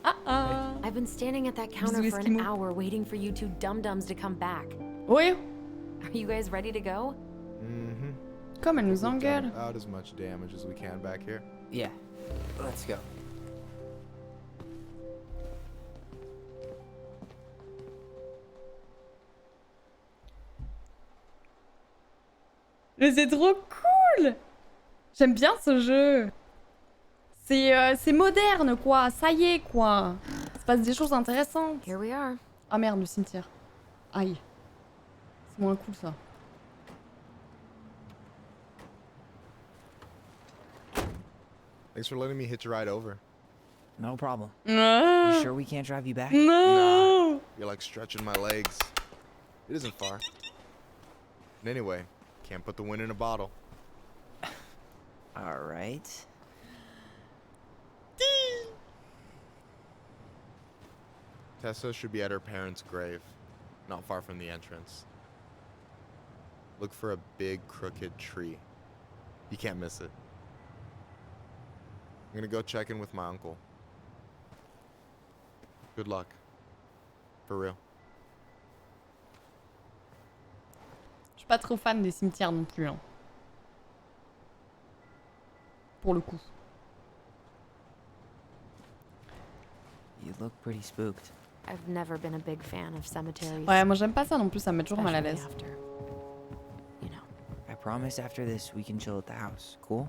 I've been standing at that counter for Bisous, an Eskimo. hour waiting for you two dum-dums to come back. Oui, Are you guys ready to go? Mm-hmm. Comme elle nous We've done engueule. about as much damage as we can back here. Yeah, let's go. Mais c'est trop cool! J'aime bien ce jeu. C'est moderne, quoi. Ça y est, quoi. Il se passe des choses intéressantes. Here we are. Ah merde, le cimetière. Aïe. C'est moins cool, ça. Thanks for letting me hitch a ride over. No problem. Ah. You sure we can't drive you back? No! You're like stretching my legs. It isn't far. And anyway, can't put the wind in a bottle. All right. Tessa should be at her parents' grave, not far from the entrance. Look for a big crooked tree. You can't miss it. I'm gonna go check in with my uncle. Good luck. For real. Je suis pas trop fan des cimetières non plus. Hein. Pour le coup. You look pretty spooked. I've never been a big fan of cemeteries. Ouais, moi j'aime pas ça non plus, ça me met toujours mal à l'aise. I promise after this we can chill at the house. Cool?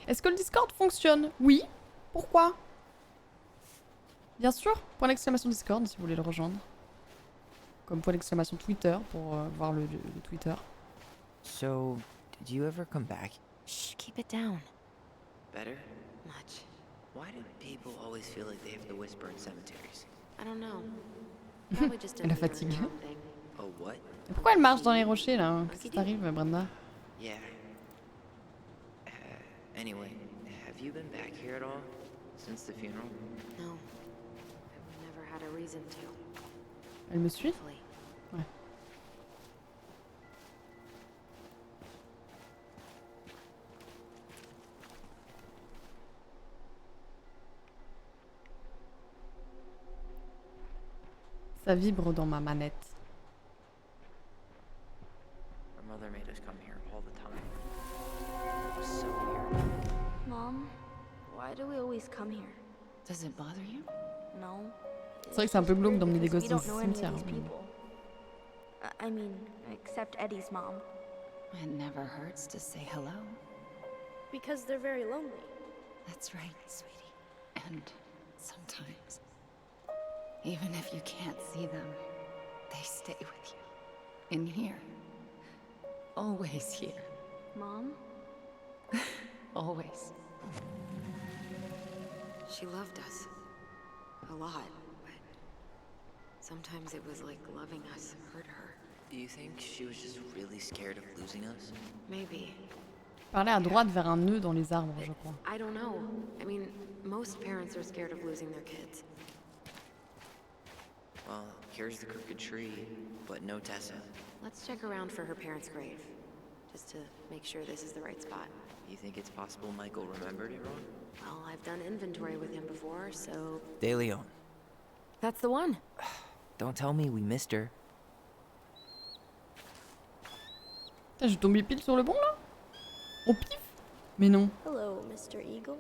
Est-ce que le Discord fonctionne? Oui. Pourquoi? Bien sûr. Point d'exclamation Discord si vous voulez le rejoindre. Comme point d'exclamation Twitter pour voir le Twitter. So, did you ever come back? Shh, keep it down. Better? Much. Why do people always feel like they have to whisper in cemeteries? I don't know. Probably just a La leader fatigue. in their own thing. Oh, what? Et pourquoi elle marche dans les rochers là? Qu'est-ce qui t'arrive, Brenda? Yeah. Anyway, have you been back here at all? Since the funeral? No. I've never had a reason to. Elle me suit? Ouais. Ça vibre dans ma manette. Our mother made us come here all the time. It was so weird. Mom, why do we always come here? Does it bother you? No. C'est vrai que c'est un peu glauque d'emmener des gosses We dans don't ce know any of cimetière. these people. I mean, except Eddie's mom. It never hurts to say hello. Because they're very lonely. That's right, sweetie. And sometimes, even if you can't see them, they stay with you. In here. Always here. Mom? Always. She loved us. A lot, but sometimes it was like loving us hurt her. Do you think she was just really scared of losing us? Maybe. Parlait à droite vers un nœud dans les arbres, je crois. I don't know. I mean, most parents are scared of losing their kids. Well, here's the crooked tree, but no Tessa. Let's check around for her parents' grave, just to make sure this is the right spot. You think it's possible Michael remembered it wrong? Well, I've done inventory with him before, so... De Leon. That's the one. Don't tell me we missed her. Putain, j'ai tombé pile sur le bon là? Au pif? Mais non. Hello, Mr. Eagle.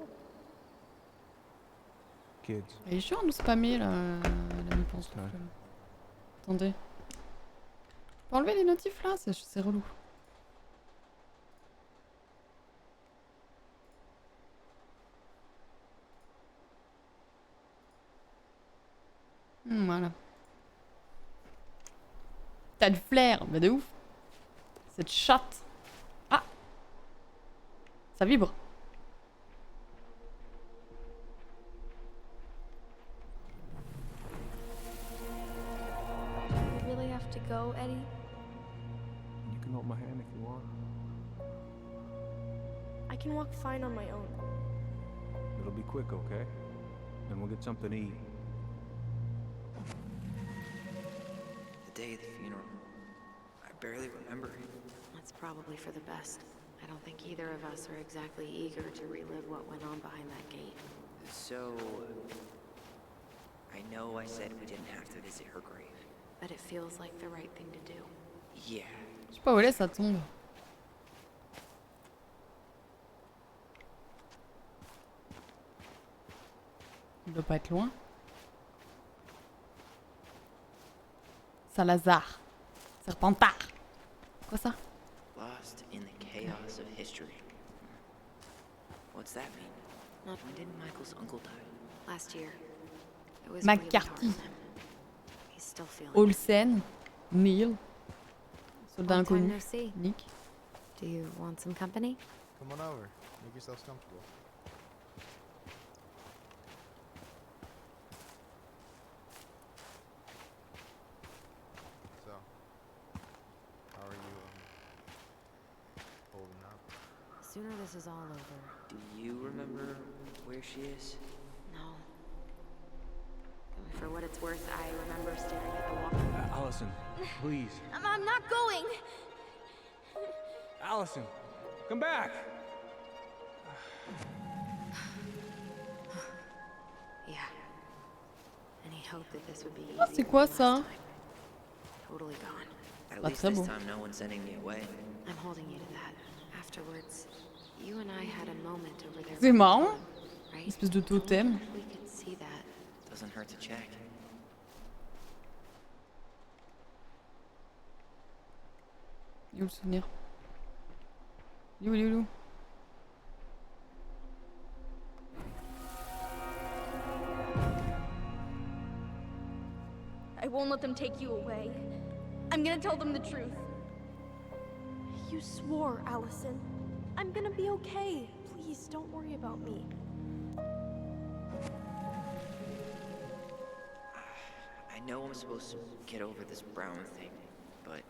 Kids. Elle est chiant de nous spammer là, la mi-pense. Attendez. Faut enlever les notifs là, c'est relou. Voilà. T'as du flair, mais de ouf. Cette chatte. Ah! Ça vibre. We really have to go, Eddie? You can hold my hand if you want. I can walk fine on my own. It'll be quick, okay? Then we'll get something to eat. The day of the funeral. I barely remember it. That's probably for the best. I don't think either of us are exactly eager to relive what went on behind that gate. So, I know I said we didn't have to visit her grave. But it feels like the right thing to do. Yeah. Je sais pas où elle est sa tombe. Il doit pas être loin. Salazar. Serpentard. Quoi ça? Lost in the chaos of history. What's that mean? When did Michael's uncle die? Last year. It was McCarthy. really hard on him. He's still feeling it. Olsen. Neil. Soldat Long time inconnu. no see. Nick. Do you want some company? Come on over. Make yourselves comfortable. So, how are you holding up? The sooner this is all over. Do you remember where she is? No. For what it's worth, I remember staring at the wall. Allison, please. I'm not going. Allison, come back. Yeah. Any hope that this would be Oh, easy c'est quoi than ça? last time. Totally gone. At Pas least très this beau. time no one's sending me away. I'm holding you to that. Afterwards, you and I had a moment over there. C'est marrant. Right? Espèce de totem. We could see that. Doesn't hurt to check. Il est où le souvenir? Il est où, il est où, il est où? I won't let them take you away. I'm gonna tell them the truth. You swore, Allison. I'm gonna be okay. Please, don't worry about me. I know I'm supposed to get over this Brown thing, but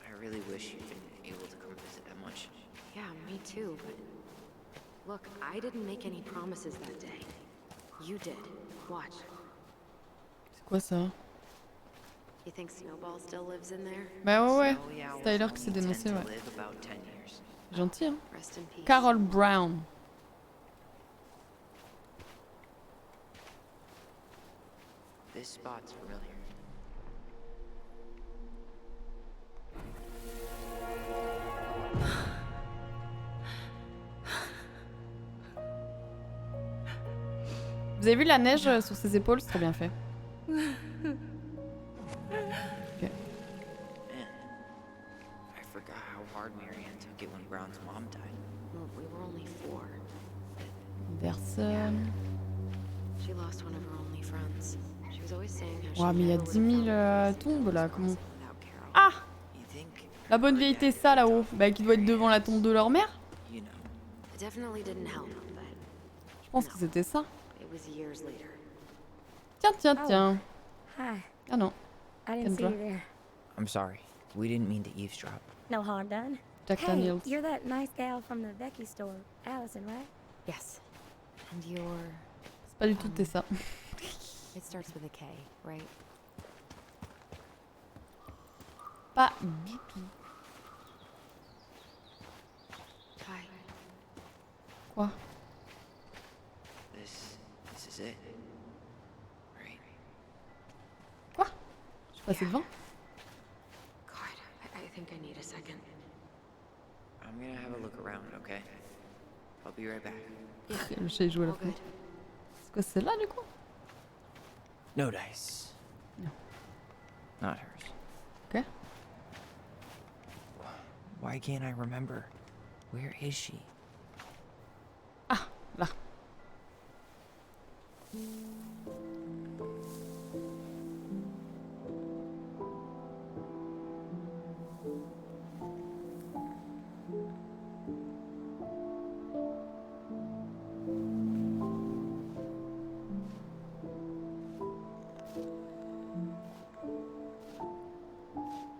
I really wish you'd been able to come visit that much. Yeah, me too, but look, I didn't make any promises that day. You did. Watch. C'est quoi ça? You think Snowball still lives in there? Bah ouais, ouais. Snowy owls Tyler qui s'est only tend dénoncé, to ouais. live about 10 years. Gentil, hein? Rest in peace. Carol Brown. This spot's familiar. Vous avez vu la neige sur ses épaules? C'est trop bien fait. Ok. Man, I forgot how hard Marianne took it when Brown's mom died. Well, we were only 4. Anderson. She lost one of her only friends. She was always saying how she Ouais, mais il y a never 10 would 000 have found tombes là. Comment? without Carol. Ah! You think, La bonne vieille Tessa là-haut. Bah, qui doit être devant la tombe de leur mère? you know, It definitely didn't help, but Je pense que c'était ça. it was years later. Tiens, tiens, Oh. tiens. Hi. Ah non. I didn't see Kendra. you there. I'm sorry. We didn't mean to eavesdrop. No harm done. Jack Hey, Daniels. you're that nice gal from the Becky store, Allison, right? Yes. And you're... C'est pas du tout Tessa. It starts with a K, right? Pas du tout. Hi. Quoi? This is it. Right? Quoi? Je suis passée devant? God, I think I need a second. I'm gonna have a look around, okay? I'll be right back. Le chat il joue à la All fin. good. C'est quoi celle-là du coup? No dice. No. Not hers. Okay. Why can't I remember? Where is she? Ah, là.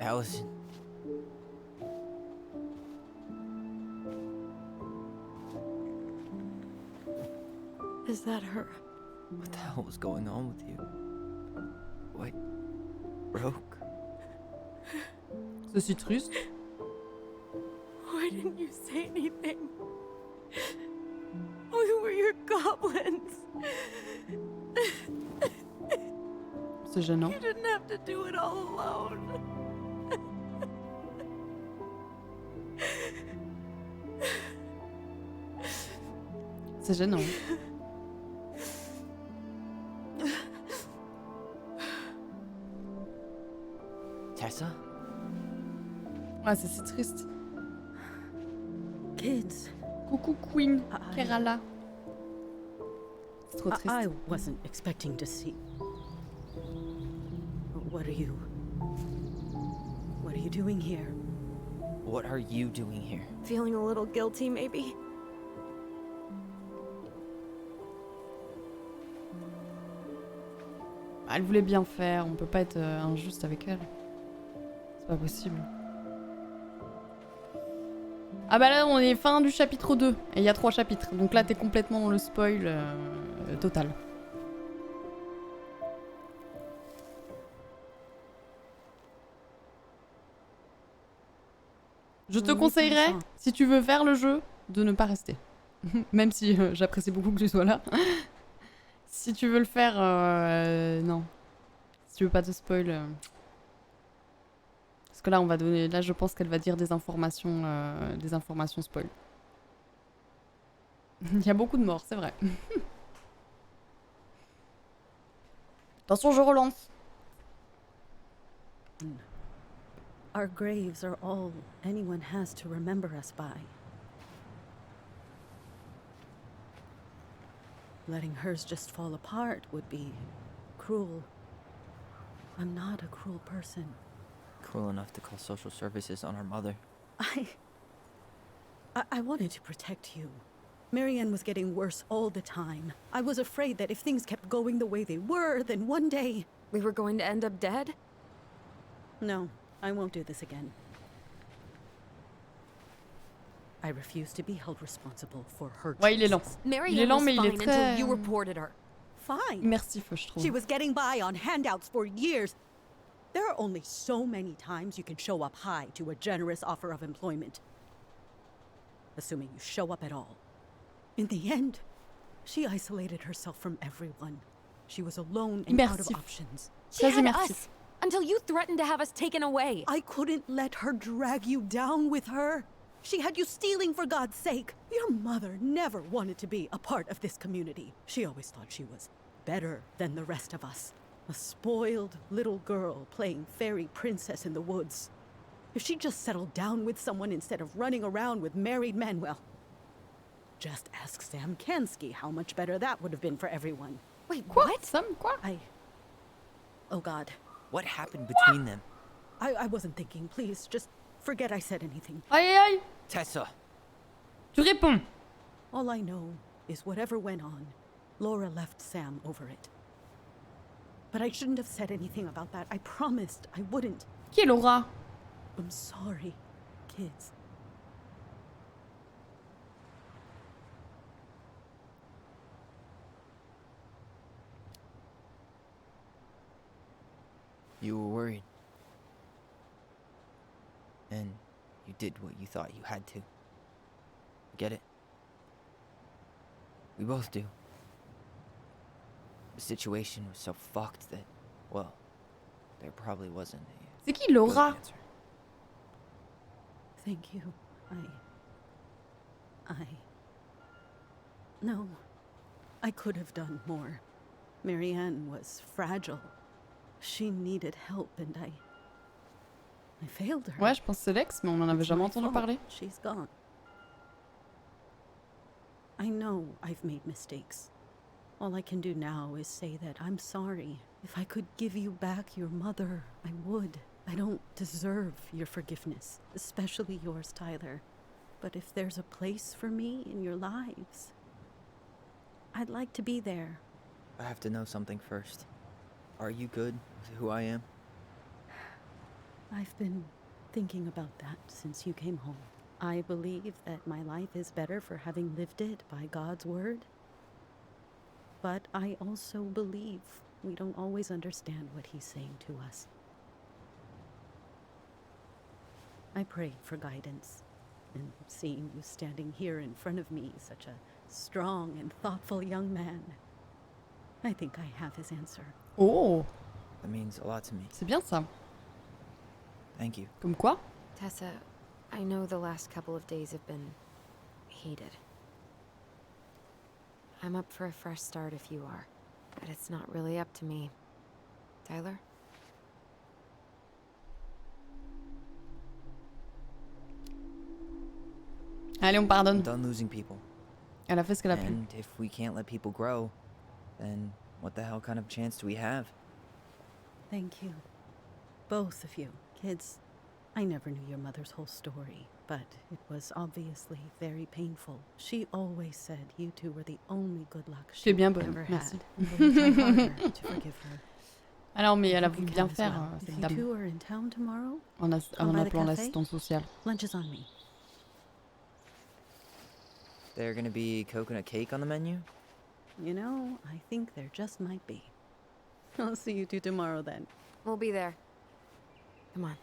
Allison. Is that her? What the hell was going on with you? What broke? C'est si triste. Why didn't you say anything? We were your goblins. C'est gênant. You didn't have to do it all alone. C'est gênant. Tessa? Ouais, c'est si triste. Kids. Coucou Queen, Kerala. C'est trop triste. I wasn't expecting to see. What are you doing here? What are you doing here? Feeling a little guilty, maybe? Elle voulait bien faire, on peut pas être injuste avec elle. C'est pas possible. Ah bah là on est fin du chapitre 2, et il y a 3 chapitres, donc là t'es complètement dans le spoil total. Je te conseillerais, si tu veux faire le jeu, de ne pas rester. Même si j'apprécie beaucoup que tu sois là. Si tu veux le faire, non. Si tu veux pas te spoil. Parce que là, on va donner. Là, je pense qu'elle va dire des informations spoil. Il y a beaucoup de morts, c'est vrai. Attention, je relance. Our graves are all anyone has to remember us by. Letting hers just fall apart would be cruel. I'm not a cruel person. Cruel enough to call social services on our mother. I wanted to protect you. Marianne was getting worse all the time. I was afraid that if things kept going the way they were, then one day... We were going to end up dead? No, I won't do this again. I refuse to be held responsible for her. Ouais, il est lent. Il est lent, mais il est très... Until you reported her. Fine. Immersif, je trouve. She was getting by on handouts for years. There are only so many times you can show up high to a generous offer of employment. Assuming you show up at all. In the end, she isolated herself from everyone. She was alone and out of options. She had us until you threatened to have us taken away. I couldn't let her drag you down with her. She had you stealing for God's sake. Your mother never wanted to be a part of this community. She always thought she was better than the rest of us. A spoiled little girl playing fairy princess in the woods. If she just settled down with someone instead of running around with married men, well, just ask Sam Kansky how much better that would have been for everyone. Wait, what? I... Oh God. What happened between them? I wasn't thinking. Please, just forget I said anything. Aïe aïe aïe. Tessa. Tu réponds. All I know is whatever went on, Laura left Sam over it. But I shouldn't have said anything about that. I promised I wouldn't. Qui est Laura? I'm sorry, kids. You were worried. And you did what you thought you had to. Get it? We both do. The situation was so fucked that, well, there probably wasn't a... C'est qui Laura? Thank you. No. I could have done more. Marianne was fragile. She needed help and I failed her. Ouais, je pense que c'est l'ex, mais on en avait jamais entendu parler. She's gone. I know I've made mistakes. All I can do now is say that I'm sorry. If I could give you back your mother, I would. I don't deserve your forgiveness, especially yours, Tyler. But if there's a place for me in your lives, I'd like to be there. I have to know something first. Are you good with who I am? I've been thinking about that since you came home. I believe that my life is better for having lived it by God's word. But I also believe we don't always understand what he's saying to us. I pray for guidance, and seeing you standing here in front of me, such a strong and thoughtful young man, I think I have his answer. Oh! That means a lot to me. C'est bien ça. Thank you. Comme quoi? Tessa, I know the last couple of days have been heated. I'm up for a fresh start if you are, but it's not really up to me. Tyler? Allez, on pardonne. I'm done losing people. Elle a fait ce qu'elle a pu. And if we can't let people grow, then what the hell kind of chance do we have? Thank you. Both of you. Kids, I never knew your mother's whole story, but it was obviously very painful. She always said you two were the only good luck she Tu es bien bonne, ever merci. had. I'm going to try harder to forgive her. Alors, mais elle a Hope voulu you bien can as faire, well. cette If you dame. two are in town tomorrow, En, come en by the appelant cafe. l'assistante sociale. Lunch is on me. There gonna be coconut cake on the menu? You know, I think there just might be. I'll see you two tomorrow then. We'll be there. Come on.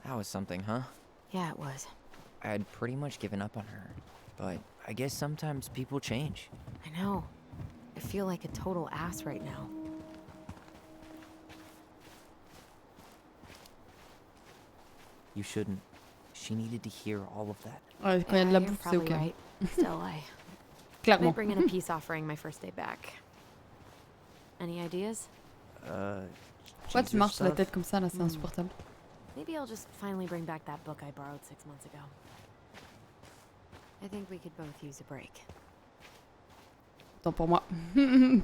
That was something, huh? Yeah, it was. I had pretty much given up on her, but I guess sometimes people change. I know. I feel like a total ass right now. You shouldn't. She needed to hear all of that. Ouais, quand il y a de la you're bouffe, c'est probably ok. right. Still, I Clairement. might bring in a peace offering my first day back. Any ideas? Pourquoi tu Jesus marches la stuff? tête comme ça, là? C'est insupportable. Maybe I'll just finally bring back that book I borrowed 6 months ago. I think we could both use a break. Tant pour moi. Il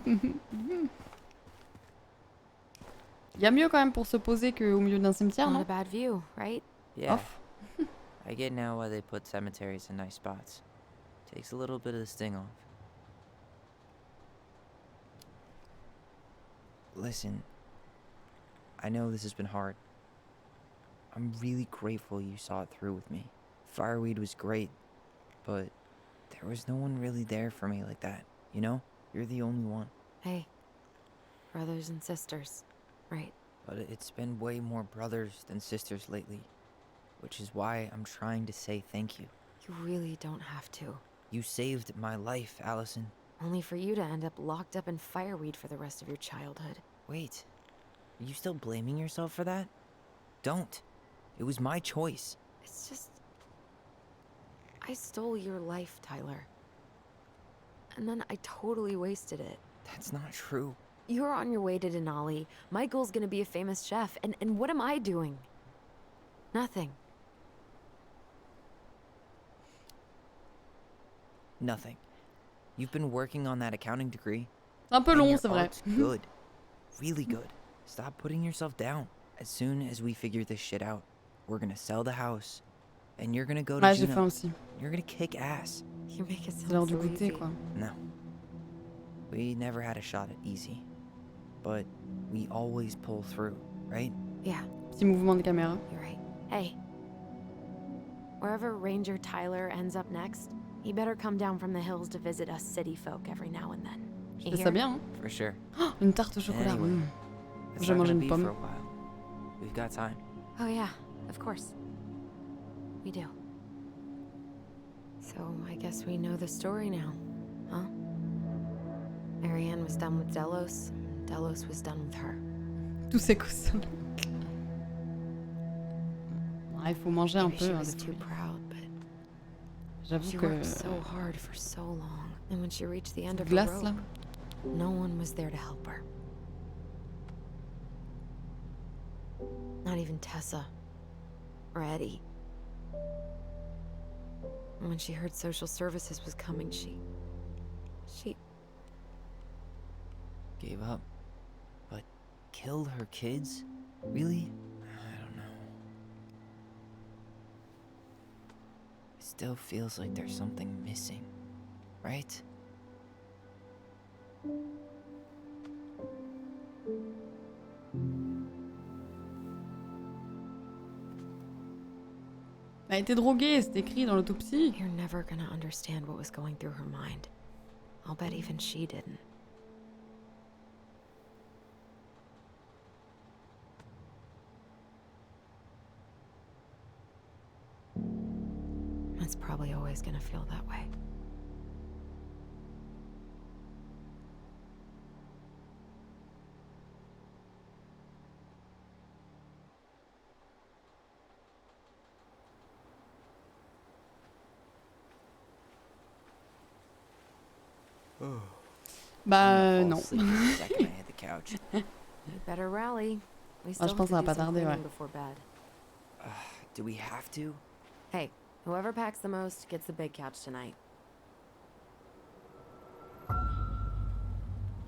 y a mieux quand même pour se poser qu'au milieu d'un cimetière, Not non? a bad view, right? Yeah. Off. I get now why they put cemeteries in nice spots. Takes a little bit of the sting off. Listen, I know this has been hard. I'm really grateful you saw it through with me. Fireweed was great, but there was no one really there for me like that, you know? You're the only one. Hey, brothers and sisters, right? But it's been way more brothers than sisters lately, which is why I'm trying to say thank you. You really don't have to. You saved my life, Allison. Only for you to end up locked up in fireweed for the rest of your childhood. Wait, are you still blaming yourself for that? Don't. It was my choice. It's just... I stole your life, Tyler. And then I totally wasted it. That's not true. You're on your way to Denali. Michael's gonna be a famous chef. And what am I doing? Nothing. Nothing. You've been working on that accounting degree. Un peu and long, your c'est vrai. art's good. Really good. Stop putting yourself down. As soon as we figure this shit out, we're gonna sell the house. And you're gonna go to Ouais, j'ai Juneau. faim aussi. You're gonna kick ass. You make it C'est l'heure sound du so goûter, easy. quoi. No. We never had a shot at easy. But we always pull through, right? Yeah, Petit mouvement de caméra. you're right. Hey. Wherever Ranger Tyler ends up next, he better come down from the hills to visit us city folk every now and then. Je You fais hear? ça bien, hein? For sure. Oh, une tarte au chocolat. Anyway, mm. It's Je not mange gonna une be pomme. for a while. We've got time. Oh yeah, of course. We do. So I guess we know the story now, huh? Marianne was done with Delos, and Delos was done with her. Tous ces coups. Ah, il faut manger un Maybe peu. she hein, was des too fois. proud, but J'avoue she que... worked so hard for so long. And when she reached the end of her Glace, rope, là. no one was there to help her. Not even Tessa. Or Eddie. And when she heard social services was coming, she Gave up. But killed her kids? Really? I don't know. It still feels like there's something missing, right? Elle a été droguée, c'est écrit dans l'autopsie. You're never gonna understand what was going through her mind. I'll bet even she didn't. It's probably always gonna feel that way. Bah non. Sleep the second I hit the couch. You better rally. We Ah, still je have pense que ça to va do pas some tarder, ouais. cleaning before bed. Do we have to? Hey, whoever packs the most gets the big couch tonight.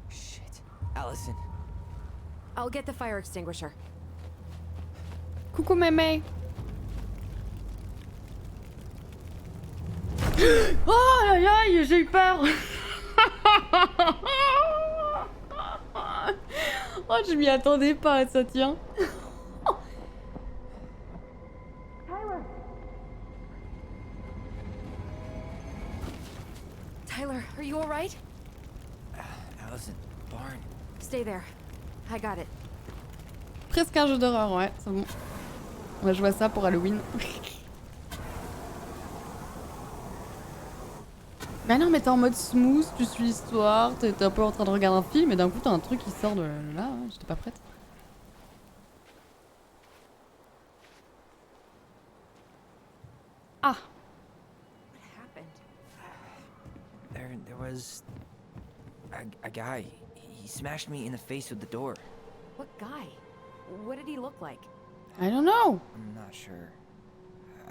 Shit. Allison. I'll get the fire extinguisher. Coucou mémé. Oh aïe aïe, j'ai eu peur. Oh, je m'y attendais pas, ça tient. Tyler, are you alright? Allison, barn. Stay there. I got it. Presque un jeu d'horreur, ouais, c'est bon. On va jouer à ça pour Halloween. Bah non, mais t'es en mode smooth, tu suis l'histoire, t'es un peu en train de regarder un film et d'un coup t'as un truc qui sort de là, hein, j'étais pas prête. Ah. What happened? There was a guy. He smashed me in the face with the door. What guy? What did he look like? I don't know. I'm not sure.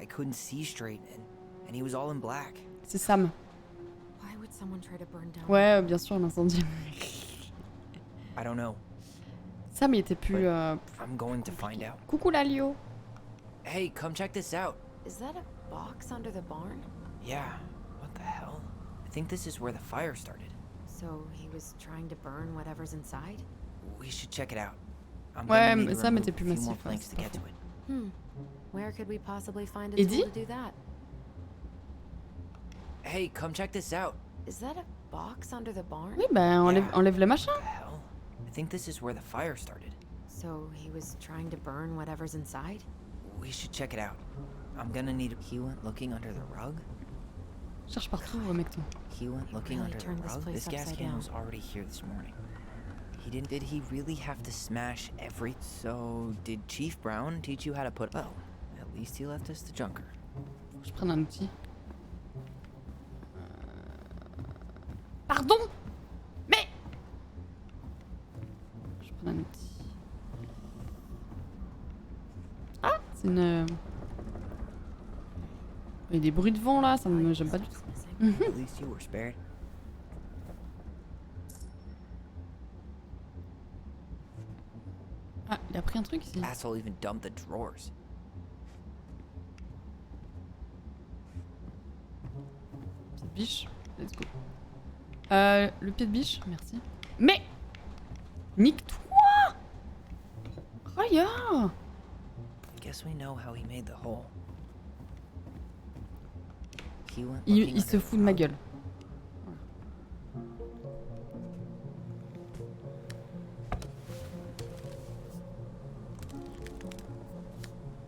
I couldn't see straight, and he was all in black. C'est Sam. Why would someone try to burn down? Ouais, bien sûr, l'incendie. I don't know. Sam, il était plus. I'm going to find out. Coucou Lalio. Hey, come check this out. Is that a box under the barn? Yeah. What the hell? I think this is where the fire started. So he was trying to burn whatever's inside? We should check it out. I'm Ouais, gonna need mais to Sam remove était plus a few more massif. planks to get to it. Where could we possibly find a Eddie? tool to do that? Hey, come check this out. Is that a box under the barn? Oui, bah enlève les machins. What the hell? I think this is where the fire started. So he was trying to burn whatever's inside? We should check it out. I'm gonna need. He went looking under the rug. Cherche partout, mec. Toi. He went looking really under the turned this rug. place This gas upside can down. was already here this morning. He didn't. Did he really have to smash every? So did Chief Brown teach you how to put? Oh, at least he left us the junker. Faut que je prenne un outil. Pardon? Mais. Je prends un outil. Ah, c'est une. Il y a des bruits de vent là, ça me j'aime pas du tout. At least you were spared. Ah, il a pris un truc ici. Asshole even dumped the drawers. Pied de biche. Let's go. Le pied de biche, merci. Mais nique-toi! Raya! Guess we know how he made the hole. He went Il looking se under fout the de ma rug. gueule.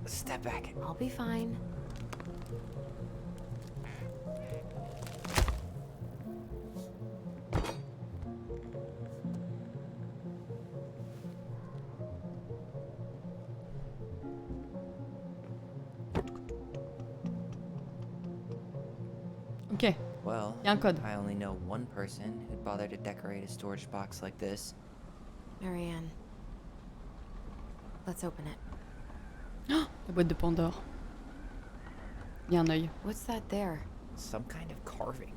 Step back. I'll be fine. Ok. Well, Y a un code. I only know one person who'd bother to decorate a storage box like this. Marianne. Let's open it. La boîte de Pandore. Il y a un œil. What's that there? Some kind of carving.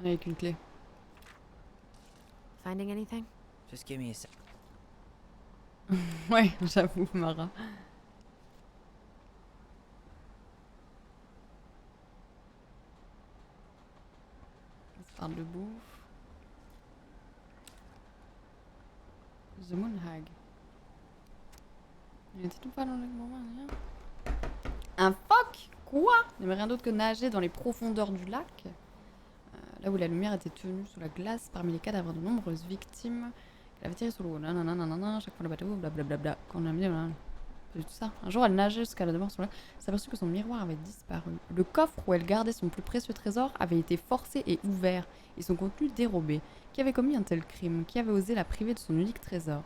Avec une clé. Finding anything? Just give me a sec. Ouais, j'avoue, Mara. On se parle de bouffe. The Moon Hag. Il était tout pas dans le moment, rien. Un phoque? Quoi? Il n'aimait rien d'autre que nager dans les profondeurs du lac. Là où la lumière était tenue sous la glace parmi les cadavres de nombreuses victimes. Il avait tiré sous l'eau. Nanana, chaque fois le bateau, blablabla. Quand on a mis. C'est tout ça. Un jour, elle nageait jusqu'à la demeure sur la... s'aperçut que son miroir avait disparu. Le coffre où elle gardait son plus précieux trésor avait été forcé et ouvert, et son contenu dérobé. Qui avait commis un tel crime? Qui avait osé la priver de son unique trésor?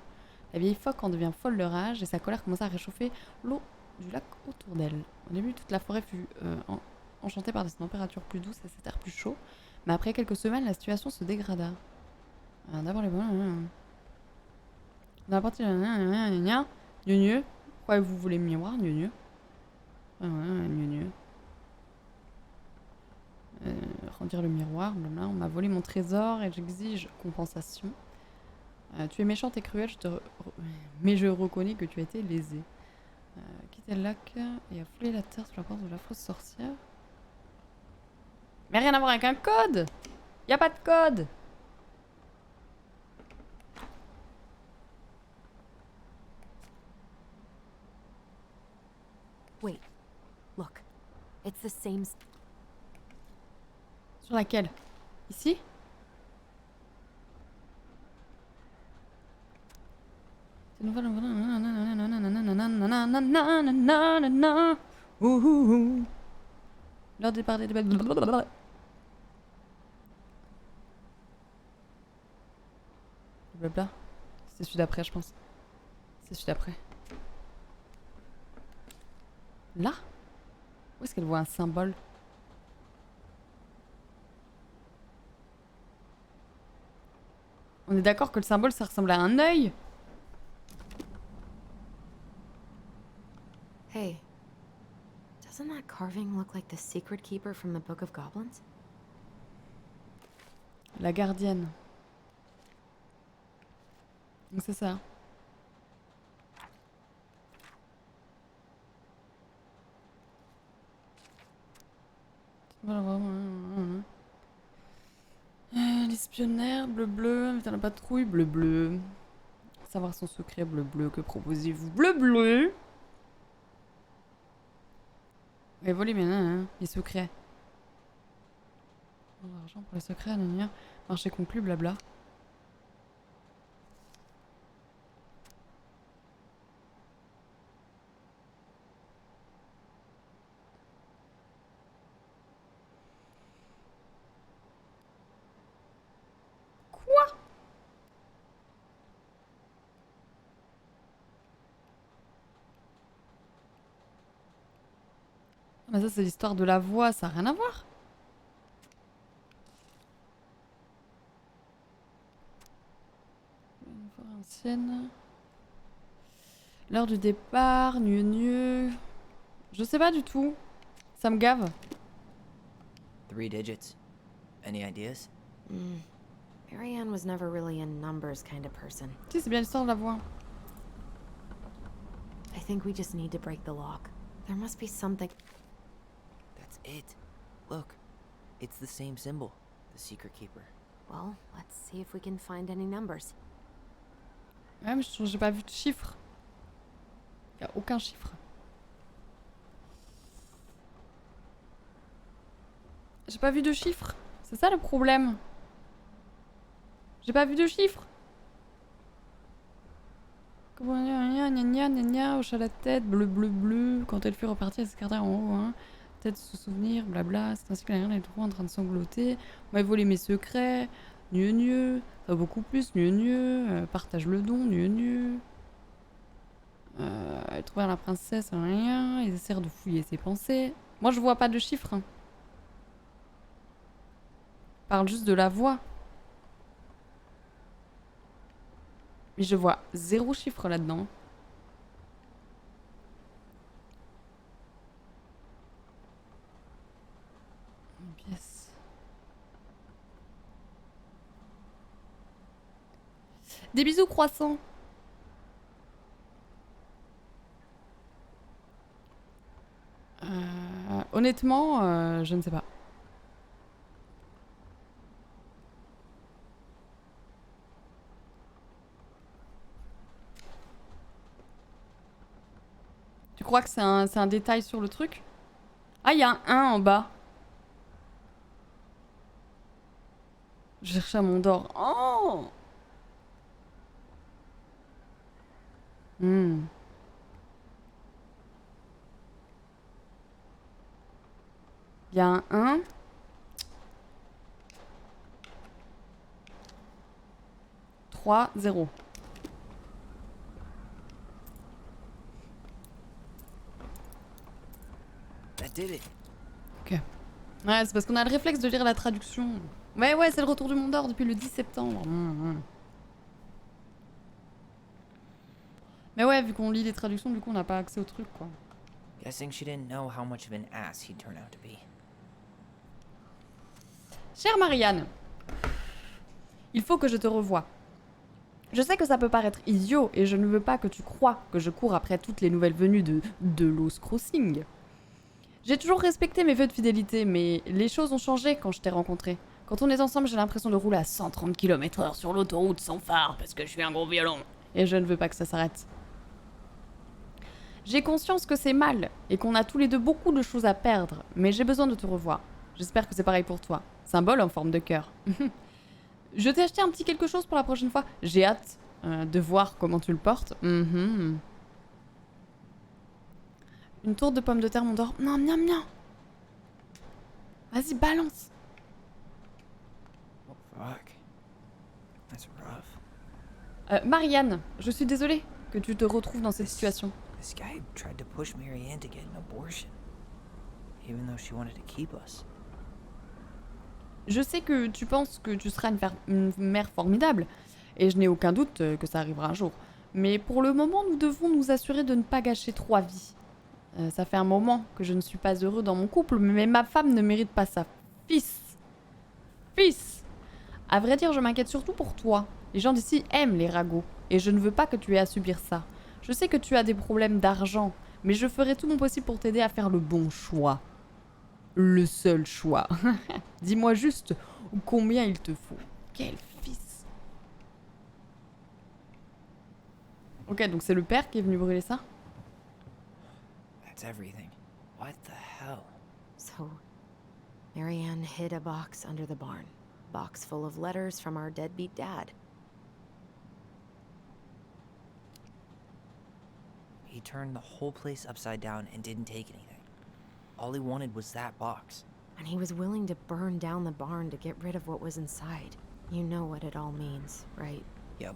La vieille phoque en devient folle de rage, et sa colère commença à réchauffer l'eau du lac autour d'elle. Au début, toute la forêt fut enchantée par des températures plus douces et cet air plus chaud, mais après quelques semaines, la situation se dégrada. D'abord les... Dans la partie... Gneu. Pourquoi vous voulez me miroir, gneu? Rendir le miroir, blabla. On m'a volé mon trésor et j'exige compensation. Tu es méchante et cruelle, mais je reconnais que tu as été lésée. Quitter le lac et a foulé la terre sous la porte de la fausse sorcière. Mais rien à voir avec un code! Y a pas de code! Wait, look. It's the same. Sur laquelle? Ici? L'heure des parler de blablabla. Blabla. C'est celui d'après, je pense. C'est celui d'après. Là? Où est-ce qu'elle voit un symbole? On est d'accord que le symbole, ça ressemble à un œil? Hey, doesn't that carving look like the secret keeper from the Book of Goblins? La gardienne. Donc c'est ça. L'espionnaire, bleu-bleu, mais t'en as pas de trouille, bleu-bleu. Savoir son secret, bleu-bleu, que proposez-vous? Bleu-bleu! Et voler mes secrets. L'argent pour les secrets, marché conclu, blabla. Quoi? Mais ça, c'est l'histoire de la voix, ça n'a rien à voir. Une forêt ancienne. L'heure du départ, gneu. Je sais pas du tout. Ça me gave. 3 digits. Any ideas? Marianne was never really a numbers kind of person. Si, c'est bien l'histoire de la voix. I think we just need to break the lock. There must be something. That's it. Look, it's the same symbol. The secret keeper. Well, let's see if we can find any numbers. Ouais, mais j'ai pas vu de chiffre. Y a aucun chiffre. J'ai pas vu de chiffre. C'est ça le problème. J'ai pas vu de chiffre. Comment gna hocha la tête, bleu bleu bleu. Quand elle fut repartie, elle s'écarta en haut, hein. Tête se souvenir, blabla. C'est ainsi que la reine est trop en train de sangloter. On m'a volé mes secrets. Gneu. Ça va beaucoup plus, gneu. Partage le don, gneu. Elle trouvèrent la princesse, rien. Ils essayèrent de fouiller ses pensées. Moi, je vois pas de chiffres. Hein. Parle juste de la voix. Mais je vois 0 chiffre là-dedans. Yes. Des bisous croissants. Honnêtement, je ne sais pas. Tu crois que c'est un détail sur le truc? Ah, il y a un 1 en bas. Je cherche à mon d'or. Oh! Il y a un 1. « 3, 0. That did it. Ok. Ouais, c'est parce qu'on a le réflexe de lire la traduction. Ouais, c'est le retour du Mont d'Or depuis le 10 septembre. Mais ouais, vu qu'on lit les traductions, du coup, on n'a pas accès au truc, quoi. Guessing she didn't know how much of an ass he'd turn out to be. Chère Marianne, il faut que je te revoie. Je sais que ça peut paraître idiot et je ne veux pas que tu crois que je cours après toutes les nouvelles venues de Lost Crossing. J'ai toujours respecté mes vœux de fidélité, mais les choses ont changé quand je t'ai rencontré. Quand on est ensemble, j'ai l'impression de rouler à 130 km/h sur l'autoroute sans phare parce que je suis un gros violon. Et je ne veux pas que ça s'arrête. J'ai conscience que c'est mal et qu'on a tous les deux beaucoup de choses à perdre, mais j'ai besoin de te revoir. J'espère que c'est pareil pour toi. Symbole en forme de cœur. Je t'ai acheté un petit quelque chose pour la prochaine fois. J'ai hâte de voir comment tu le portes. Une tourte de pommes de terre, Mont d'Or. Non, miam, miam. Vas-y, balance. Oh, fuck. That's rough. Marianne, je suis désolée que tu te retrouves dans cette situation. This guy tried to push Marianne to get an abortion, even though she wanted to keep us. Je sais que tu penses que tu seras une mère formidable, et je n'ai aucun doute que ça arrivera un jour. Mais pour le moment, nous devons nous assurer de ne pas gâcher 3 vies. Ça fait un moment que je ne suis pas heureux dans mon couple, mais ma femme ne mérite pas ça. Fils. À vrai dire, je m'inquiète surtout pour toi. Les gens d'ici aiment les ragots, et je ne veux pas que tu aies à subir ça. Je sais que tu as des problèmes d'argent, mais je ferai tout mon possible pour t'aider à faire le bon choix. Le seul choix. Dis-moi juste combien il te faut. Quel fils. Ok, donc c'est le père qui est venu brûler ça? That's everything. What the hell? So, Marianne hid a box under the barn. Box full of letters from our deadbeat dad. He turned the whole place upside down and didn't take anything. All he wanted was that box. And he was willing to burn down the barn to get rid of what was inside. You know what it all means, right? Yep.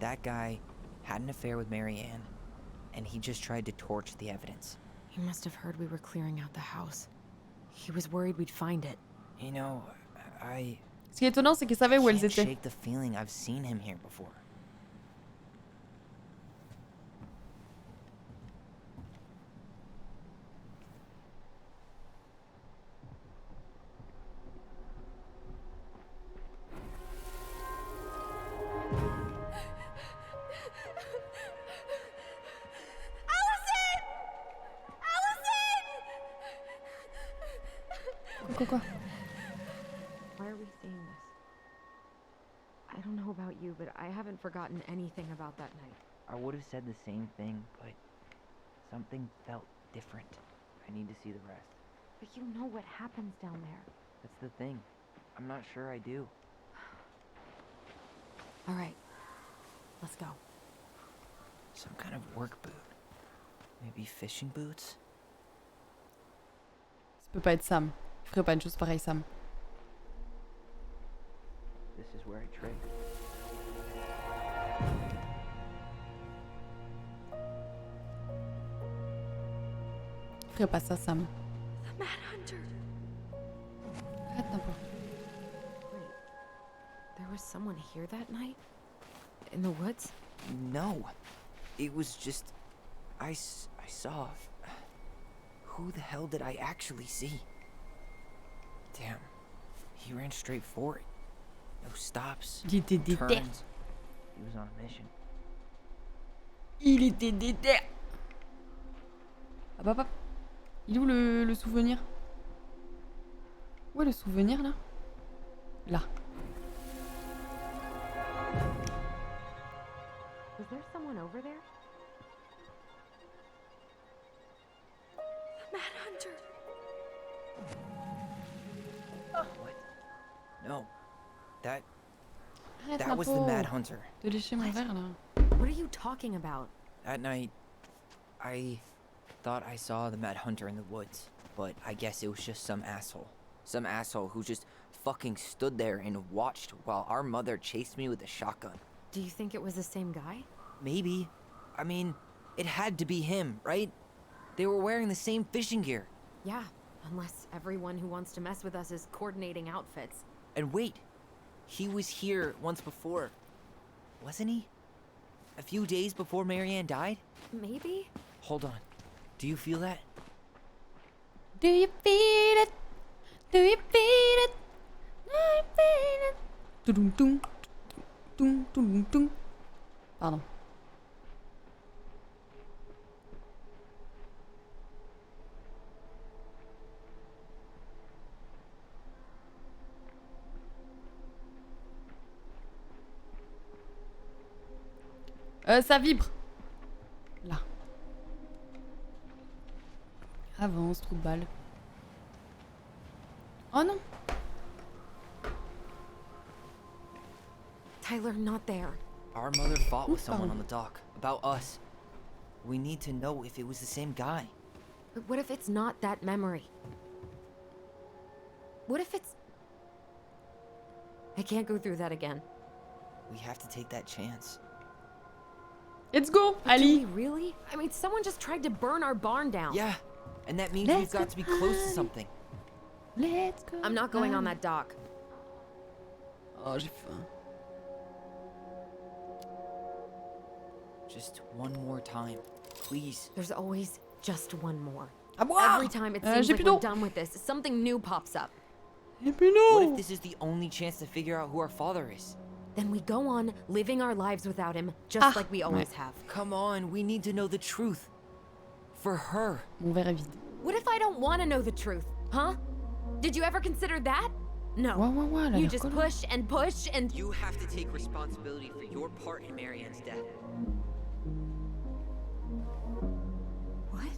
That guy had an affair with Marianne, and he just tried to torch the evidence. He must have heard we were clearing out the house. He was worried we'd find it. You know, Ce qui est étonnant, c'est qu'il savait où elles can't étaient. shake the feeling I've seen him here before. Quoi? Why are we seeing this? I don't know about you, but I haven't forgotten anything about that night. I would have said the same thing, but something felt different. I need to see the rest. But you know what happens down there. That's the thing. I'm not sure I do. All right, let's go. Some kind of work boot. Maybe fishing boots? Ça peut pas être Sam. Il ferait pas une chose pareille, Sam. This is where I trade. Il ferait pas ça, Sam. The Mad Hunter. Arrête n'importe. Wait, there was someone here that night? In the woods? No. It was just... I saw... Who the hell did I actually see? Damn. He ran straight for it. No stops. Il était déter. Turns. He was on a mission. Il était déter. Ah bah. Il est où le souvenir? Où est le souvenir là? Là. Was there someone over there? The Mad Hunter. What? No. That Arrête, was the Napo. Mad Hunter. De lécher mon verre là. What are you talking about? That night, I thought I saw the Mad Hunter in the woods, but I guess it was just some asshole. Some asshole who just fucking stood there and watched while our mother chased me with a shotgun. Do you think it was the same guy? Maybe. I mean, it had to be him, right? They were wearing the same fishing gear. Yeah, unless everyone who wants to mess with us is coordinating outfits. And wait, he was here once before, wasn't he? A few days before Marianne died? Maybe? Hold on. Do you feel that? Do you feel it? Do you feel it? Do you feel it? Tudum tum. Tum tum tum. Pardon. Ça vibre. Là. Avance, trou de balle. Oh non. Tyler, not there. Our mother fought with someone on the dock about us. We need to know if it was the same guy. But what if it's not that memory? What if it's... I can't go through that again. We have to take that chance. Let's go, But do Ali. we really? I mean, someone just tried to burn our barn down. Yeah, and that means we've got to be close to something. Let's go. I'm not going on that dock. Oh, j'ai faim. Just one more time, please. There's always just one more. À boire. Every time it seems j'ai like plus we're d'eau. done with this, something new pops up. J'ai plus What d'eau. if this is the only chance to figure out who our father is? Then we go on living our lives without him, just like we always have. Come on, we need to know the truth. For her. Mon verre est vide. What if I don't want to know the truth, huh? Did you ever consider that? No. Ouais, ouais, ouais, elle a You l'air just cool. push and push and... You have to take responsibility for your part in Marianne's death. What?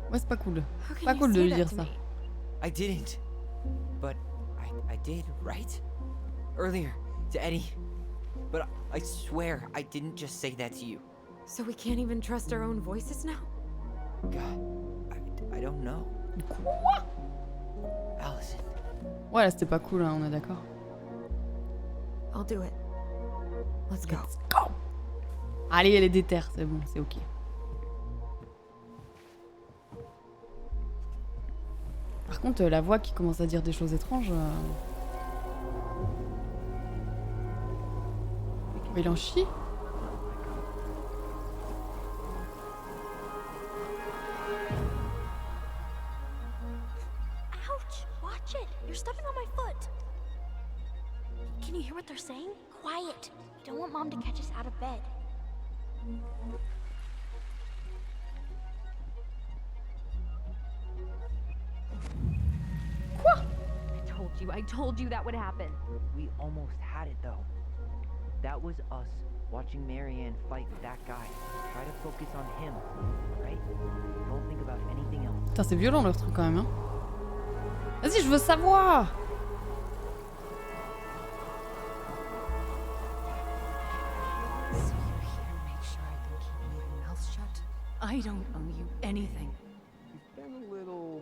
Ouais, c'est pas cool. How can Pas you cool de say lui that dire to ça. me? I didn't. But I did, right? Earlier, to Eddie. But I swear I didn't just say that to you. So we can't even trust our own voices now? God, I don't know. Quoi? Allison. Ouais, là, c'était pas cool, hein, on est d'accord. I'll do it. Let's go. Let's go. Allez, elle est déterre, c'est bon, c'est ok. Par contre, la voix qui commence à dire des choses étranges... Mais il en chie. Ouch! Watch it! You're stepping on my foot! Can you hear what they're saying? Quiet! We don't want Mom to catch us out of bed. I told you that would happen. We almost had it though. That was us watching Marianne fight with that guy. Try to focus on him, right? Don't think about anything else. Putain, c'est violent leur truc quand même, hein. Vas-y, je veux savoir. So you're here to make sure I've been keeping my mouth shut? I don't owe you anything. You've been a little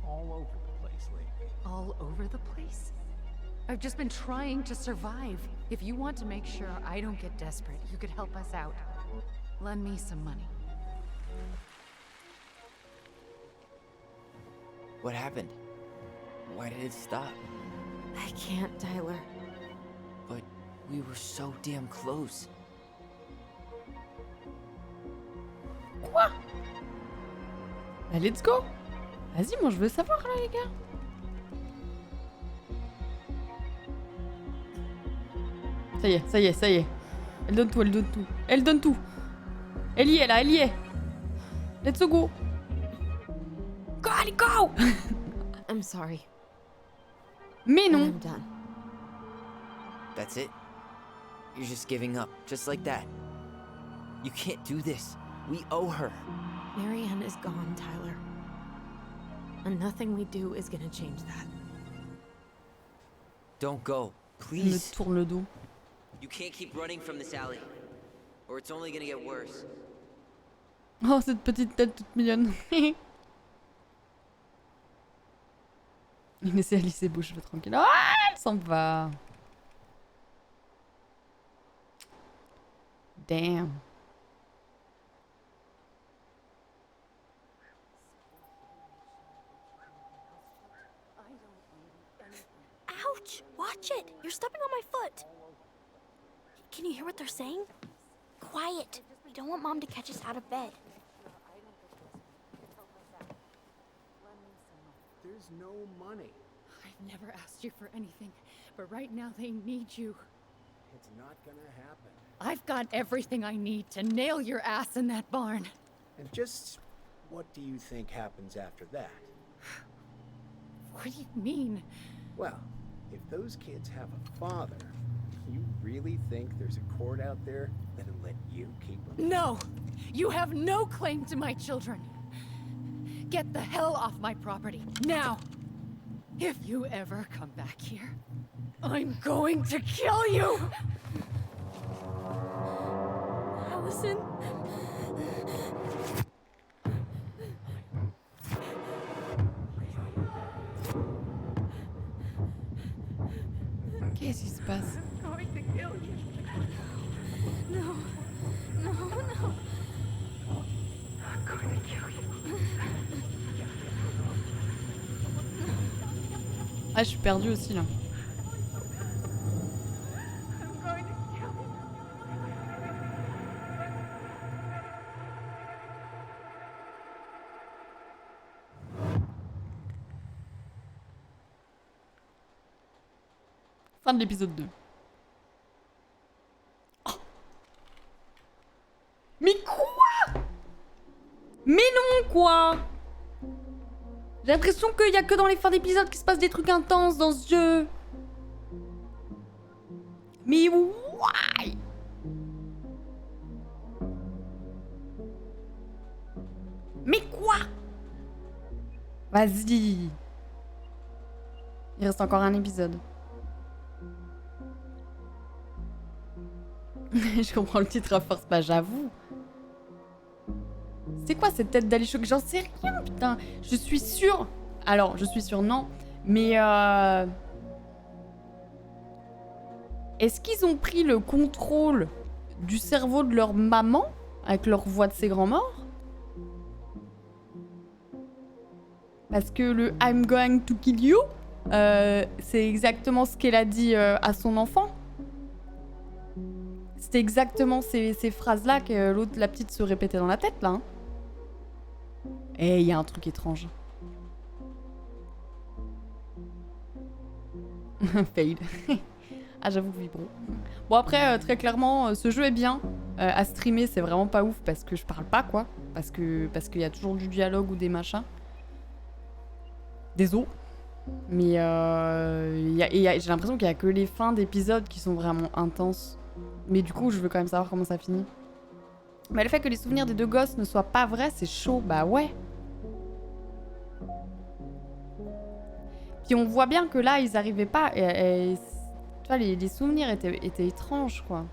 all over the place lately. All over the place? I've just been trying to survive. If you want to make sure I don't get desperate, you could help us out. Lend me some money. What happened? Why did it stop? I can't, Tyler. But we were so damn close. Quoi? Bah, let's go. Vas-y, moi je veux savoir là, les gars. Ça y est, ça y est, ça y est. Elle donne tout, elle donne tout. Elle donne tout. Elle y est là, elle y est. Let's go. Go, allez, go. I'm sorry. Mais non. I'm done. That's it? You're just giving up, just like that. You can't do this. We owe her. Marianne is gone, Tyler. And nothing we do is gonna change that. Don't go, Elle me please. tourne le dos. You can't keep running from this alley. or it's only gonna get worse. Oh, cette petite tête toute mignonne. Laissez Alice ses beaux cheveux tranquilles. Ah, elle s'en va. Damn. Ouch! Watch it! You're stepping on my foot! Can you hear what they're saying? Quiet! We don't want Mom to catch us out of bed. There's no money. I've never asked you for anything, but right now they need you. It's not gonna happen. I've got everything I need to nail your ass in that barn. And just what do you think happens after that? What do you mean? Well, if those kids have a father, you really think there's a court out there that'll let you keep them? No! You have no claim to my children. Get the hell off my property, now! If you ever come back here, I'm going to kill you! Allison? Qu'est-ce qui se passe? I'm going to kill you. No. No, no. I'm going to kill you. Ah, je suis perdue aussi là. I'm going to kill you. Fin de l'épisode 2. Oh. Mais quoi? Mais non, quoi? J'ai l'impression qu'il y a que dans les fins d'épisode qu'il se passe des trucs intenses dans ce jeu. Mais why? Mais quoi? Vas-y. Il reste encore un épisode. Je comprends le titre à force, bah j'avoue. C'est quoi cette tête d'Ali Choc? J'en sais rien, putain. Je suis sûre. Alors, je suis sûre, non. Mais est-ce qu'ils ont pris le contrôle du cerveau de leur maman avec leur voix de ses grands-morts? Parce que le I'm going to kill you, c'est exactement ce qu'elle a dit à son enfant. C'était exactement ces phrases-là que l'autre, la petite, se répétait dans la tête, là. Hein. Et il y a un truc étrange. Fade. Ah, j'avoue que vibro. Bon, après, très clairement, ce jeu est bien. À streamer, c'est vraiment pas ouf parce que je parle pas, quoi. Parce qu'il y a toujours du dialogue ou des machins. Des os. Mais j'ai l'impression qu'il y a que les fins d'épisodes qui sont vraiment intenses. Mais du coup, je veux quand même savoir comment ça finit. Mais le fait que les souvenirs des deux gosses ne soient pas vrais, c'est chaud. Bah ouais. Puis on voit bien que là, ils arrivaient pas. Tu vois, les souvenirs étaient étranges, quoi.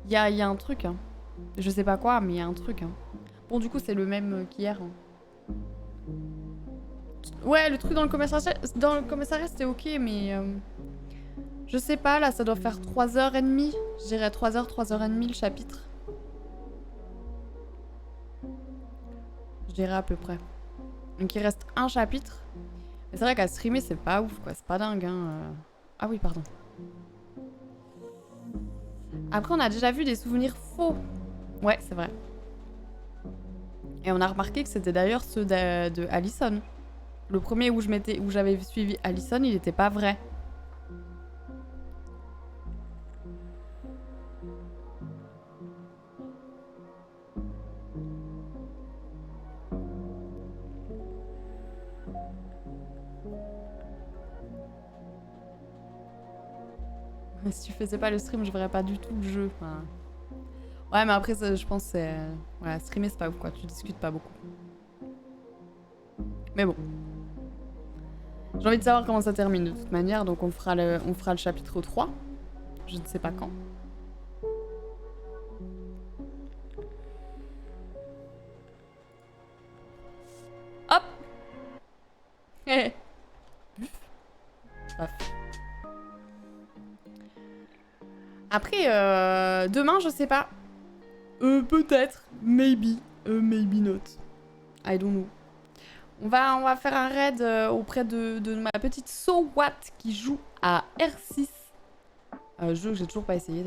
Il y a un truc. Hein. Je sais pas quoi, mais il y a un truc. Hein. Bon, du coup, c'est le même qu'hier. Hein. Ouais, le truc dans le commissariat, c'était ok, mais... je sais pas, là, ça doit faire 3h30. Je dirais 3h, 3h30 le chapitre. Je dirais à peu près. Donc il reste un chapitre. Mais c'est vrai qu'à streamer, c'est pas ouf, quoi. C'est pas dingue, hein. Ah oui, pardon. Après, on a déjà vu des souvenirs faux. Ouais, c'est vrai. Et on a remarqué que c'était d'ailleurs ceux de Allison. Le premier où j'avais suivi Allison, il était pas vrai. Si tu faisais pas le stream, je verrais pas du tout le jeu. Enfin... Ouais, mais après, je pense que c'est... Ouais, streamer, c'est pas ouf, quoi. Tu discutes pas beaucoup. Mais bon. J'ai envie de savoir comment ça termine, de toute manière. Donc, on fera le chapitre 3. Je ne sais pas quand. Paf. Après, demain, je sais pas. Peut-être. Maybe. Maybe not. I don't know. On va faire un raid auprès de ma petite So What qui joue à R6. Jeu que j'ai toujours pas essayé.